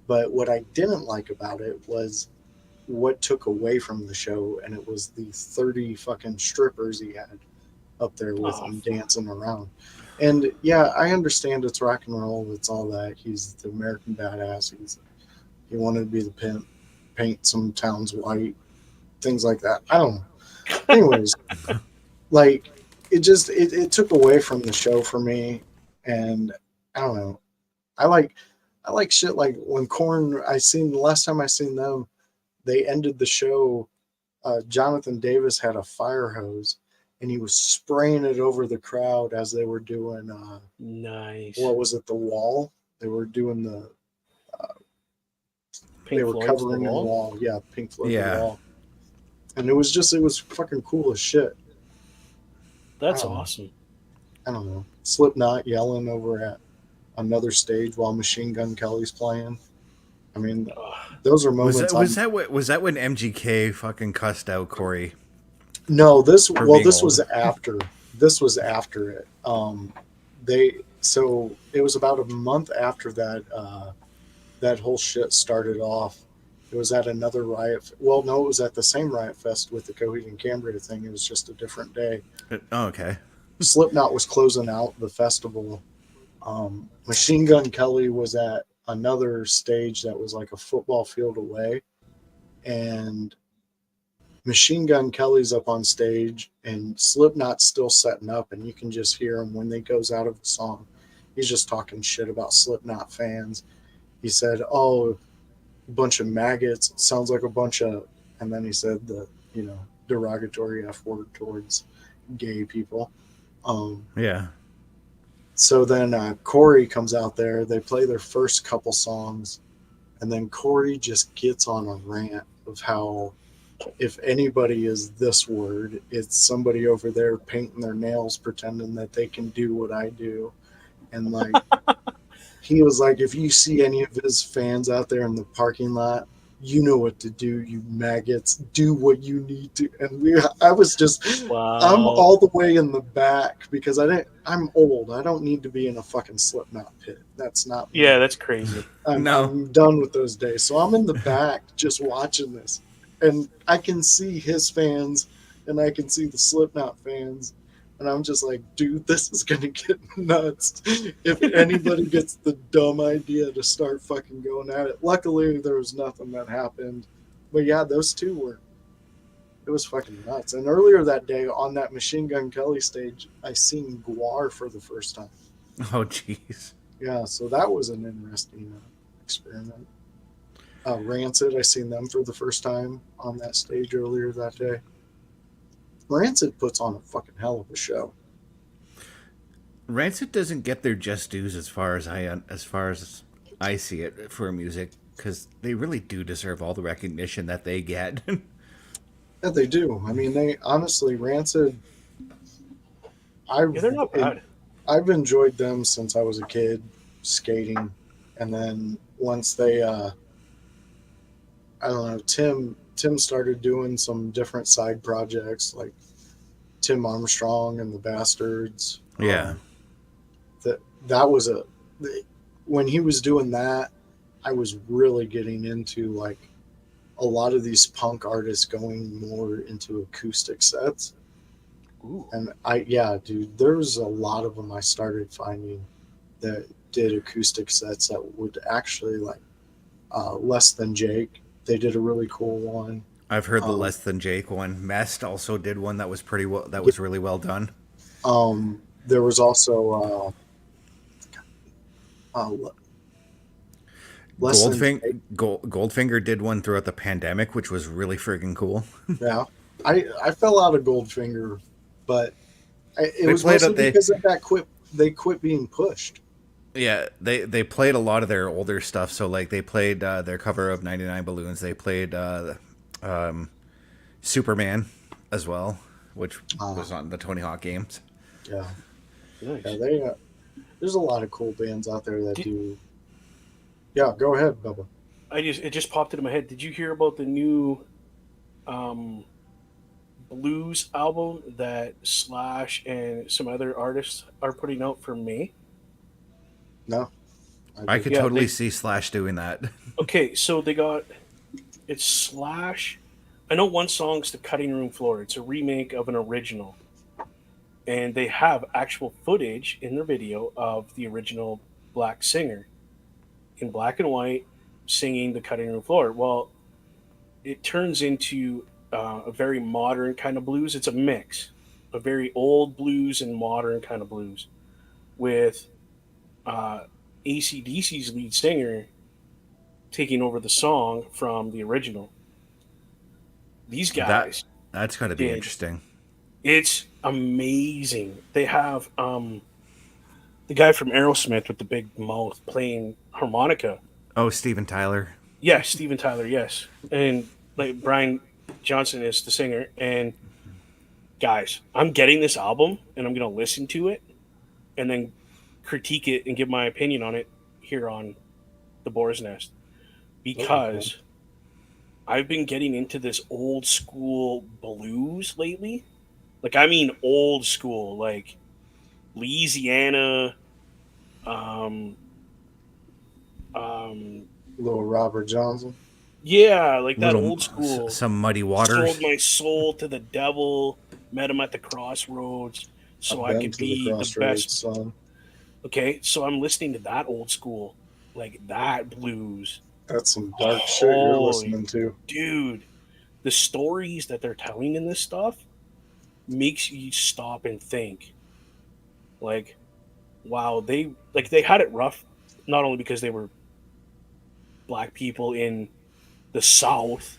But what I didn't like about it was what took away from the show, and it was the 30 fucking strippers he had up there with him dancing around. And yeah, I understand it's rock and roll, it's all that. He's the American badass. He wanted to be the pimp, paint some towns white, things like that. I don't know. Anyways, like it took away from the show for me, and I don't know. I like shit like when Korn. The last time I seen them, they ended the show. Jonathan Davis had a fire hose, and he was spraying it over the crowd as they were doing. Nice. What was it? The Wall. They were doing the. Pink They were Floyd's covering the wall. Yeah, Pink Floyd. Yeah. The Wall. And it was fucking cool as shit. That's Wow. awesome. I don't know. Slipknot yelling over at another stage while Machine Gun Kelly's playing. I mean, those are moments. Was that when MGK fucking cussed out Corey? No, this being was old? after. This was after it. So it was about a month after that. That whole shit started off. It was at another riot. Well, no, it was at the same Riot Fest with the Coheed and Cambria thing. It was just a different day. Oh, okay. Slipknot was closing out the festival. Machine Gun Kelly was at another stage that was like a football field away, and Machine Gun Kelly's up on stage, and Slipknot's still setting up, and you can just hear him when they goes out of the song. He's just talking shit about Slipknot fans. He said, "Oh, a bunch of maggots. It sounds like a bunch of," and then he said the derogatory F word towards gay people. Yeah. So then Corey comes out there. They play their first couple songs, and then Corey just gets on a rant of how if anybody is this word, it's somebody over there painting their nails, pretending that they can do what I do. And like, he was like, if you see any of his fans out there in the parking lot, you know what to do, you maggots. Do what you need to. And I was just, Wow. I'm all the way in the back because I'm old. I don't need to be in a fucking Slipknot pit. That's not me. Yeah, that's crazy. I'm done with those days. So I'm in the back just watching this. And I can see his fans and I can see the Slipknot fans. And I'm just like, dude, this is going to get nuts if anybody gets the dumb idea to start fucking going at it. Luckily, there was nothing that happened. But yeah, those two it was fucking nuts. And earlier that day on that Machine Gun Kelly stage, I seen Boar for the first time. Oh, jeez. Yeah, so that was an interesting experiment. Rancid, I seen them for the first time on that stage earlier that day. Rancid puts on a fucking hell of a show. Rancid doesn't get their just dues as far as I see it for music because they really do deserve all the recognition that they get. Yeah, they do. I mean, they honestly, Rancid. Yeah, they're not bad. I've enjoyed them since I was a kid skating, and then once they, I don't know, Tim started doing some different side projects like Tim Armstrong and the Bastards. Yeah. That that was a when he was doing that, I was really getting into like a lot of these punk artists going more into acoustic sets. Ooh. And yeah, dude, there's a lot of them I started finding that did acoustic sets that would actually like Less Than Jake. They did a really cool one. I've heard the Um, Less Than Jake one. Mest also did one that was pretty well. That was really well done. there was also Less Than Jake. Goldfinger did one throughout the pandemic, which was really freaking cool. Yeah, I fell out of Goldfinger, but it They was played mostly it. They because they quit being pushed. Yeah, they played a lot of their older stuff. So like they played their cover of 99 Balloons. They played Superman as well, which was on the Tony Hawk games. Yeah, Nice. yeah. There's a lot of cool bands out there that do. Yeah, go ahead, Bubba. It just popped into my head. Did you hear about the new um, blues album that Slash and some other artists are putting out for May? No, I could Yeah, totally they- see Slash doing that. Okay, so it's Slash. I know one song's "The Cutting Room Floor." It's a remake of an original, and they have actual footage in their video of the original black singer in black and white singing "The Cutting Room Floor." Well, it turns into a very modern kind of blues. It's a mix, a very old blues and modern kind of blues, with AC/DC's lead singer taking over the song from the original. These guys That's got to be did. interesting. It's amazing. They have the guy from Aerosmith with the big mouth playing harmonica. Oh, Steven Tyler. Yes, Steven Tyler, yes. And like Brian Johnson is the singer. And guys, I'm getting this album and I'm gonna listen to it and then critique it and give my opinion on it here on the Boar's Nest. Because I've been getting into this old school blues lately. Like I mean old school, like Louisiana, um, little Robert Johnson. yeah, like that Little old school. some Muddy Waters. Sold my soul to the devil. Met him at the crossroads, so I Been could to the be the Crossroads, best. son. Okay, so I'm listening to that old school, like that blues, That's some dark shit you're Holy listening to. dude. The stories that they're telling in this stuff makes you stop and think. Like, wow, they had it rough, not only because they were black people in the South,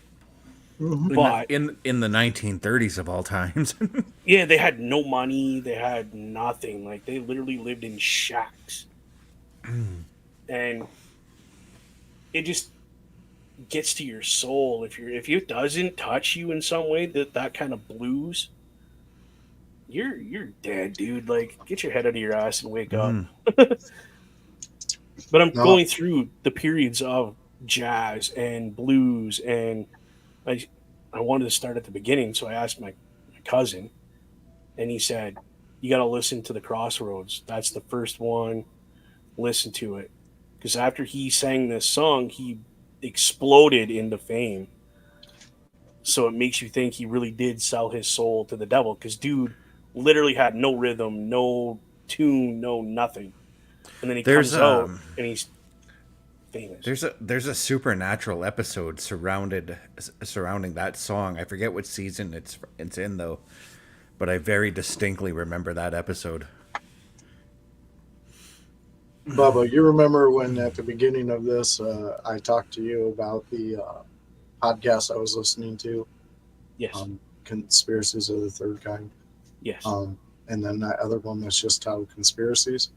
but in the 1930s of all times. yeah, they had no money, they had nothing. Like they literally lived in shacks, and it just gets to your soul if it doesn't touch you in some way, that kind of blues. You're dead, dude. Like, get your head out of your ass and wake up. But I'm No. going through the periods of jazz and blues, and I wanted to start at the beginning, so I asked my cousin, and he said, "You got to listen to the Crossroads. That's the first one. Listen to it." Because after he sang this song, he exploded into fame. So it makes you think he really did sell his soul to the devil. Because dude literally had no rhythm, no tune, no nothing. And then he comes out and he's famous. There's a supernatural episode surrounding that song. I forget what season it's in though, but I very distinctly remember that episode. Bubba, you remember when at the beginning of this, I talked to you about the podcast I was listening to, Yes. Conspiracies of the Third Kind, Yes. and then that other one that's just titled Conspiracies.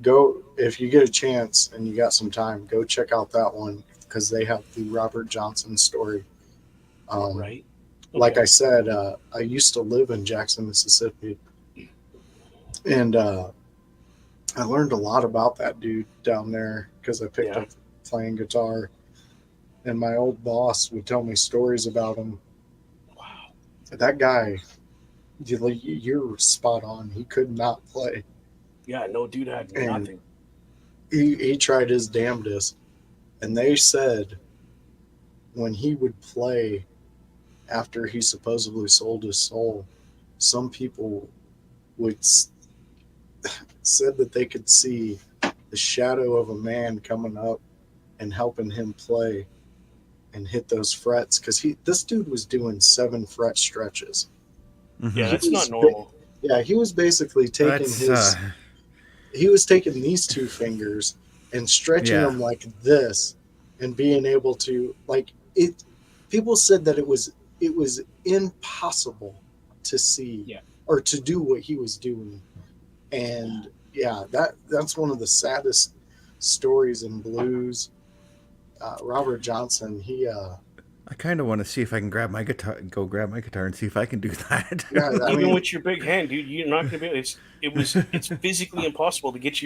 go if you get a chance and you got some time, go check out that one because they have the Robert Johnson story. Um, Right. like Okay. I said, I used to live in Jackson, Mississippi, and I learned a lot about that dude down there because I picked Yeah. up playing guitar, and my old boss would tell me stories about him. Wow. That guy, you're spot on. He could not play, Yeah. No, dude had and nothing. he tried his damnedest. And they said when he would play after he supposedly sold his soul, some people would said that they could see the shadow of a man coming up and helping him play and hit those frets because this dude was doing 7 fret stretches. Yeah, Hmm. He that's not was normal. yeah, he was basically taking That's his he was taking these 2 fingers and stretching yeah. them like this and being able to like it. People said that it was impossible to see Yeah. or to do what he was doing. And yeah, that's one of the saddest stories in blues. Robert Johnson, I kind of want to see if I can grab my guitar, go grab my guitar, and see if I can do that. yeah, I Even mean, with your big hand, dude, you're not gonna be. It's physically impossible to get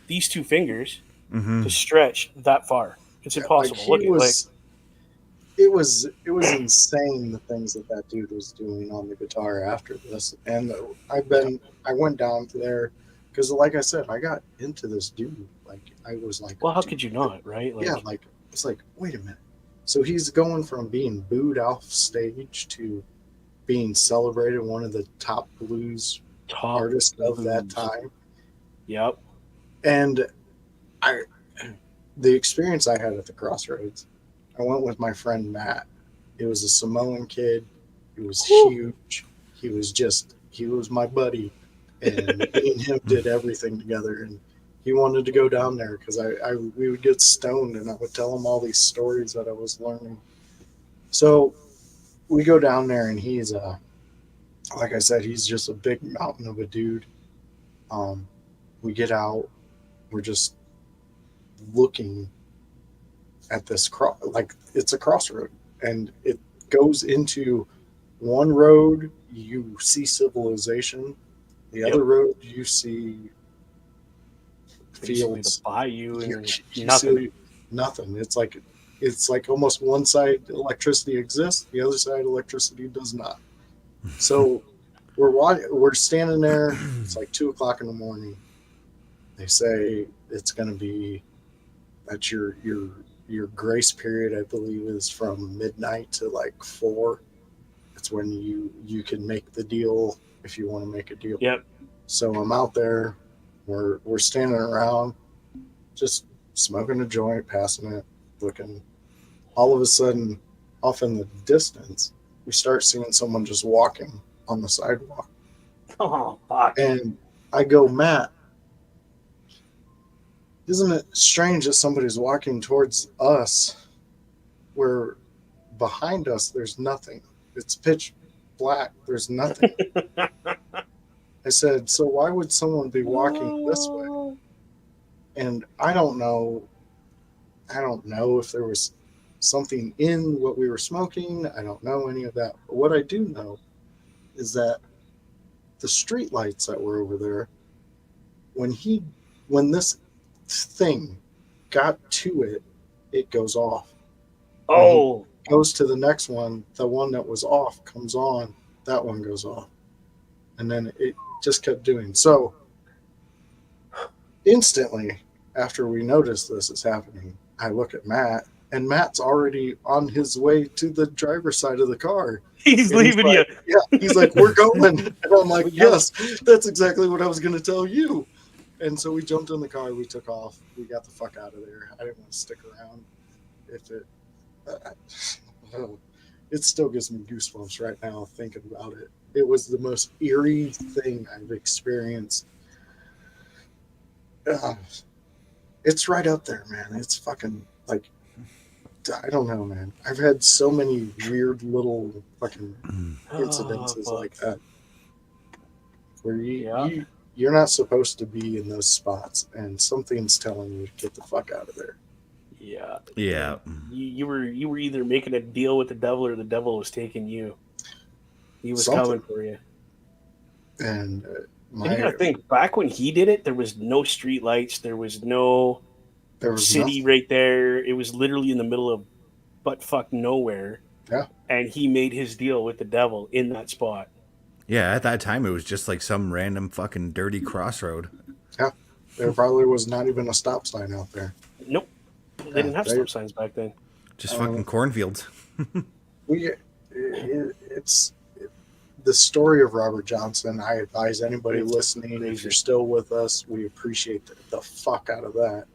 these 2 fingers to Hmm. stretch that far. It's like impossible. Look at like. it was insane the things that dude was doing on the guitar after this. And I went down to there because, like I said, I got into this dude. Like I was like, Well, how dude, could you not, right? yeah, Like like it's like, wait a minute. So he's going from being booed off stage to being celebrated one of the top blues top artists of that blues. time. Yep. And I the experience I had at the Crossroads, I went with my friend Matt. It was a Samoan kid. He was Whew. huge. He was my buddy, and me and him did everything together. And he wanted to go down there because we would get stoned, and I would tell him all these stories that I was learning. So we go down there, and he's like I said, he's just a big mountain of a dude. Um, we get out, we're just looking at this like it's a crossroad, and it goes into one road. You see civilization, the Yep. other road you see Basically the fields. bayou You, and you nothing. see nothing. It's like almost one side electricity exists, the other side electricity does not. So we're standing there. It's like 2 o'clock in the morning. They say it's going to be that your grace period, I believe, is from midnight to like 4. It's when you can make the deal if you want to make a deal. Yep. So I'm out there. We're standing around, just smoking a joint, passing it, looking. All of a sudden, off in the distance, we start seeing someone just walking on the sidewalk. Oh fuck. And I go, Matt, isn't it strange that somebody's walking towards us where behind us there's nothing? It's pitch black, there's nothing. I said, so why would someone be walking this way? And I don't know if there was something in what we were smoking. I don't know any of that. But what I do know is that the street lights that were over there, when this thing got to it, it goes off. When he Oh. goes to the next one, the one that was off comes on, that one goes off. And then it just kept doing. So instantly after we notice this is happening, I look at Matt, and Matt's already on his way to the driver's side of the car. He's And he's leaving you. like, yeah, he's like, we're going. And I'm like, yes, that's exactly what I was going to tell you. And so we jumped in the car, we took off, we got the fuck out of there. I didn't want to stick around. If it, it still gives me goosebumps right now thinking about it. It was the most eerie thing I've experienced. It's right up there, man. It's fucking like, I don't know, man. I've had so many weird little fucking incidences Oh, like that where Yeah. you're not supposed to be in those spots, and something's telling you to get the fuck out of there. Yeah. Yeah. You were either making a deal with the devil or the devil was taking you. He was Something. coming for you. And And you gotta think, back when he did it, there was no street lights, there was no there was city nothing. right there. It was literally in the middle of butt fuck nowhere. Yeah. And he made his deal with the devil in that spot. Yeah, at that time it was just like some random fucking dirty crossroad. Yeah. There probably was not even a stop sign out there. Nope. They didn't have stop signs back then. Just fucking cornfields. It's the story of Robert Johnson. I advise anybody listening, if you're still with us, we appreciate the fuck out of that.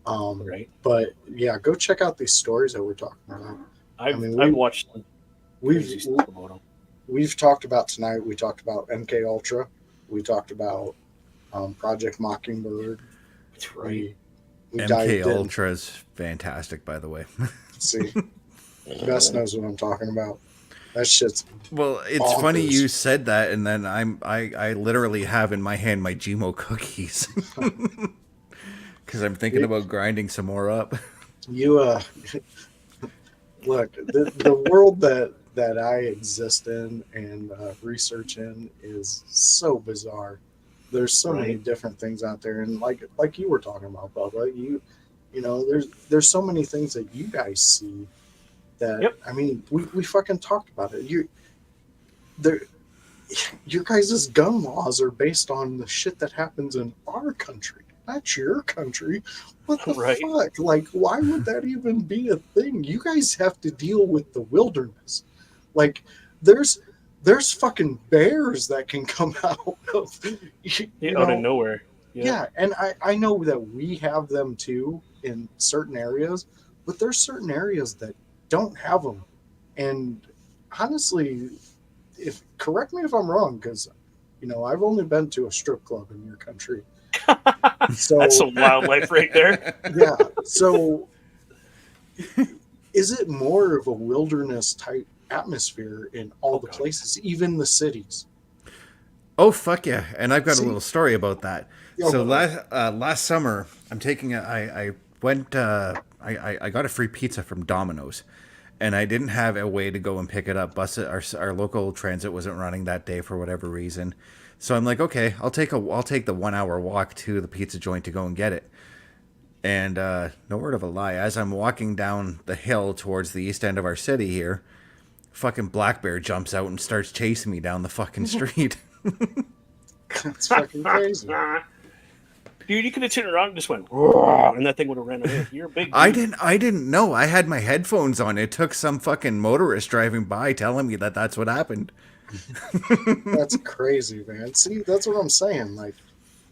Right. But yeah, go check out these stories that we're talking about. I've watched them. We've talked about tonight. We talked about MK Ultra. We talked about Project Mockingbird. That's right. We MK Ultra is fantastic, by the way. See, Gus knows what I'm talking about. That shit's well. It's bonkers. Funny you said that, and then I literally have in my hand my Gmo cookies because I'm thinking about grinding some more up. You look, the world that I exist in and research in is so bizarre. There's so many different things out there, and like you were talking about, Bubba, you know, there's so many things that you guys see that I mean, we fucking talked about it. Your guys' gun laws are based on the shit that happens in our country, not your country. What the fuck? Like, why would that even be a thing? You guys have to deal with the wilderness. Like, there's fucking bears that can come out of out of nowhere. Yeah, and I know that we have them too in certain areas, but there's certain areas that don't have them. And honestly, correct me if I'm wrong, because I've only been to a strip club in your country. So that's some wildlife right there. Yeah. So is it more of a wilderness type atmosphere in all the places, even the cities? Oh fuck yeah! And I've got a little story about that. So last summer, I got a free pizza from Domino's, and I didn't have a way to go and pick it up. Our local transit wasn't running that day for whatever reason, so I'm like, okay, I'll take the 1 hour walk to the pizza joint to go and get it. And no word of a lie, as I'm walking down the hill towards the east end of our city here, fucking black bear jumps out and starts chasing me down the fucking street. That's fucking crazy. Dude, you could have turned around and just went, and that thing would have ran away. You're a big dude. I didn't know. I had my headphones on. It took some fucking motorist driving by telling me that that's what happened. That's crazy, man. See, that's what I'm saying. Like,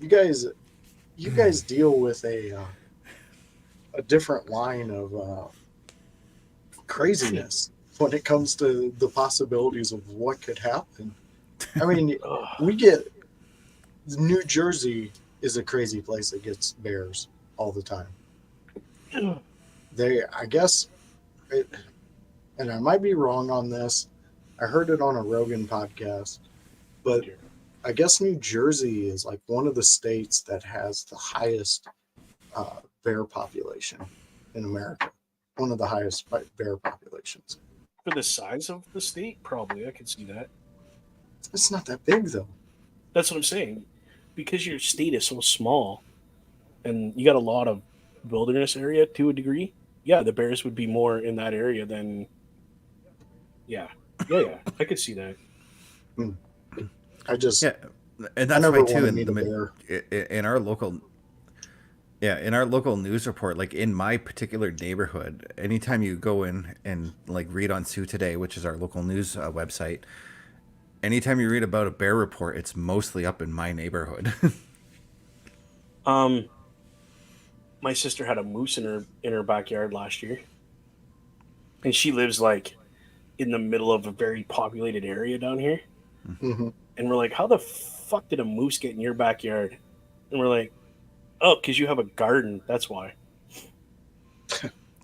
you guys deal with a different line of craziness when it comes to the possibilities of what could happen. I mean, New Jersey is a crazy place that gets bears all the time. I guess, and I might be wrong on this. I heard it on a Rogan podcast, but I guess New Jersey is like one of the states that has the highest bear population in America. One of the highest bear populations. For the size of the state, probably. I could see that. It's not that big, though. That's what I'm saying. Because your state is so small and you got a lot of wilderness area to a degree, yeah, the bears would be more in that area than... Yeah, I could see that. And that's why too in our local news report, like in my particular neighborhood, anytime you go in and like read on Sioux Today, which is our local news website, anytime you read about a bear report, it's mostly up in my neighborhood. My sister had a moose in her backyard last year, and she lives like in the middle of a very populated area down here. Mm-hmm. And we're like, how the fuck did a moose get in your backyard? And we're like, oh, because you have a garden. That's why.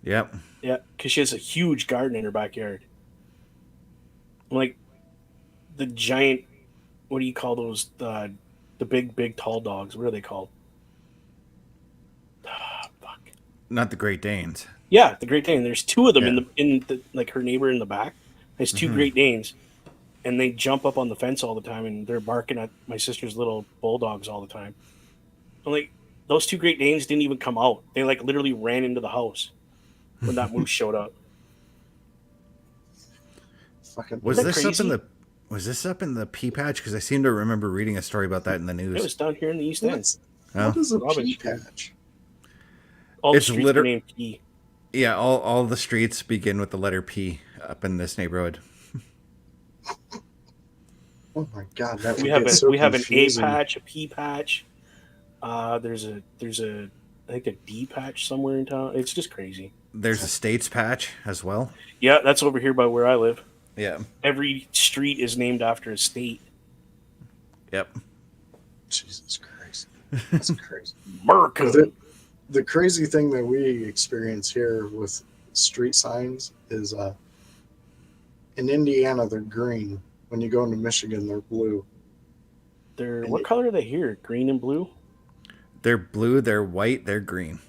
Yep. Yeah, because she has a huge garden in her backyard. I'm like, the giant, what do you call those? The big tall dogs. What are they called? Fuck. Not the Great Danes. Yeah, the Great Dane. There's two of them Yeah. in the like her neighbor in the back. There's two Great Danes, and they jump up on the fence all the time, and they're barking at my sister's little bulldogs all the time. I'm like, those two Great Danes didn't even come out. They like literally ran into the house when that moose showed up. Fucking Was Isn't that this up in crazy? was this up in the pea patch? Because I seem to remember reading a story about that in the It news. was down here in the East End. What's, Oh. what is a Robin pea Street. patch? All the It's streets liter- are named P. Yeah, all the streets begin with the letter P up in this neighborhood. Oh my god, that We would have get a so we have an A confusing. patch, a P patch. There's a I think a D patch somewhere in town. It's just crazy. There's a states patch as well. Yeah, that's over here by where I live. Yeah. Every street is named after a state. Yep. Jesus Christ, that's crazy. America. The crazy thing that we experience here with street signs is in Indiana they're green. When you go into Michigan, they're blue. What color are they here? Green and blue? They're blue, they're white, they're green.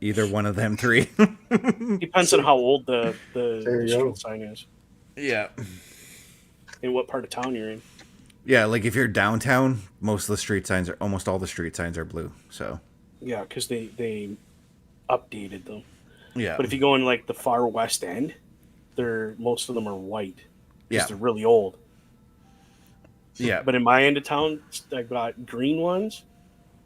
Either one of them three. Depends on how old the There you street go. sign is Yeah. and what part of town you're in. Yeah, like if you're downtown, almost all the street signs are blue. So Yeah, because they updated them. yeah. But if you go in like the far west end, most of them are white. Yeah. They're really old. Yeah. But in my end of town, I got green ones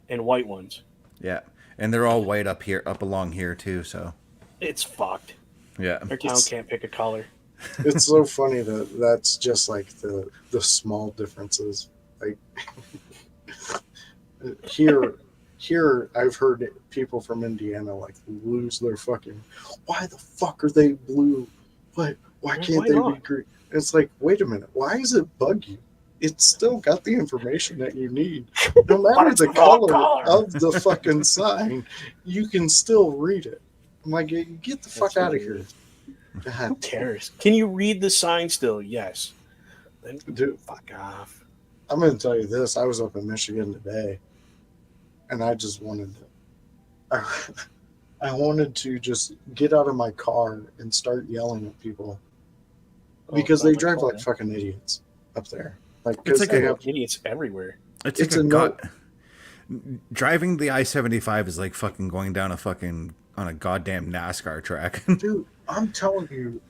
and white ones. Yeah. And they're all white up along here too, so It's fucked. yeah. Our town can't pick a color. It's so funny that that's just like the small differences. Like here I've heard people from Indiana like lose their fucking. Why the fuck are they blue? Why can't Why they be not? green? It's like, wait a minute, why does it bug you? It's still got the information that you need. No matter it's the the wrong color color. of the fucking sign, you can still read it. I'm like, get the fuck That's out of what it here. is. God, Who cares? Can you read the sign still? Yes. Then dude, fuck off. I'm going to tell you this. I was up in Michigan today, and I just wanted to. I wanted to just get out of my car and start yelling at people because they drive like fucking idiots up there. Like, It's because like they a- have. Idiots everywhere. It's It's like a no- driving the I-75 is like fucking going down on a goddamn NASCAR track. Dude, I'm telling you,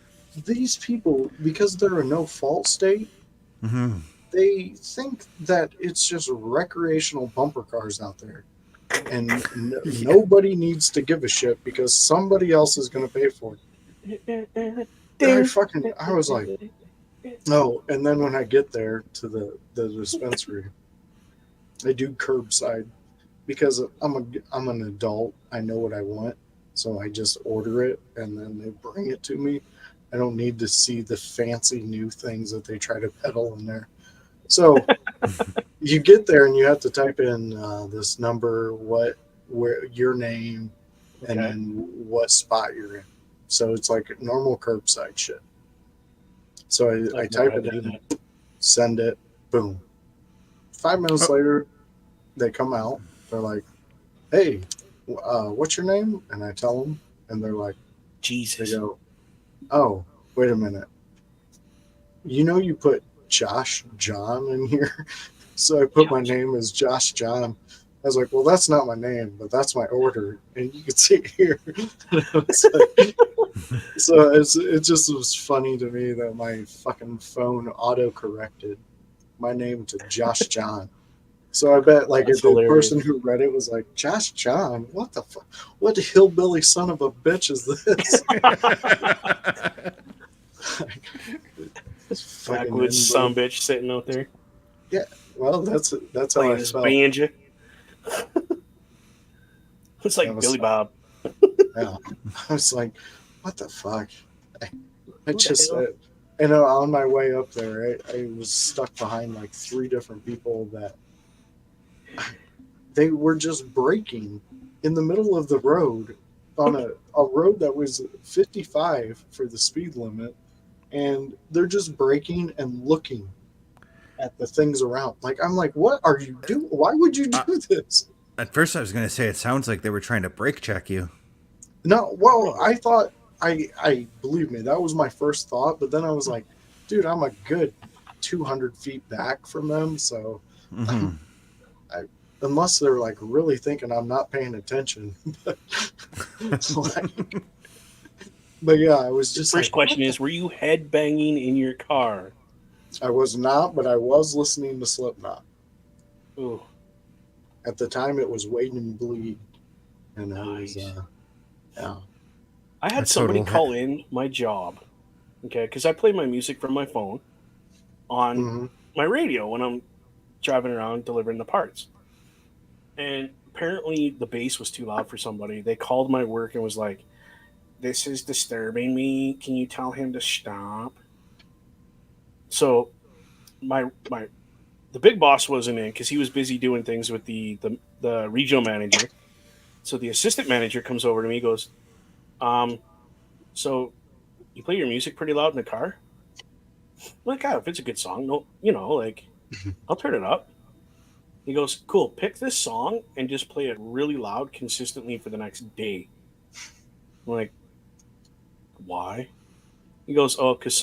these people, because they're a no-fault state, Mm-hmm. they think that it's just recreational bumper cars out there. And nobody needs to give a shit because somebody else is going to pay for it. I was like, no. And then when I get there to the dispensary, they do curbside because I'm an adult. I know what I want. So I just order it and then they bring it to me. I don't need to see the fancy new things that they try to peddle in there. So you get there and you have to type in this number, where your name, and Okay. then what spot you're in. So it's like normal curbside shit. So I I've type never it had to do in, send it, boom. 5 minutes later, they come out. They're like, "Hey, what's your name?" And I tell them, and they're like, they Jesus. go, "Oh, wait a minute. You put Josh John in here." So I put my name as Josh John. I was like, "Well, that's not my name, but that's my order, and you can see it here." So it just was funny to me that my fucking phone auto corrected my name to Josh John. So I bet like That's if the hilarious. person who read it was like, "Josh John, what the fuck? What hillbilly son of a bitch is this?" It's fucking Backwoods some bitch sitting out there Well, that's how playing I his felt. banjo. It's like That was- Billy Bob. Yeah. I was like, "What the fuck?" I the just, hell? and on my way up there, I was stuck behind like 3 different people that they were just braking in the middle of the road on a road that was 55 for the speed limit, and they're just braking and looking at the things around. Like, I'm like, what are you doing? Why would you do this? At first, I was going to say it sounds like they were trying to brake check you. No, well, I thought I believe me, that was my first thought, but then I was like, dude, I'm a good 200 feet back from them, so Mm-hmm. unless they're like really thinking I'm not paying attention, but, like, but yeah, I was just First like, question is: were you head banging in your car? I was not, but I was listening to Slipknot. Ooh, At the time, it was Wait and Bleed, and I was, nice. yeah, I had That's somebody total call in my job, okay, because I play my music from my phone on hmm my radio when I'm driving around delivering the parts. And apparently the bass was too loud for somebody. They called my work and was like, "This is disturbing me. Can you tell him to stop?" So my the big boss wasn't in because he was busy doing things with the regional manager. So the assistant manager comes over to me, goes, um, "So you play your music pretty loud in the car?" I'm like, "Ah, if it's a good song, no, like I'll turn it up." He goes, "Cool, pick this song and just play it really loud consistently for the next day." I'm like, "Why?" He goes, "Oh, because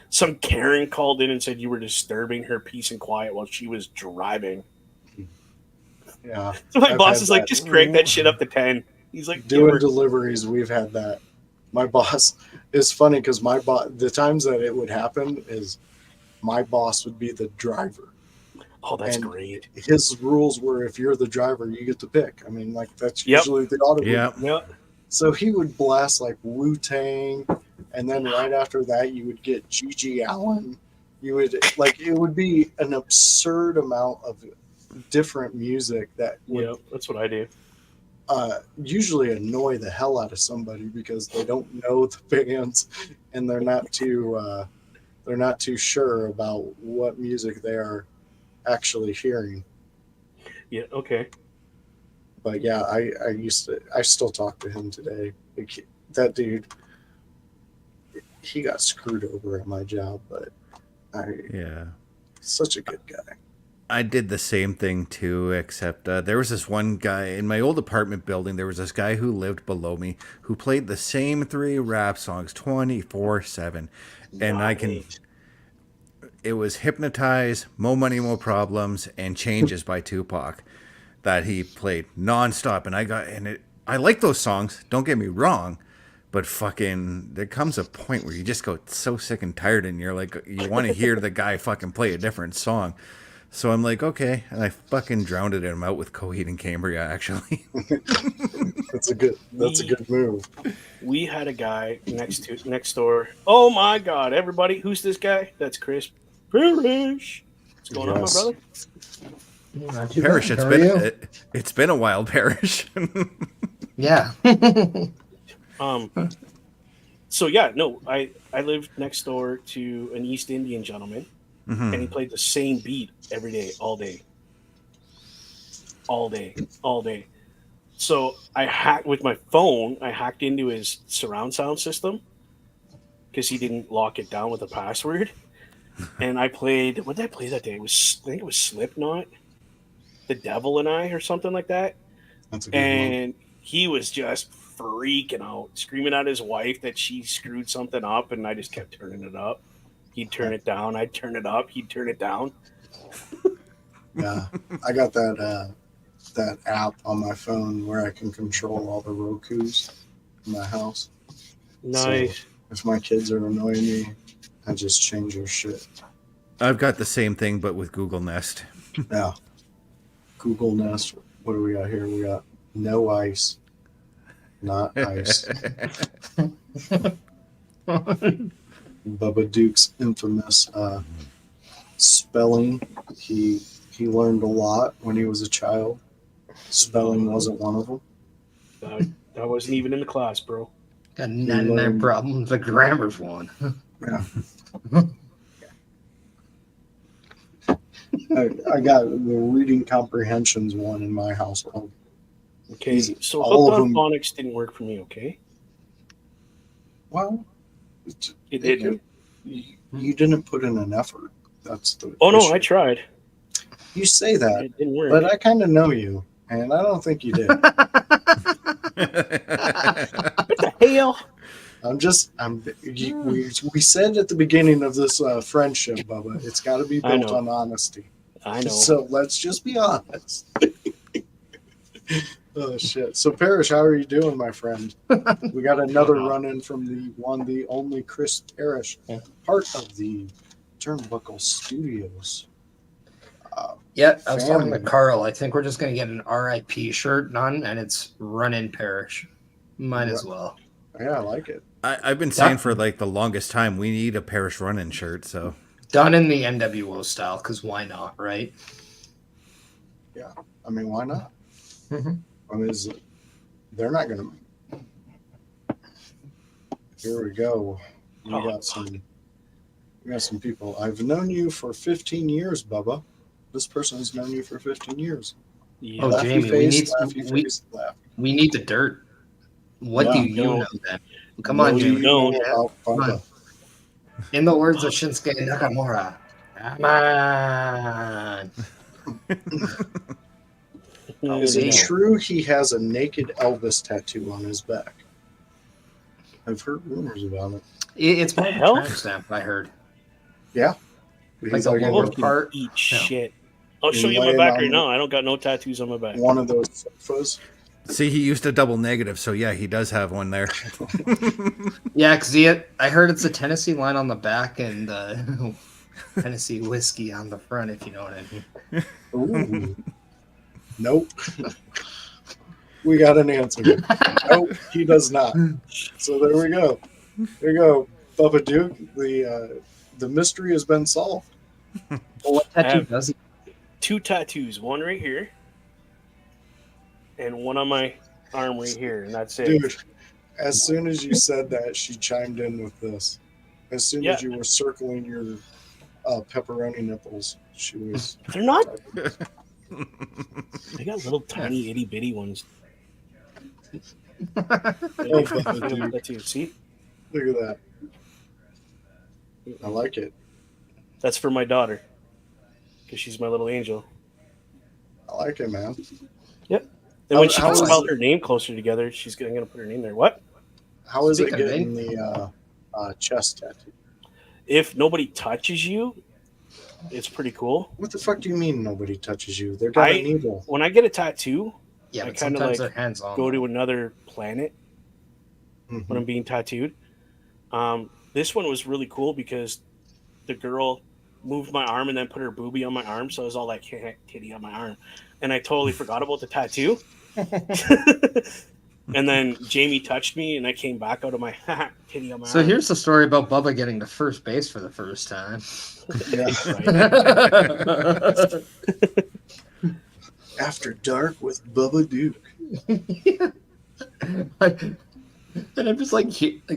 some Karen called in and said you were disturbing her peace and quiet while she was driving." yeah, So my I've boss had is like, that. "Just crank that shit up to 10." He's like, "Give Doing her." deliveries, we've had that. My boss is funny because my boss, the times that it would happen is my boss would be the driver, Oh, that's and great. his rules were if you're the driver, you get to pick. I mean, like that's Yep. usually the auto. Yeah. Yep. So he would blast like Wu Tang, and then right after that, you would get Gigi Allen. You would like it would be an absurd amount of different music that would Yep. That's what I do. usually annoy the hell out of somebody because they don't know the bands and they're not too sure about what music they are actually hearing. Yeah. Okay. But yeah, I still talk to him today. Like, that dude, he got screwed over at my job, but I Yeah. such a good guy. I did the same thing too, except there was this one guy in my old apartment building. There was this guy who lived below me who played the same three rap songs 24/7. And I can, Nice. it was Hypnotize, Mo Money, Mo Problems, and Changes by Tupac that he played nonstop. I like those songs, don't get me wrong, but fucking, there comes a point where you just go so sick and tired and you're like, you want to hear the guy fucking play a different song. So I'm like, okay, and I fucking drowned him out with Coheed and Cambria, actually. That's a We good move. we had a guy next door. Oh my God! Everybody, who's this guy? That's Chris Parrish. What's going on, my Yes. brother? Not too Parrish, bad. How are you? it's been a while, Parrish. Yeah. Um. So yeah, no, I lived next door to an East Indian gentleman, and he played the same beat every day, all day, all day, all day. So I hacked with my phone. I hacked into his surround sound system because he didn't lock it down with a password. And I played. What did I play that day? I think it was Slipknot, The Devil and I, or something like that. That's a good one. And he was just freaking out, screaming at his wife that she screwed something up, and I just kept turning it up. He'd turn it down. I'd turn it up. He'd turn it down. Yeah, I got that app on my phone where I can control all the Roku's in my house. Nice. If my kids are annoying me, I just change their shit. I've got the same thing, but with Google Nest. Yeah. Google Nest. What do we got here? We got no ice, not ice. Bubba Duke's infamous spelling. He learned a lot when he was a child. Spelling wasn't one of them. That wasn't even in the class, bro. Got 99 problems. The grammar's one. Yeah. I got the reading comprehensions one in my household. Okay, so all hooked of on them- phonics didn't work for me. Okay, Well, it didn't. you didn't put in an effort. That's the Oh no, issue. I tried. You say that, It didn't work. but I kind of know you, and I don't think you did. What the hell? We said at the beginning of this friendship, Bubba, it's got to be I built know. on honesty. I know. So let's just be honest. Oh shit! So Parrish, how are you doing, my friend? We got another run-in from the only Chris Parrish, part of the Turnbuckle Studios. Yeah, I was talking to Family. Carl. I think we're just going to get an RIP shirt done, and it's Run in Parish. Might as well. Yeah, I like it. I've been saying for like the longest time we need a Parish Run-In shirt. So Done in the NWO style, because why not, right? Yeah, I mean, why not? Mhm. I mean, they're not gonna. Here we go. We got some people. I've known you for 15 years, Bubba. This person has known you for 15 years. Yeah. Oh, Laughy Jamie, face, laughy face, laugh. we need the dirt. What Yeah. do you No. know then? Come What on, do Jamie. you know Yeah. about Come on. Bubba? In the words of Shinsuke Nakamura, come on. Is it no. true he has a naked Elvis tattoo on his back? I've heard rumors about it. It's The more of a hell? tramp stamp, I heard. He's Like the like lower Fucking part. eat Yeah. shit. I'll He's show you my laying back on right the- now. I don't got no tattoos on my back. one of those sofas. see, he used a double negative, so yeah, he does have one there. Yeah, because I heard it's a Tennessee line on the back and Tennessee whiskey on the front, if you know what I mean. Ooh. Nope. We got an answer. Nope, he does not. So there we go. There you go, Bubba Duke. The mystery has been solved. Well, what tattoo have- does he? 2 tattoos, one right here, and one on my arm right here, and that's it. Dude, as soon as you said that, she chimed in with this. As soon as Yeah. you were circling your pepperoni nipples, she was. They're not. They got little tiny itty bitty ones. Bubba Duke. Tattoo. See, Look at that. I like it. that's for my daughter because she's my little angel. I like it, man. And when How- she how can is spell it- her name closer together, she's gonna put her name there. What? How is it Speaking of getting the chest tattoo? If nobody touches you, it's pretty cool. What the fuck do you mean nobody touches you? They're got a needle. When I get a tattoo, Yeah, I but kinda sometimes like they're hands on. go to another planet Mhm. when I'm being tattooed. This one was really cool because the girl moved my arm and then put her boobie on my arm, so I was all like, "Titty on my arm," and I totally forgot about the tattoo. And then Jamie touched me, and I came back out of my titty on my So arm. here's the story about Bubba getting to first base for the first time. After Dark with Bubba Duke. And I'm just like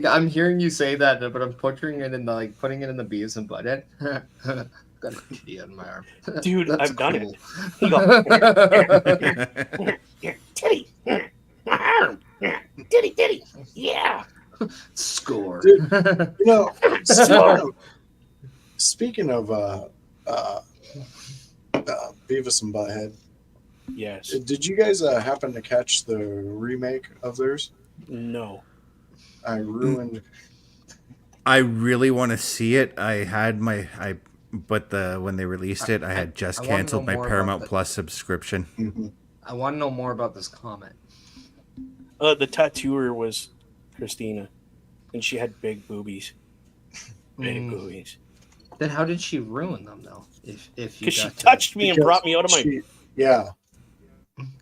I'm hearing you say that, but I'm putting it in the putting it in the Beavis and Butthead. Got a titty on my arm, Dude, That's I've done cool. it. He goes, titty, my arm, titty, yeah. Score. Dude. You know, speaking of Beavis and Butthead, Yes. did you guys happen to catch the remake of theirs? No. I ruined. I really want to see it. But when they released it, I had just I wanna canceled know my more about Paramount the- Plus subscription. Mhm. I want to know more about this comment. The tattooer was Christina, and she had big boobies. Big boobies. Then how did she ruin them though? If you Because she got to- touched me and Because brought me out of my. Yeah.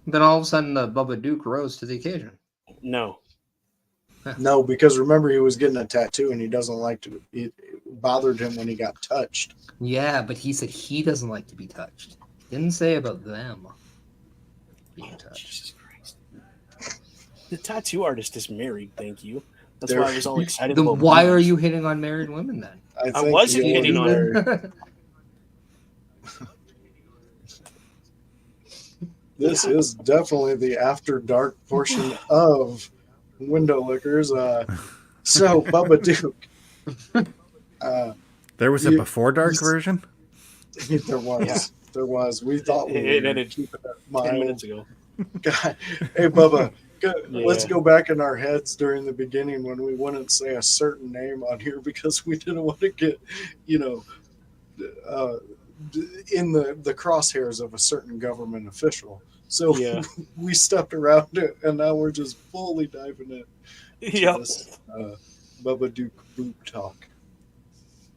Then all of a sudden, Bubba Duke rose to the occasion. No. No, because remember he was getting a tattoo and he doesn't like to. It bothered him when he got touched. Yeah, but he said he doesn't like to be touched. Didn't say about them being touched. Jesus Christ. The tattoo artist is married, thank you. That's There- why I was all excited Then about why are boobs. you hitting on married women then? I I wasn't he hitting on only- her. This is definitely the after dark portion of Window Lickers. So Bubba Duke. There was a You- Before Dark you- version? There was. There was. We thought we It were ended keeping it 10 mild. minutes ago. God. Hey, Bubba, let's Yeah. go back in our heads during the beginning when we wouldn't say a certain name on here because we didn't want to get, you know, uh, in the crosshairs of a certain government official. So Yeah. we stepped around it, and now we're just fully diving in to Yep. this Bubba Duke boob talk.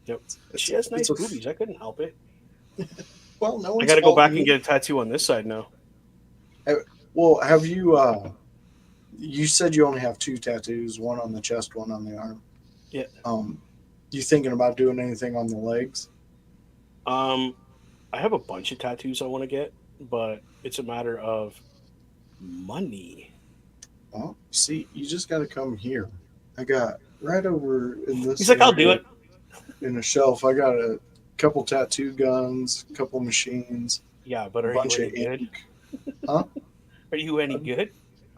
Yep. It's, She has nice it's a, boobies. I couldn't help it. well, no I one's got to go back faulting and you. get a tattoo on this side now. Well, have you? You said you only have 2 tattoos, one on the chest, one on the arm. Yeah. You thinking about doing anything on the legs? I have a bunch of tattoos I want to get, but it's a matter of money. Well, see, you just got to come here. I got right over in this. He's like, I'll do area it. In a shelf. I got a couple tattoo guns, a couple machines, Yeah, but a are you bunch any of good? ink. Huh? Are you any good?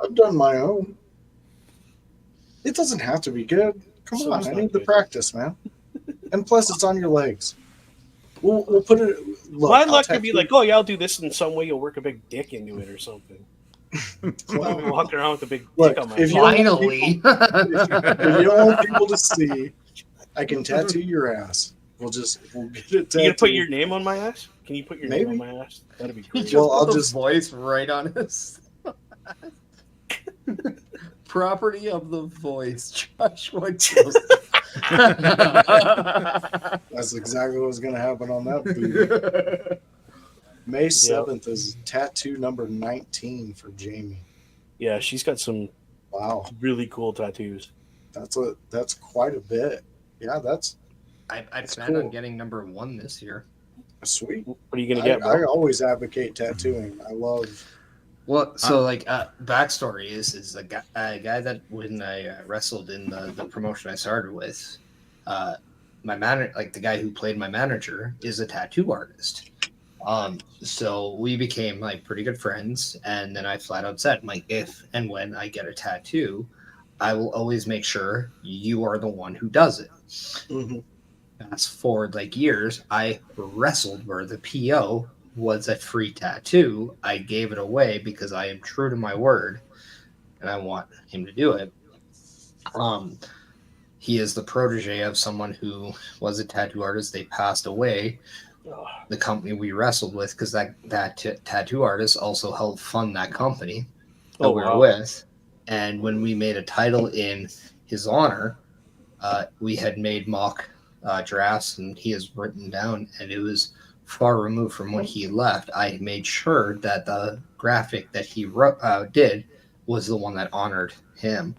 I've done my own. It doesn't have to be good. Come So on, it's I not need the good. practice, man. And plus, it's on your legs. We'll put it. Look, My I'll luck could be tattoo- like, oh yeah, I'll do this in some way. You'll work a big dick into it or something. well, I'm walking around with a big look, dick on my if head. you don't want Finally. if you don't want people to see, I can tattoo your ass. We'll get it tattooed. You gonna put your name on my ass? Can you put your name Maybe. on my ass? That'd be He great. just Well, put I'll the just- voice right on his. Property of the voice, Joshua Joseph. That's exactly what's going to happen on that booty. May 7th is tattoo number 19 for Jamie. Yeah, she's got some Wow, really cool tattoos. that's quite a bit. Yeah, that's I That's plan cool. on getting number 1 this year. sweet. What are you gonna get, I bro? always advocate tattooing. I love. Well, so backstory is a guy that when I wrestled in the promotion I started with, my the guy who played my manager is a tattoo artist. So we became like pretty good friends, and then I flat out said, like, if and when I get a tattoo, I will always make sure you are the one who does it. Mhm. Fast forward like years, I wrestled where the PO was a free tattoo. I gave it away because I am true to my word, and I want him to do it. He is the protege of someone who was a tattoo artist. They passed away. The company we wrestled with, because that tattoo artist also helped fund that company that we were with. And when we made a title in his honor, we had made mock drafts, and he has written down, and it was far removed from when he left. I made sure that the graphic that he did was the one that honored him.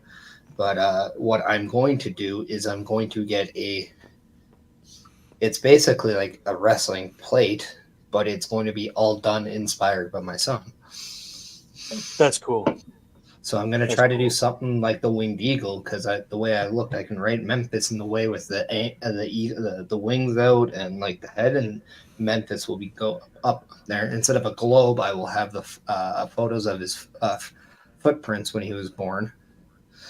But what I'm going to do is I'm going to get it's basically like a wrestling plate, but it's going to be all done inspired by my son. That's cool. So I'm going to try to do something like the winged eagle, because the way I looked, I can write Memphis in the way with the wings out and like the head, and Memphis will go up there. Instead of a globe, I will have the photos of his footprints when he was born.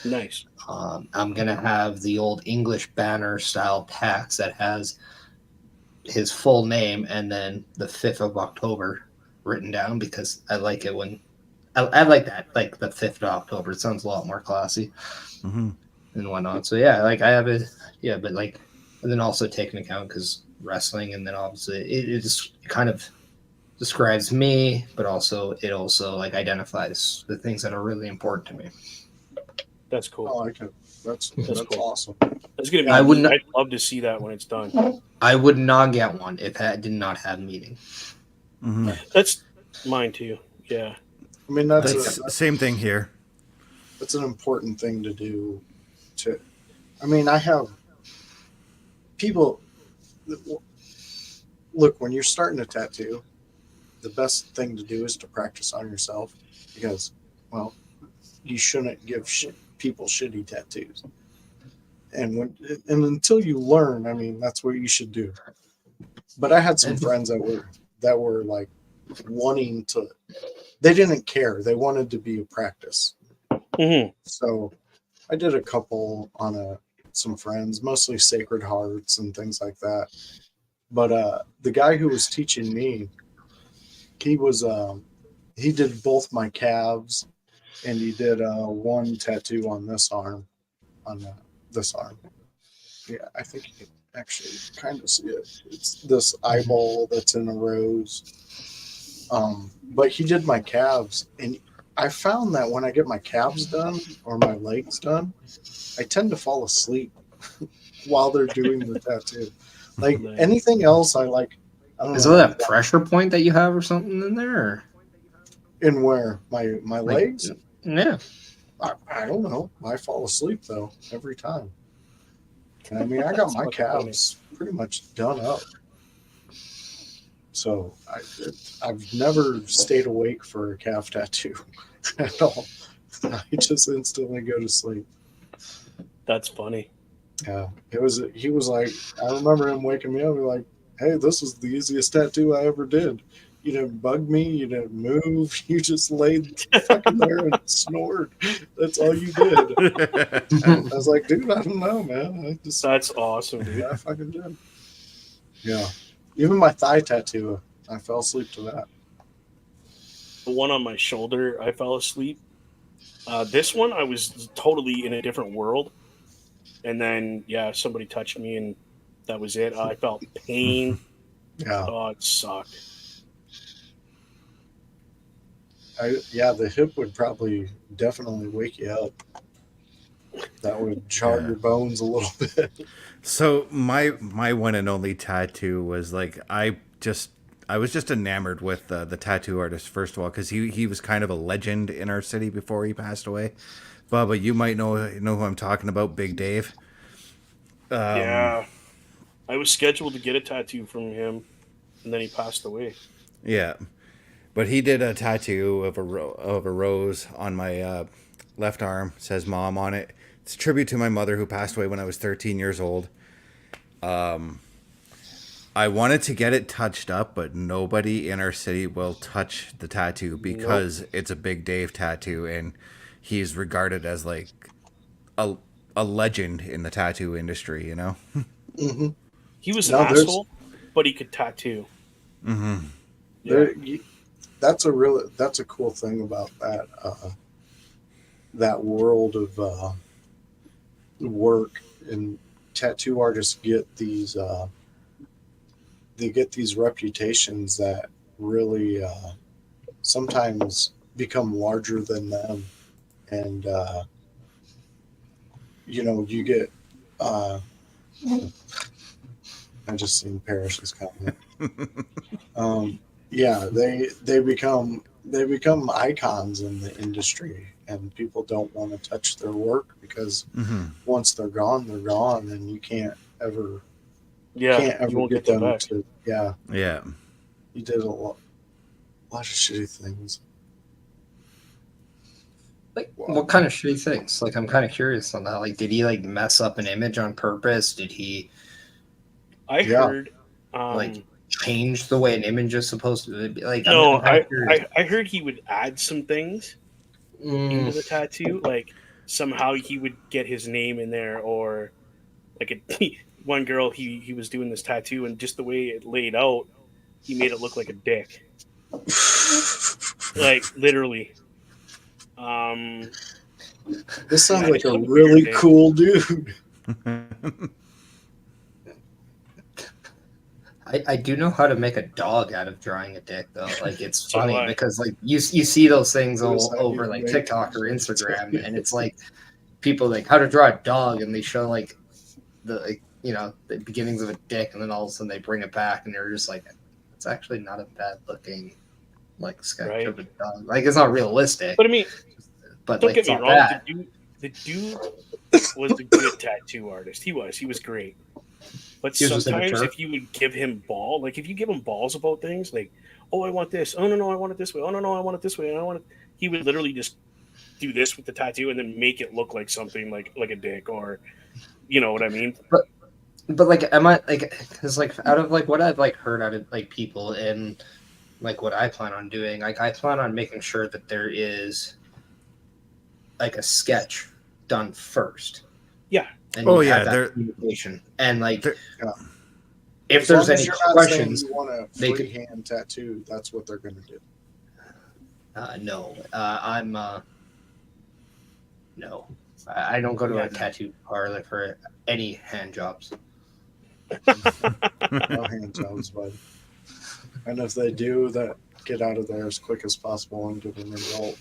Nice. I'm going to have the old English banner style tax that has his full name and then the 5th of October written down, because I like it when I like that, like the 5th of October. It sounds a lot more classy and whatnot. So yeah, like I have it, yeah, but like, and then also take into account because wrestling, and then obviously it just kind of describes me, but it also like identifies the things that are really important to me. That's I cool. like it. That's cool. awesome. That's gonna be. I wouldn't- I'd love to see that when it's done. I would not get one if I did not have meeting. That's mine too. Yeah. I mean, Same thing here. that's an important thing to do. I mean, I have people. Look, when you're starting a tattoo, the best thing to do is to practice on yourself, because, well, you shouldn't give people shitty tattoos. And until you learn, I mean, that's what you should do. But I had some friends that were like wanting to. They didn't care. They wanted to be a practice. Mm-hmm. So I did a couple on some friends, mostly Sacred Hearts and things like that. But the guy who was teaching me, he was he did both my calves, and he did one tattoo on this arm, on this arm. Yeah, I think you can actually kind of see it. It's this eyeball that's in a rose. But he did my calves, and I found that when I get my calves done or my legs done, I tend to fall asleep while they're doing the tattoo. Like Nice. anything else, I like. I don't Is know. that a pressure point that you have or something in there? Or? In where my legs? Yeah. I don't know. I fall asleep though every time. And I mean, I got my calves pretty much done up. So I've never stayed awake for a calf tattoo at all. I just instantly go to sleep. That's funny. Yeah, he was like, I remember him waking me up and like, hey, this was the easiest tattoo I ever did. You didn't bug me, you didn't move, you just laid fucking there and snored. That's all you did. I was like, dude, I don't know, man. That's awesome, dude. I fucking did. Yeah. Even my thigh tattoo, I fell asleep to that. The one on my shoulder, I fell asleep. This one, I was totally in a different world. And then, yeah, somebody touched me, and that was it. I felt pain. Yeah. Oh, it sucked. The hip would probably definitely wake you up. That would jar your bones a little bit. So my one and only tattoo was like I was just enamored with the tattoo artist, first of all, because he was kind of a legend in our city before he passed away. Bubba, you might know who I'm talking about, Big Dave. Yeah, I was scheduled to get a tattoo from him, and then he passed away. Yeah, but he did a tattoo of a rose on my left arm. It says "Mom" on it. It's a tribute to my mother who passed away when I was 13 years old. I wanted to get it touched up, but nobody in our city will touch the tattoo because it's a Big Dave tattoo, and he's regarded as like a legend in the tattoo industry, you know? Mm-hmm. He was an asshole, but he could tattoo. Mm-hmm. Yeah. That's a cool thing about that world of work, and tattoo artists get these reputations that really sometimes become larger than them, and you get I just seen Parrish's comment. Yeah, they become icons in the industry, and people don't want to touch their work because once they're gone, and you can't ever get them back. to. Yeah. He did a lot of shitty things. Like, what kind of shitty things? Like, I'm kind of curious on that. Like, did he like mess up an image on purpose? Did he? I heard like change the way an image is supposed to be. Like, no, I heard he would add some things into the tattoo. Like somehow he would get his name in there, or like one girl he was doing this tattoo, and just the way it laid out, he made it look like a dick. Like literally. This sounds like a really cool dude. I do know how to make a dog out of drawing a dick, though. Like, it's funny because like you see those things all over like TikTok or Instagram, and it's like people like how to draw a dog, and they show like the the beginnings of a dick, and then all of a sudden they bring it back, and they're just like, it's actually not a bad looking like sketch of a dog. Like, it's not realistic. But I mean, but don't like, get me wrong. The dude was a good tattoo artist. He was great. But sometimes if you would give him if you give him balls about things, like, oh, I want this. Oh, no, I want it this way. Oh, no, I want it this way. He would literally just do this with the tattoo and then make it look like something like a dick, or, you know what I mean? But like, am I like, because like out of like what I've like heard out of like people and like what I plan on doing, like I plan on making sure that there is like a sketch done first. Yeah. And communication. And like, if As there's long as any you're not questions, saying you want a they freehand tattoo, that's what they're going to do. no, I'm no. I don't go to a tattoo parlor for any hand jobs. No hand jobs, bud. And if they do, that get out of there as quick as possible and give them a result.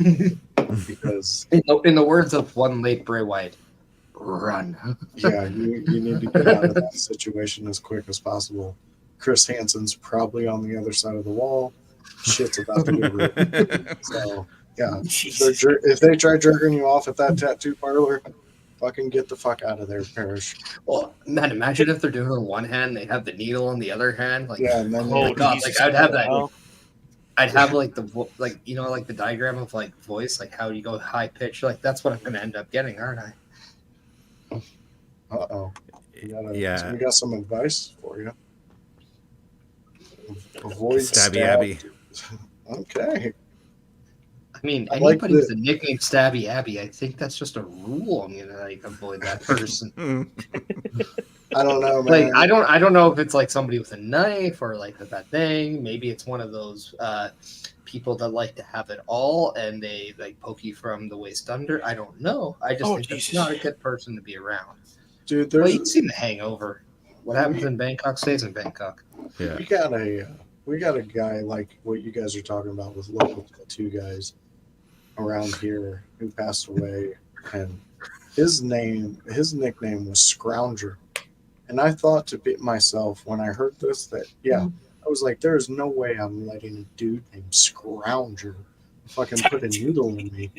Because In the words of one late Bray Wyatt, run. yeah, you need to get out of that situation as quick as possible. Chris Hansen's probably on the other side of the wall. Shit's about to get ripped. So yeah, if they try jerking you off at that tattoo parlor, fucking get the fuck out of there, Parrish. Well, man, imagine if they're doing it on one hand, they have the needle on the other hand. Like, Yeah, and then oh my god, Jesus, like I'd have that. hell. I'd have like like you know, like the diagram of like voice, like how you go high pitch. Like that's what I'm gonna end up getting, aren't I? Uh-oh. Yeah. We got some advice for you. Avoid Stabby Abby. Okay. I mean, I like anybody with a nickname Stabby Abby, I think that's just a rule. I'm gonna like avoid that person. I don't know, man. Like I don't know if it's like somebody with a knife or like that thing. Maybe it's one of those people that like to have it all and they like poke you from the waist under. I don't know. I just think that's not a good person to be around. Dude, Well, you've seen The Hangover. What happens in Bangkok stays in Bangkok. Yeah. We got a guy like what you guys are talking about with local tattoo guys around here who passed away, and his nickname was Scrounger. And I thought to myself when I heard this that I was like, there is no way I'm letting a dude named Scrounger fucking put a needle in me.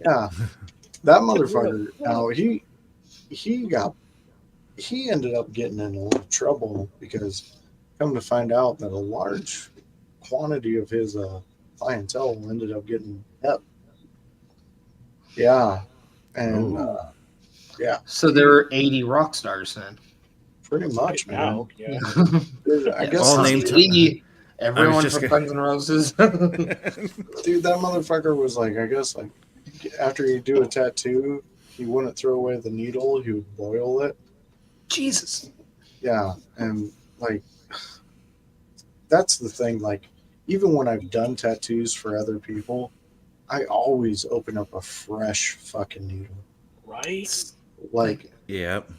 Yeah, that motherfucker. Now he ended up getting in a little trouble because come to find out that a large quantity of his clientele ended up getting hep. Yeah, and yeah. So there were 80 rock stars then. Pretty much, man. Now, yeah. Dude, I guess all named everyone from Guns N' Roses. dude, that motherfucker was like, I guess like after you do a tattoo, he wouldn't throw away the needle, he would boil it. Jesus. Yeah, and like that's the thing, like even when I've done tattoos for other people, I always open up a fresh fucking needle. Right? Like Yep.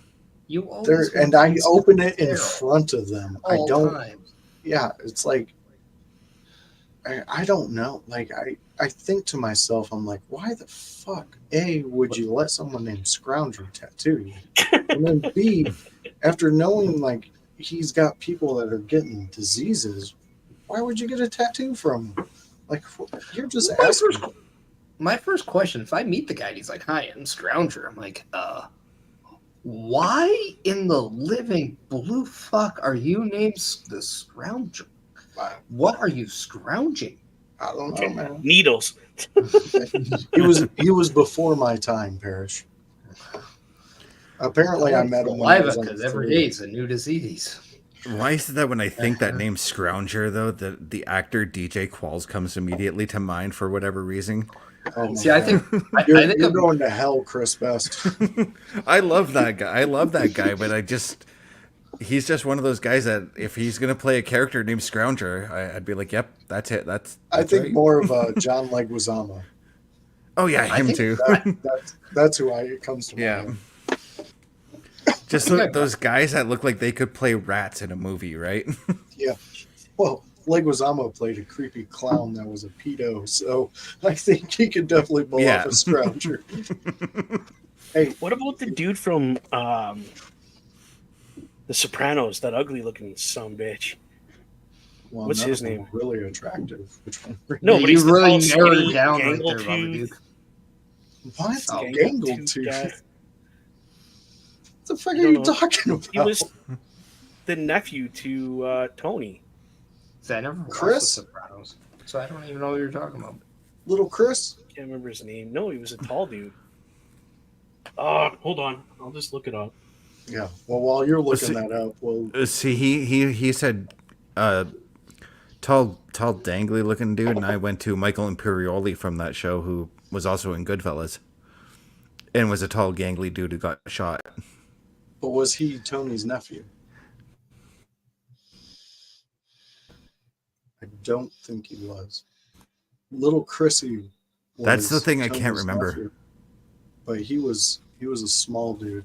You always and I open it in front of them. I don't times. Yeah, it's like I don't know. Like I think to myself, I'm like, why the fuck would you let someone named Scrounger tattoo you? And then B, after knowing like he's got people that are getting diseases, why would you get a tattoo from him? Like you're just asking. My first question, if I meet the guy and he's like, hi, I'm Scrounger, I'm like, why in the living blue fuck are you named the Scrounger? What are you scrounging? I don't know, man. Needles. He was before my time, Parrish. Apparently, I met him when I was like because every day it's a new disease. Why is it that when I think that name Scrounger, though, the actor DJ Qualls comes immediately to mind for whatever reason? Oh See, I think you're going to hell, Chris Best. I love that guy. But he's just one of those guys that if he's gonna play a character named Scrounger, I'd be like, yep, that's it. That's I think right. more of John Leguizamo. Oh yeah, him too. That's who it comes to mind. Just those guys that look like they could play rats in a movie, right? Yeah. Well, Leguizamo played a creepy clown that was a pedo, so I think he could definitely pull off a Scrounger. Hey, what about the dude from The Sopranos? That ugly-looking son of a bitch. well, What's his name? Really attractive. No, but he's you really the narrowed skinny, it down right gangle there, Robert tooth. Duke. What? Gangle Gangle tooth tooth? guy. What the fuck are you talking about? He was the nephew to Tony. See, I never watched Chris? The Sopranos, so I don't even know what you're talking about. Little Chris? Can't remember his name. No, he was a tall dude. Hold on. I'll just look it up. Yeah. Well, while you're looking that up, well, See, he said, tall, dangly looking dude, and I went to Michael Imperioli from that show, who was also in Goodfellas, and was a tall, gangly dude who got shot. but was he Tony's nephew? I don't think he was. Little Chrissy. That's the was thing I can't Tony's remember. nephew, but he was a small dude.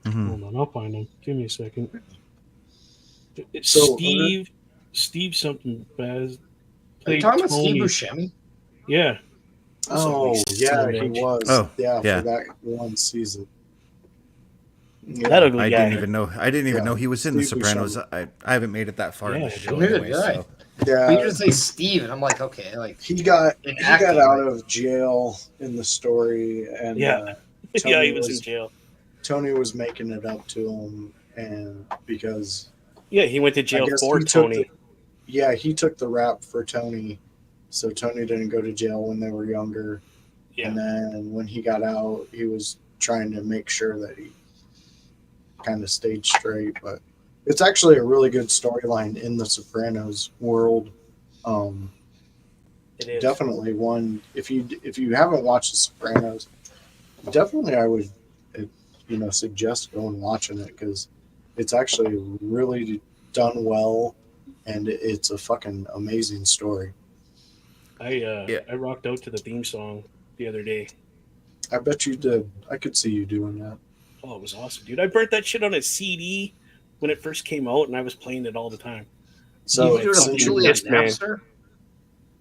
Mhm. Hold on, I'll find him. Give me a second. So, Steve something Baz Are you played talking about Steve Tony. Buscemi? Yeah. Oh yeah, he was. Oh, yeah, yeah. for that one season. Yeah. That ugly I guy. didn't even know. I didn't even Yeah, know he was in The Steve Sopranos. Buscemi. I haven't made it that far in Yeah, the show neither anyway. did I. So We Yeah, just say Steve, and I'm like, okay, like he got acting, out like- of jail in the story, and Yeah. Tony Yeah, he was in jail. Tony was making it up to him, and because Yeah, he went to I jail guess for he took Tony. he took the rap for Tony, so Tony didn't go to jail when they were younger. Yeah. And then when he got out, he was trying to make sure that he kind of stayed straight. But it's actually a really good storyline in the Sopranos world. It is. Definitely one. If you haven't watched the Sopranos, definitely I would suggest going and watching it, because it's actually really done well, and it's a fucking amazing story. I rocked out to the theme song the other day. I bet you did. I could see you doing that. Oh, it was awesome, dude. I burnt that shit on a CD when it first came out, and I was playing it all the time. So you do it since you- literally on Yes, man. Napster?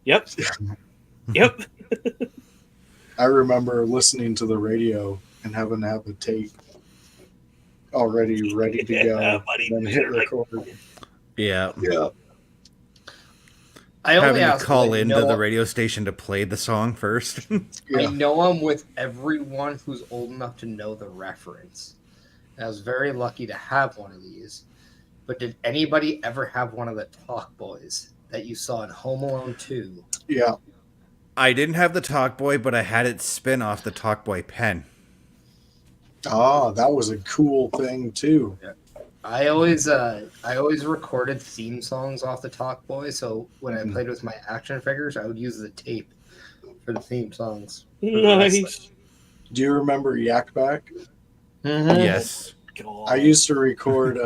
Yep. Yep. I remember listening to the radio and having to have the tape already ready to go, Yeah, buddy. then hit record. yeah, Yeah. I only having to ask call because I into know- the radio station to play the song first. I Yeah. know I'm with everyone who's old enough to know the reference. I was very lucky to have one of these. But did anybody ever have one of the Talk Boys that you saw in Home Alone 2? Yeah. I didn't have the Talk Boy, but I had it spin off the Talk Boy pen. Oh, that was a cool thing too. I always recorded theme songs off the Talk Boy, so when I played with my action figures, I would use the tape for the theme songs. Nice. Do you remember Yak Back? Mm-hmm. Yes. God. I used to record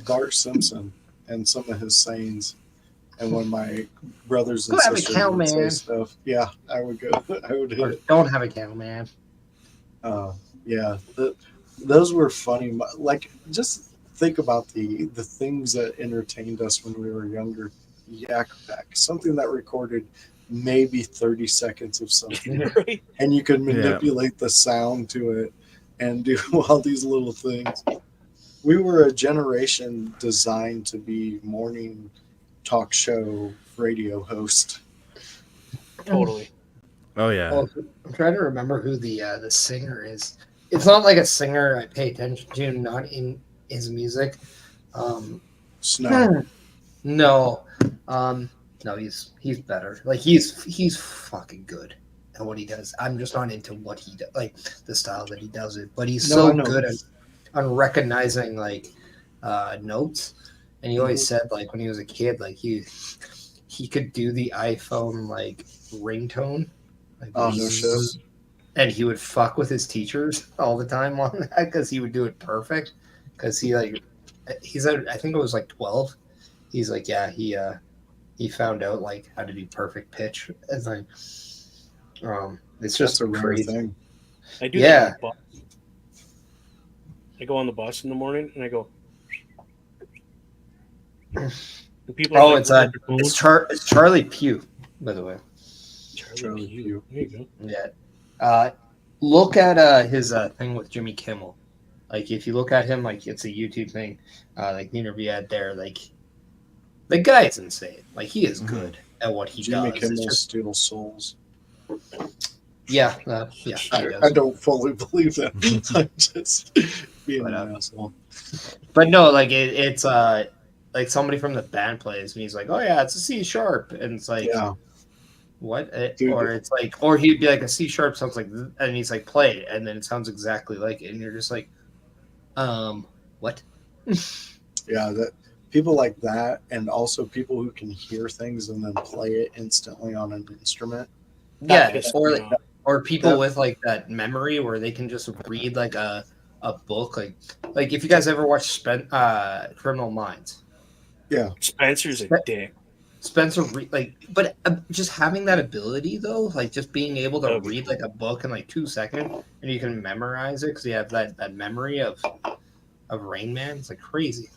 Bart Simpson and some of his sayings, and when my brothers and Go have a sisters cow, would say man. stuff, yeah, I would go. I would hit Or it. don't have a cow, man. Yeah, those were funny. Like, just think about the things that entertained us when we were younger. Yak Back, something that recorded maybe 30 seconds of something, Right? and you could manipulate the sound to it and do all these little things. We were a generation designed to be morning talk show radio host. Totally. Oh yeah. Well, I'm trying to remember who the singer is. It's not like a singer I pay attention to, not in his music. Snow. No, no, he's better. Like he's fucking good at what he does. I'm just not into what he does, like the style that he does it. But he's No, so I know. good on recognizing like notes. And he always said like when he was a kid, like he could do the iPhone like ringtone. Like, Oh, no shit. and he would fuck with his teachers all the time on that because he would do it perfect. Because he's I think it was like 12. He's like, yeah, he found out like how to do perfect pitch. It's like, it's just That's a rare crazy. thing. I do Yeah. that on the bus. I go on the bus in the morning and I go. And people are Oh, like, it's "Where's your phone?" it's Charlie Pugh, by the way. Charlie Pugh. There you go. Yeah. Look at his thing with Jimmy Kimmel. Like if you look at him, like it's a YouTube thing. Like the interview had there, like the guy is insane. Like he is good at what he Jimmy does. Kimmel It's just, steals souls. yeah, he I does. don't fully believe that. I'm just being But, an asshole. But no, like it's like somebody from the band plays and he's like, oh yeah, it's a C sharp, and it's like, Yeah. what? Dude. Or it's like, or he'd be like a C sharp sounds like, and he's like, play it, and then it sounds exactly like it, and you're just like, what? Yeah, that people like that, and also people who can hear things and then play it instantly on an instrument. Yeah, That pisses or me like, off. or people That- with like that memory where they can just read like a a book like if you guys ever watch Criminal Minds. Yeah. Spencer's a dick. Spencer, but just having that ability though, like just being able to read like a book in like 2 seconds and you can memorize it because you have that memory of Rain Man. It's like crazy.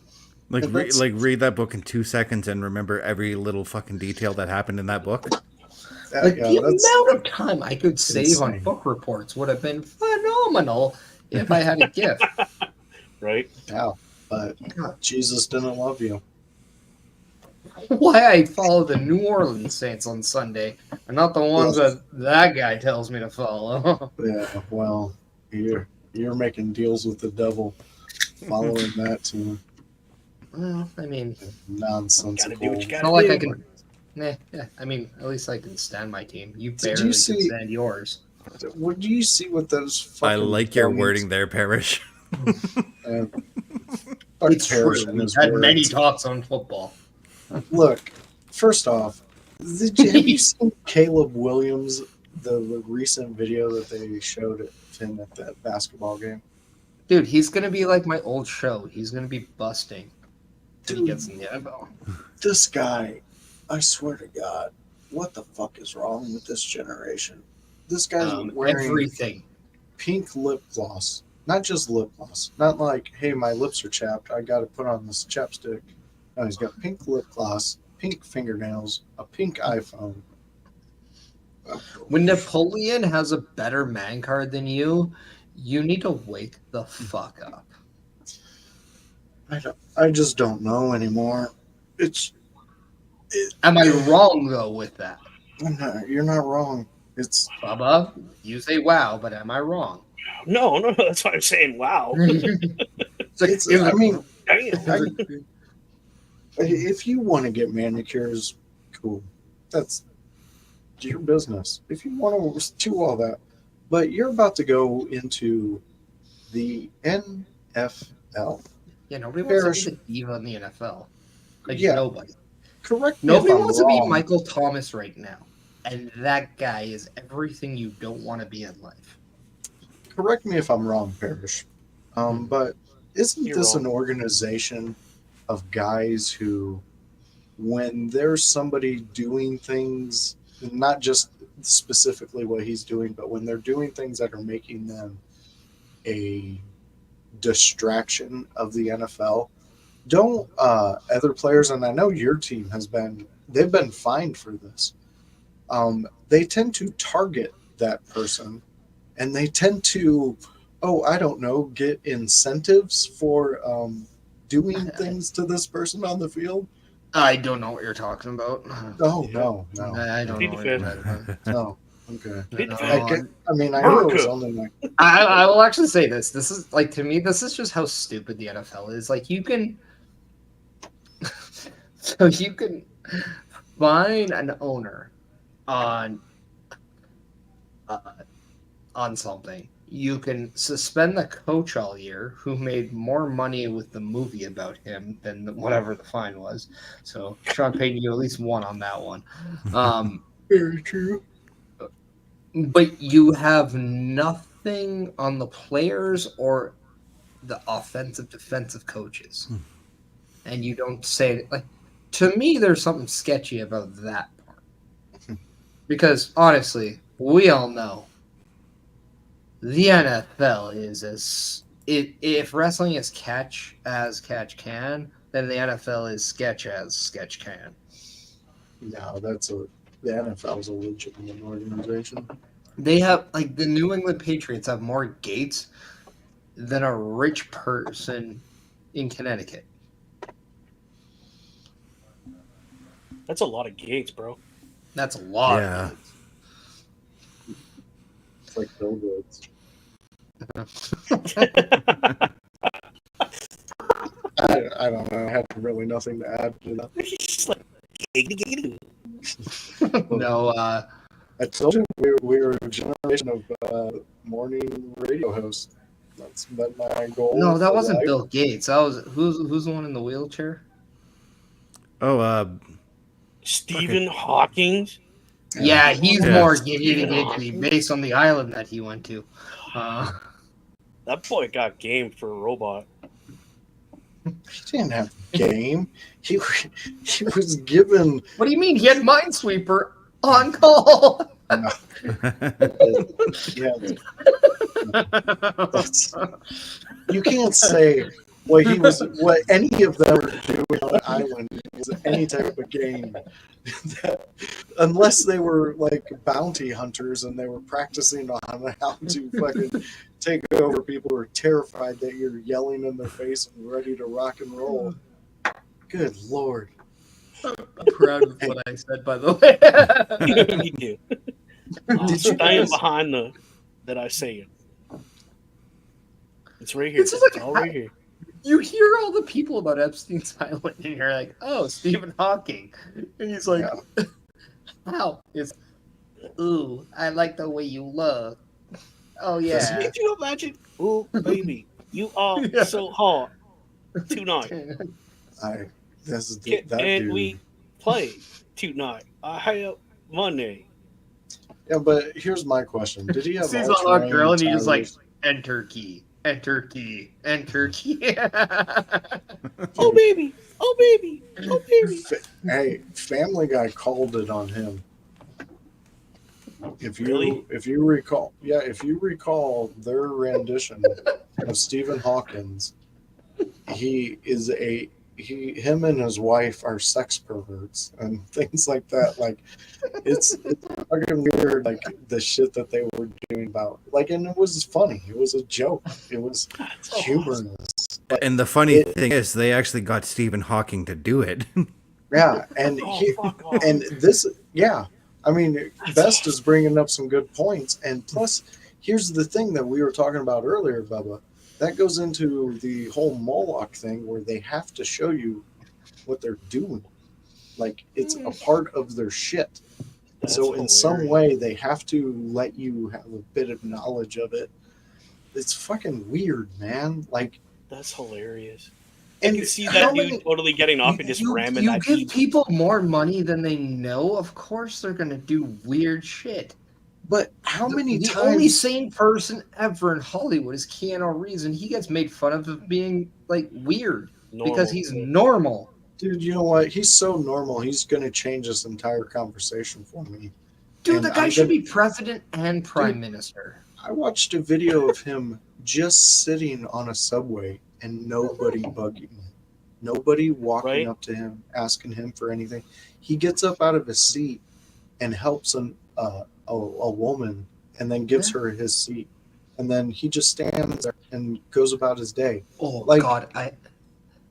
Like read that book in 2 seconds and remember every little fucking detail that happened in that book. Like the amount of time I could save on book reports would have been phenomenal if I had a gift. Right? Yeah, but Jesus didn't love you. Why I follow the New Orleans Saints on Sunday and not the ones that guy tells me to follow. Yeah, well, you're making deals with the devil, following that team. Well, I mean, nonsensical. Gotta do what you gotta not like do. I can. Yeah. I mean, at least I can stand my team. You barely can stand yours. What do you see with those? Fucking I like your wording there, Parrish. It's true. We've had many talks on football. Look, first off, have you seen Caleb Williams, the recent video that they showed him at that basketball game? Dude, he's going to be like my old show. He's going to be busting when he gets in the NFL. This guy, I swear to God, what the fuck is wrong with this generation? This guy's wearing everything. Pink lip gloss. Not just lip gloss. Not like, hey, my lips are chapped. I got to put on this chapstick. No, he's got pink lip gloss, pink fingernails, a pink iPhone. When Napoleon has a better man card than you, you need to wake the fuck up. I just don't know anymore. Am I wrong though with that? You're not wrong. It's Bubba, you say wow, but am I wrong? No, that's why I'm saying wow. If you want to get manicures, cool. That's your business. If you want to do all that, but you're about to go into the NFL. Yeah, nobody wants to be the diva in the NFL. Like nobody. Correct. Nobody wants to be Michael Thomas right now, and that guy is everything you don't want to be in life. Correct me if I'm wrong, Parrish. But isn't this an organization of guys who, when there's somebody doing things, not just specifically what he's doing, but when they're doing things that are making them a distraction of the NFL, don't other players, and I know your team they've been fined for this. They tend to target that person, and they tend to, I don't know, get incentives for doing things to this person on the field. I don't know what you're talking about. Oh, no. I don't know what you're talking about. No. Okay. I know it was only like... I will actually say this. This is, like, to me, this is just how stupid the NFL is. Like, you can... So you can fine an owner on something. You can suspend the coach all year who made more money with the movie about him than whatever the fine was. So Sean Payton, you at least won on that one. Very true. But you have nothing on the players or the offensive defensive coaches. And you don't say, like, to me, there's something sketchy about that part. Because, honestly, we all know the NFL is if wrestling is catch as catch can, then the NFL is sketch as sketch can. No, the NFL is a legitimate organization. They have, like, the New England Patriots have more gates than a rich person in Connecticut. That's a lot of gates, bro. That's a lot of gates. It's like billboards. I don't know. I have really nothing to add to that. It's just like giggity. No, I told you we were a generation of morning radio hosts. That's been my goal. No, that wasn't life. Bill Gates. That was who's the one in the wheelchair? Stephen Hawking. Yeah, he's more giggity based on the island that he went to. That boy got game for a robot. He didn't have game. He was given. What do you mean? He had Minesweeper on call. No, yeah, that's, you can't say what any of them were doing on the island was any type of game. Unless they were like bounty hunters and they were practicing on how to fucking take over people who are terrified that you're yelling in their face and ready to rock and roll. Good Lord. I'm proud of what I said, by the way. Me too. I'm staying behind that I say it. It's right here. It's just like, all right here. You hear all the people about Epstein's Island, and you're like, "Oh, Stephen Hawking," and he's like, "How?" It's, "Ooh, I like the way you look." Oh yeah. Did you imagine? Ooh, baby, you are so hot tonight. Dude. We play tonight. I have money. Yeah, but here's my question: did he have? Sees a hot girl, and he's like, "Enter key, enter key, enter key." Oh baby, oh baby, oh baby. Hey, Family Guy called it on him. If you recall their rendition of Stephen Hawkins, him and his wife are sex perverts and things like that. Like it's fucking weird, like the shit that they were doing about and it was funny. It was a joke. It was humorous. And the funny thing is, they actually got Stephen Hawking to do it. Yeah, and I mean, Best is bringing up some good points, and plus, here's the thing that we were talking about earlier, Bubba. That goes into the whole Moloch thing where they have to show you what they're doing. Like, it's a part of their shit. So in some way, they have to let you have a bit of knowledge of it. It's fucking weird, man. Like, that's hilarious. And you can see that dude totally getting off and just ramming that. You give people more money than they know, of course they're gonna do weird shit. But how many times? The only sane person ever in Hollywood is Keanu Reeves, and he gets made fun of being like weird because he's normal. Dude, you know what? He's so normal. He's gonna change this entire conversation for me. Dude, the guy should be president and prime minister. I watched a video of him just sitting on a subway and nobody bugging him. Nobody walking up to him, asking him for anything. He gets up out of his seat and helps a woman and then gives her his seat. And then he just stands there and goes about his day. Oh, God.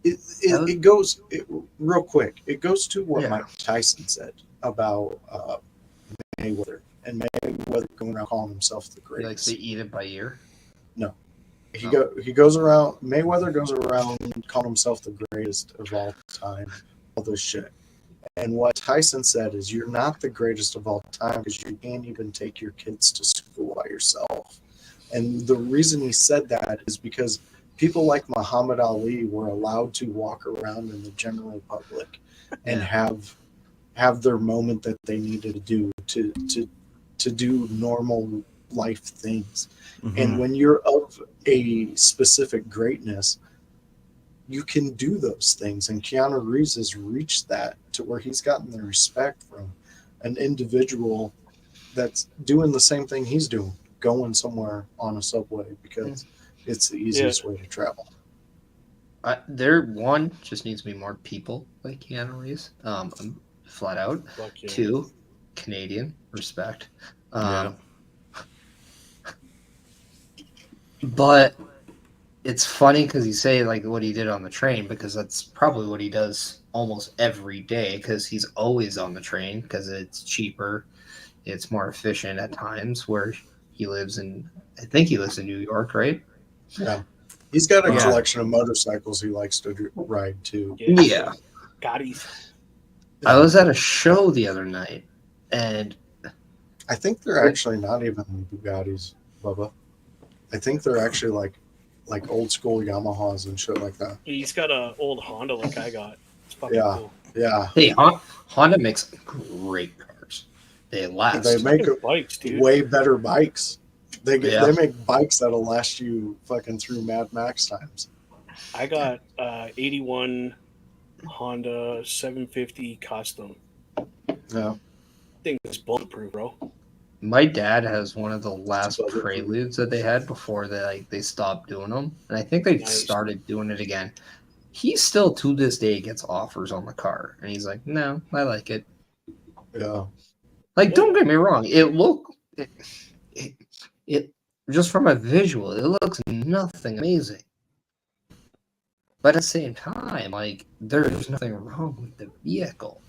It goes real quick. It goes to what Mike Tyson said about Mayweather. And Mayweather going around calling himself the greatest. He likes to eat it by ear? No. He goes around. Mayweather goes around calling himself the greatest of all time. All this shit. And what Tyson said is, you're not the greatest of all time because you can't even take your kids to school by yourself. And the reason he said that is because people like Muhammad Ali were allowed to walk around in the general public and have their moment that they needed to do to do normal life things. Mm-hmm. And when you're of a specific greatness, you can do those things. And Keanu Reeves has reached that to where he's gotten the respect from an individual that's doing the same thing he's doing, going somewhere on a subway because it's the easiest way to travel. There, one, just needs to be more people like Keanu Reeves. Flat out. Yeah. Two, Canadian, respect. But it's funny because you say like what he did on the train, because that's probably what he does almost every day, because he's always on the train because it's cheaper, it's more efficient at times. Where he lives in, I think he lives in New York, right? Yeah, he's got a collection of motorcycles he likes to ride too. Yeah, Bugattis. I was at a show the other night, and I think they're actually not even Bugattis, Bubba. I think they're actually like old school Yamahas and shit like that. He's got an old Honda like I got. It's fucking cool. Yeah. Hey, Honda makes great cars. They last. They make bikes, dude. Way better bikes. They make bikes that'll last you fucking through Mad Max times. I got 81 Honda 750 Custom. Yeah. Thing is bulletproof, bro. My dad has one of the last Preludes that they had before they stopped doing them, and I think they started doing it again. He still to this day gets offers on the car, and he's like, "No, I like it." Yeah. Like, don't get me wrong, it just from a visual, it looks nothing amazing. But at the same time, like, there's nothing wrong with the vehicle.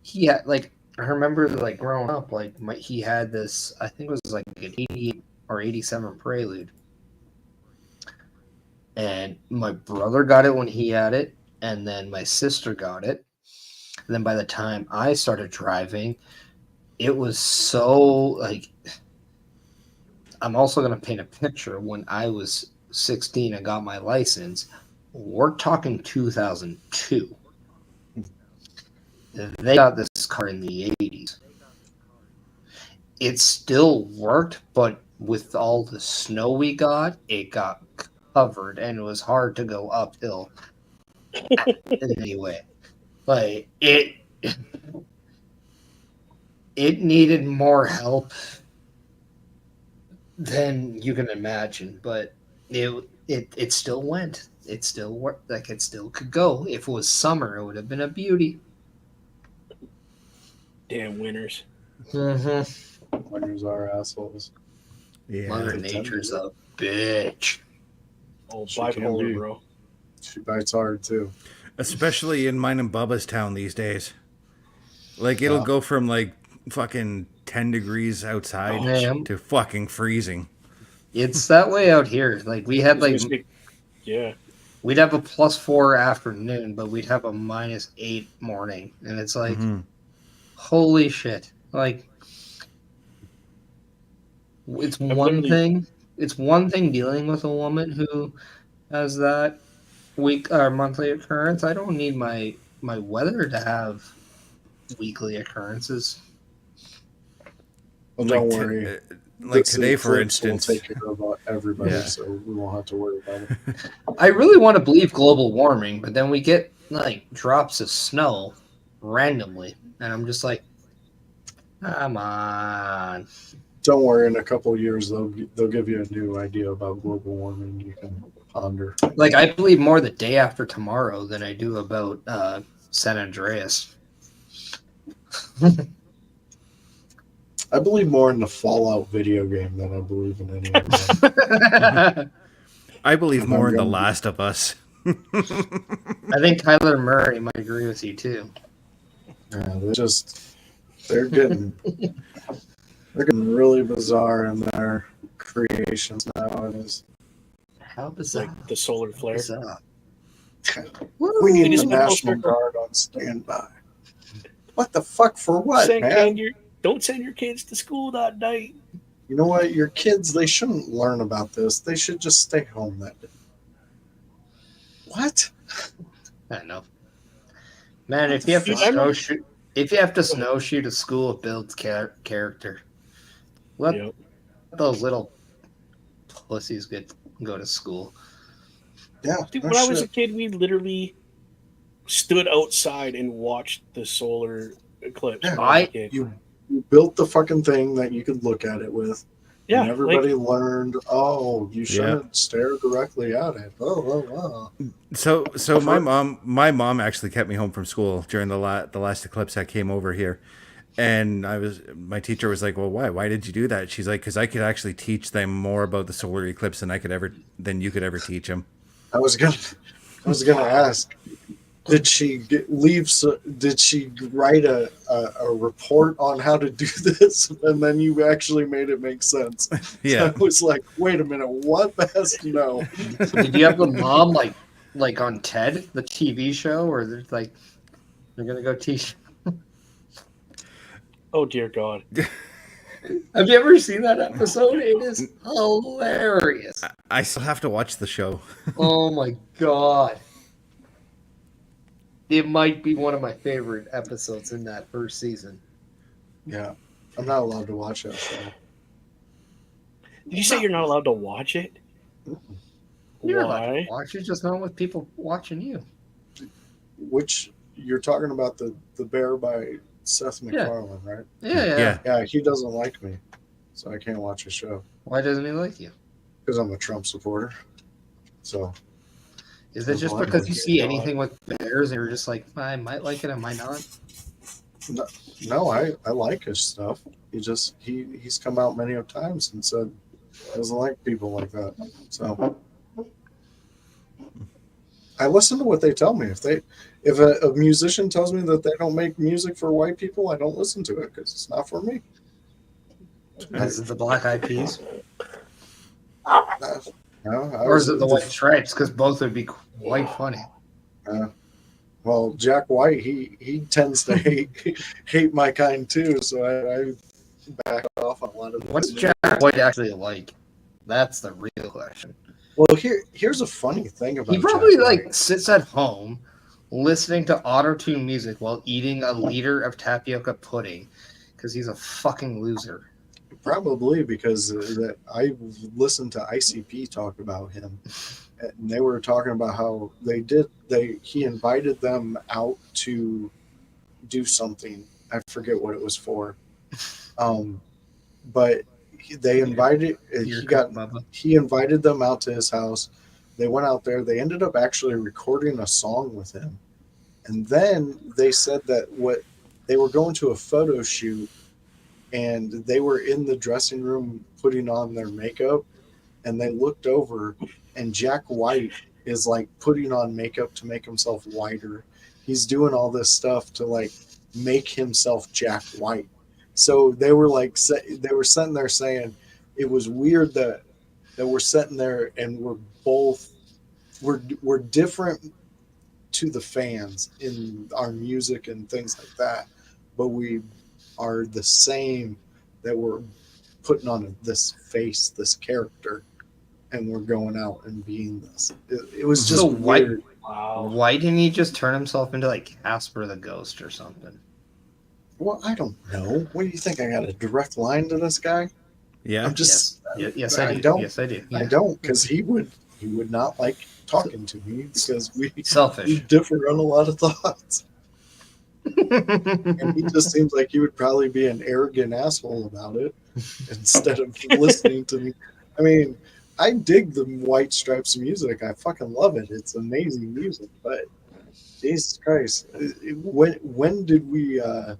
He had, like, I remember, like, growing up, like, he had this, I think it was like an 88 or 87 Prelude. And my brother got it when he had it, and then my sister got it. And then by the time I started driving, it was so, like, I'm also going to paint a picture. When I was 16 and got my license, we're talking 2002. They got this car in the 80s. It still worked, but with all the snow we got, it got covered, and it was hard to go uphill anyway. Like, it needed more help than you can imagine, but it still went. It still worked. Like, it still could go. If it was summer, it would have been a beauty. Damn winners. Mm-hmm. Winners are assholes. Yeah. Mother Nature's a bitch. Oh, She can bipolar, be. bro. She bites hard too. Especially in mine and Bubba's town these days. Like, it'll go from, like, fucking 10 degrees outside to fucking freezing. It's that way out here. Like, we had, like... Yeah. We'd have a +4 afternoon, but we'd have a -8 morning. And it's like, holy shit. Like, it's one thing dealing with a woman who has that week or monthly occurrence. I don't need my weather to have weekly occurrences. Well, don't worry. Like today, for instance, we'll take care of everybody, so we won't have to worry about it. I really want to believe global warming, but then we get like drops of snow randomly, and I'm just like, come on. Don't worry. In a couple of years, they'll give you a new idea about global warming. You can ponder. Like, I believe more the day after tomorrow than I do about San Andreas. I believe more in the Fallout video game than I believe in any other. I believe more in The Last of Us. I think Tyler Murray might agree with you too. Yeah, they're getting really bizarre in their creations nowadays. How bizarre! Like the solar flare. We need the National Guard on standby. What the fuck for what, man? Don't send your kids to school that night. You know what? Your kids, they shouldn't learn about this. They should just stay home that day. What? I don't know. Man, if you have to snowshoot to school, it builds character. Let those little pussies go to school. Yeah. Dude, when I was a kid, we literally stood outside and watched the solar eclipse. Yeah, you built the fucking thing that you could look at it with. Yeah, and everybody learned. Oh, you shouldn't stare directly at it. Oh. So my mom actually kept me home from school during the last eclipse that came over here, and my teacher was like, "Well, why? Why did you do that?" She's like, "Because I could actually teach them more about the solar eclipse than you could ever teach them." I was gonna ask. Did she Did she write a report on how to do this, and then you actually made it make sense? Yeah, I was like, wait a minute, what the hell? No. Did you have the mom like on Ted, the TV show, or they're like they're gonna go teach? Oh dear God! Have you ever seen that episode? It is hilarious. I still have to watch the show. Oh my God. It might be one of my favorite episodes in that first season. Yeah, I'm not allowed to watch that show. Did you say you're not allowed to watch it? You're allowed to Why? watch it, just not with people watching you. Which you're talking about the Bear by Seth MacFarlane, right? Yeah. Yeah, he doesn't like me, so I can't watch his show Why doesn't he like you? because I'm a Trump supporter. So Is it just because you see anything with bears and you're just like, I might like it, I might not? no, I like his stuff. He's come out many times and said he doesn't like people like that. So I listen to what they tell me. If a musician tells me that they don't make music for white people, I don't listen to it because it's not for me. Is it the Black Eyed Peas? No, Or is it the White Stripes? Because both would be quite funny. Well, Jack White, he tends to hate my kind too, so I back off on a lot of. What's Jack White actually like? That's the real question. Well, here's a funny thing about. He probably Jack White. sits at home listening to auto-tune music while eating a liter of tapioca pudding because he's a fucking loser. Probably because I listened to ICP talk about him, and they were talking about how he invited them out to do something. I forget what it was for, but they invited he invited them out to his house. They went out there. They ended up actually recording a song with him, and then they said that they were going to a photo shoot. And they were in the dressing room putting on their makeup, and they looked over, and Jack White is like putting on makeup to make himself whiter. He's doing all this stuff to like make himself Jack White. So they were sitting there saying it was weird that we're sitting there and we're different to the fans in our music and things like that, but we are the same, that we're putting on this face, this character, and we're going out and being this. It was just weird. Wow. Why didn't he just turn himself into like Casper the Ghost or something? Well, I don't know. What do you think? I got a direct line to this guy? Yeah. I'm just. Yes, I do. Don't. Yes, I do. Yeah. I don't, because he would not like talking to me because we Selfish. differ on a lot of thoughts. And he just seems like he would probably be an arrogant asshole about it instead of listening to me. I mean, I dig the White Stripes music. I fucking love it. It's amazing music. But Jesus Christ, when did we all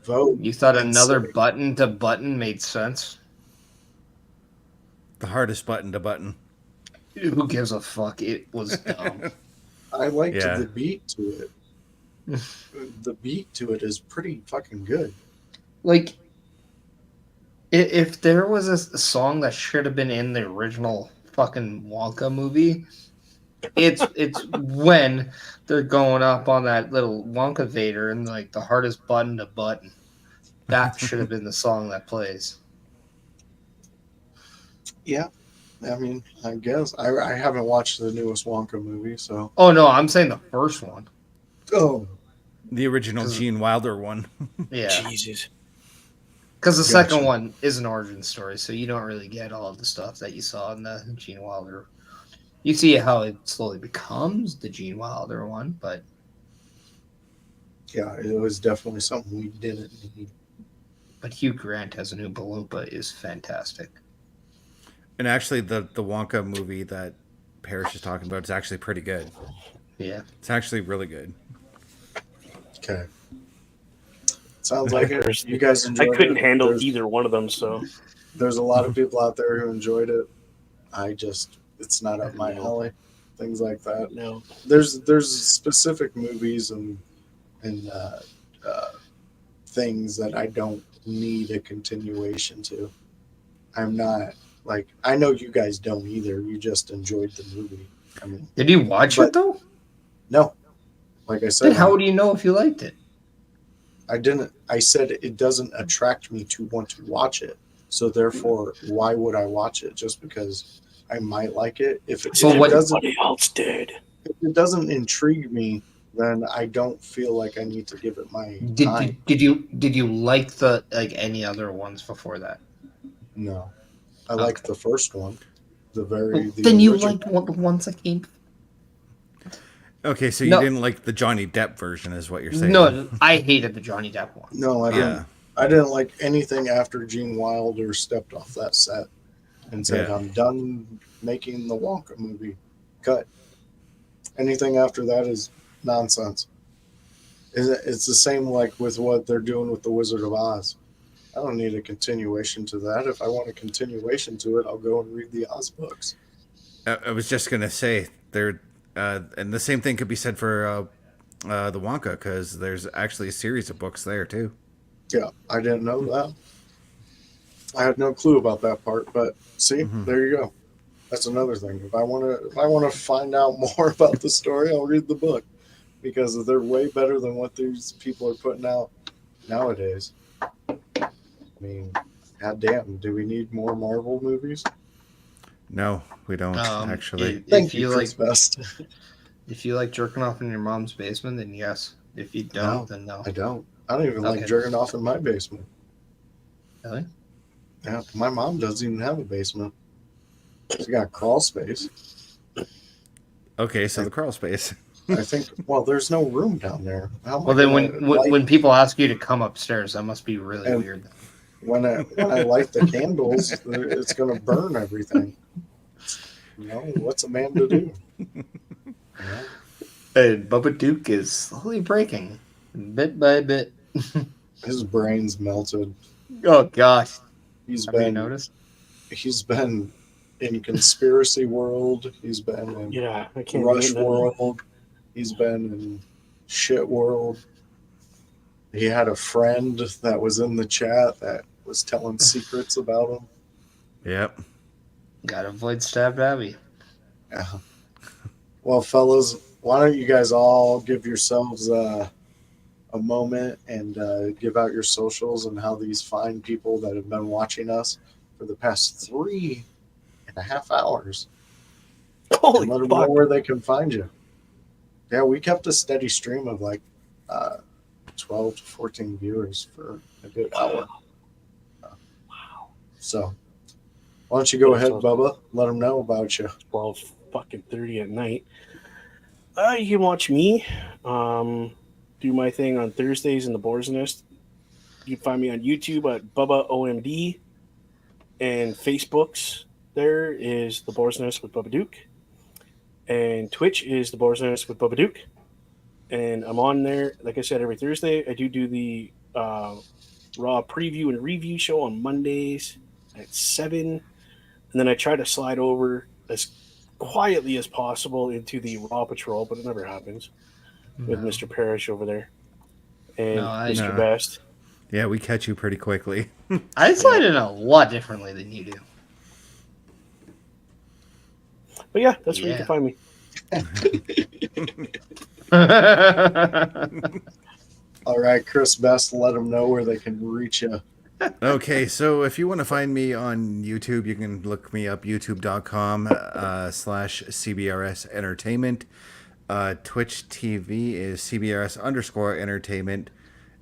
vote? You thought another button to button made sense? The hardest button to button. Who gives a fuck? It was dumb. I liked the beat to it. The beat to it is pretty fucking good. Like, if there was a song that should have been in the original fucking Wonka movie, it's when they're going up on that little Wonka Vader and like the hardest button to button. That should have been the song that plays. Yeah. I mean, I guess I haven't watched the newest Wonka movie, so. Oh no, I'm saying the first one. Oh, the original Gene Wilder one. Yeah, Jesus. Because the second one is an origin story, so you don't really get all of the stuff that you saw in the Gene Wilder. You see how it slowly becomes the Gene Wilder one, but yeah, it was definitely something we didn't need. But Hugh Grant as an Oompa Loompa is fantastic. And actually, the Wonka movie that Parrish is talking about is actually pretty good. Yeah. It's actually really good. Okay. Sounds like it. You guys enjoyed it. I couldn't handle either one of them, so. There's a lot of people out there who enjoyed it. It's not up my alley. Things like that. No. There's specific movies and things that I don't need a continuation to. I'm not, like, I know you guys don't either. You just enjoyed the movie. I mean, did you watch it though? No. Like I said, then how do you know if you liked it? I didn't. I said it doesn't attract me to want to watch it. So therefore, why would I watch it? Just because I might like it. If it doesn't intrigue me, then I don't feel like I need to give it my time. Did you like the any other ones before that? No, I liked the first one. The Then you original. liked the ones that came. Okay, so you No. didn't like the Johnny Depp version, is what you're saying? No, I hated the Johnny Depp one. No, I didn't. Yeah. I didn't like anything after Gene Wilder stepped off that set and said, Yeah. "I'm done making the Wonka movie." Cut. Anything after that is nonsense. It's the same like with what they're doing with the Wizard of Oz. I don't need a continuation to that. If I want a continuation to it, I'll go and read the Oz books. I was just gonna say and the same thing could be said for the Wonka, because there's actually a series of books there too. Yeah, I didn't know that. I had no clue about that part, but see, there you go. That's another thing. If I want to find out more about the story, I'll read the book because they're way better than what these people are putting out nowadays. I mean, goddamn, do we need more Marvel movies? No, we don't actually. Thank you, Chris Best. If you like jerking off in your mom's basement, then yes. If you don't, then no. I don't. I don't even like Okay. jerking off in my basement. Really? Yeah, my mom doesn't even have a basement. She's got crawl space. Okay, so the crawl space. I think. Well, there's no room down there. How am I Well, then gonna when people ask you to come upstairs, that must be really And- weird. when I light the candles, it's going to burn everything. You know, what's a man to do? You know? And Bubba Duke is slowly breaking, bit by bit. His brain's melted. Oh gosh, He's have you been noticed? in conspiracy world. He's been in Yeah, I can't. Rush do it. world. He's been in shit world. He had a friend that was in the chat that was telling secrets about him. Yep. Gotta avoid stabbed Abby. Yeah. Well, fellas, why don't you guys all give yourselves a moment and give out your socials and how these fine people that have been watching us for the past 3.5 hours. Holy Let them fuck! know where they can find you. Yeah, we kept a steady stream of like 12 to 14 viewers for a good hour. Wow. So, why don't you go ahead, So- Bubba? Let them know about you. 12:30 at night. You can watch me do my thing on Thursdays in the Boar's Nest. You can find me on YouTube at Bubba OMD, and Facebook's there is the Boar's Nest with Bubba Duke, and Twitch is the Boar's Nest with Bubba Duke. And I'm on there, like I said, every Thursday. I do the Raw preview and review show on Mondays at 7, and then I try to slide over as quietly as possible into the Raw Patrol, but it never happens with Mr. Parrish over there and No, I- Mr. No. Best. Yeah, we catch you pretty quickly. I slide in a lot differently than you do. But yeah, that's where you Yeah. can find me. All right, Chris Best, let them know where they can reach you. Okay, so if you want to find me on YouTube, you can look me up, youtube.com/CBRS Entertainment. Twitch TV is CBRS_entertainment.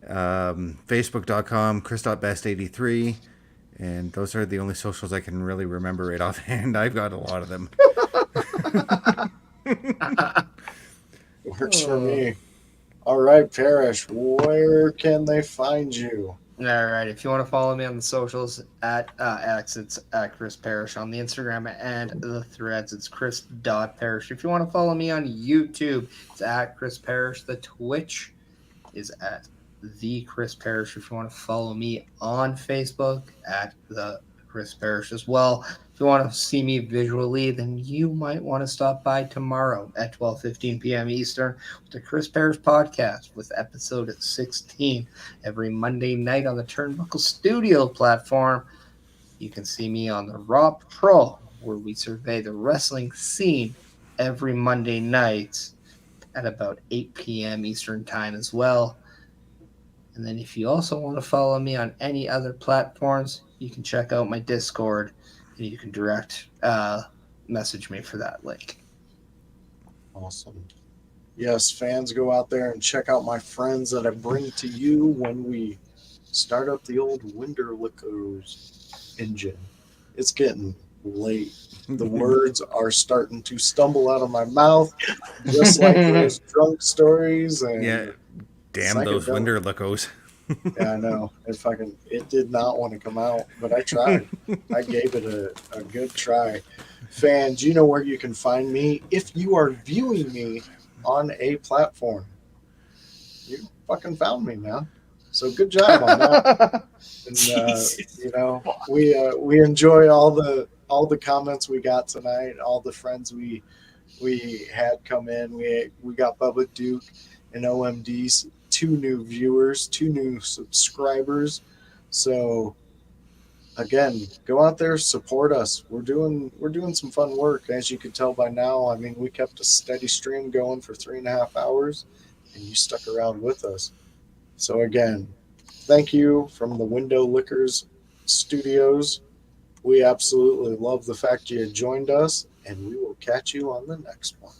Facebook.com, Chris.best83. And those are the only socials I can really remember right offhand. I've got a lot of them. Works for me. All right, Parrish, where can they find you? All right. If you want to follow me on the socials at X, it's at Chris Parrish on the Instagram and the threads. It's Chris.Parrish. If you want to follow me on YouTube, it's at Chris Parrish. The Twitch is at the Chris Parrish. If you want to follow me on Facebook, at the Chris Parrish as well. If you want to see me visually, then you might want to stop by tomorrow at 12:15 p.m. Eastern with the Chris Parrish podcast with episode 16 every Monday night on the Turnbuckle Studio platform. You can see me on the Raw Patrol, where we survey the wrestling scene every Monday night at about 8 p.m. Eastern time as well. And then if you also want to follow me on any other platforms, you can check out my Discord and you can direct message me for that link. Awesome. Yes, fans, go out there and check out my friends that I bring to you when we start up the old Winter Liquors engine. It's getting late. The words are starting to stumble out of my mouth, just like those drunk stories and Yeah. Damn those psychedelic. Winderlickos. Yeah, I know. It did not want to come out, but I tried. I gave it a good try. Fans, you know where you can find me if you are viewing me on a platform. You fucking found me, man. So good job on that. And Jesus. you know, we enjoy all the comments we got tonight, all the friends we had come in. We got Bubba Duke and OMD's 2 new viewers, 2 new subscribers. So again, go out there, support us. We're doing some fun work, as you can tell by now. I mean, we kept a steady stream going for 3.5 hours, and you stuck around with us. So again, thank you from the Window Liquors Studios. We absolutely love the fact you joined us, and we will catch you on the next one.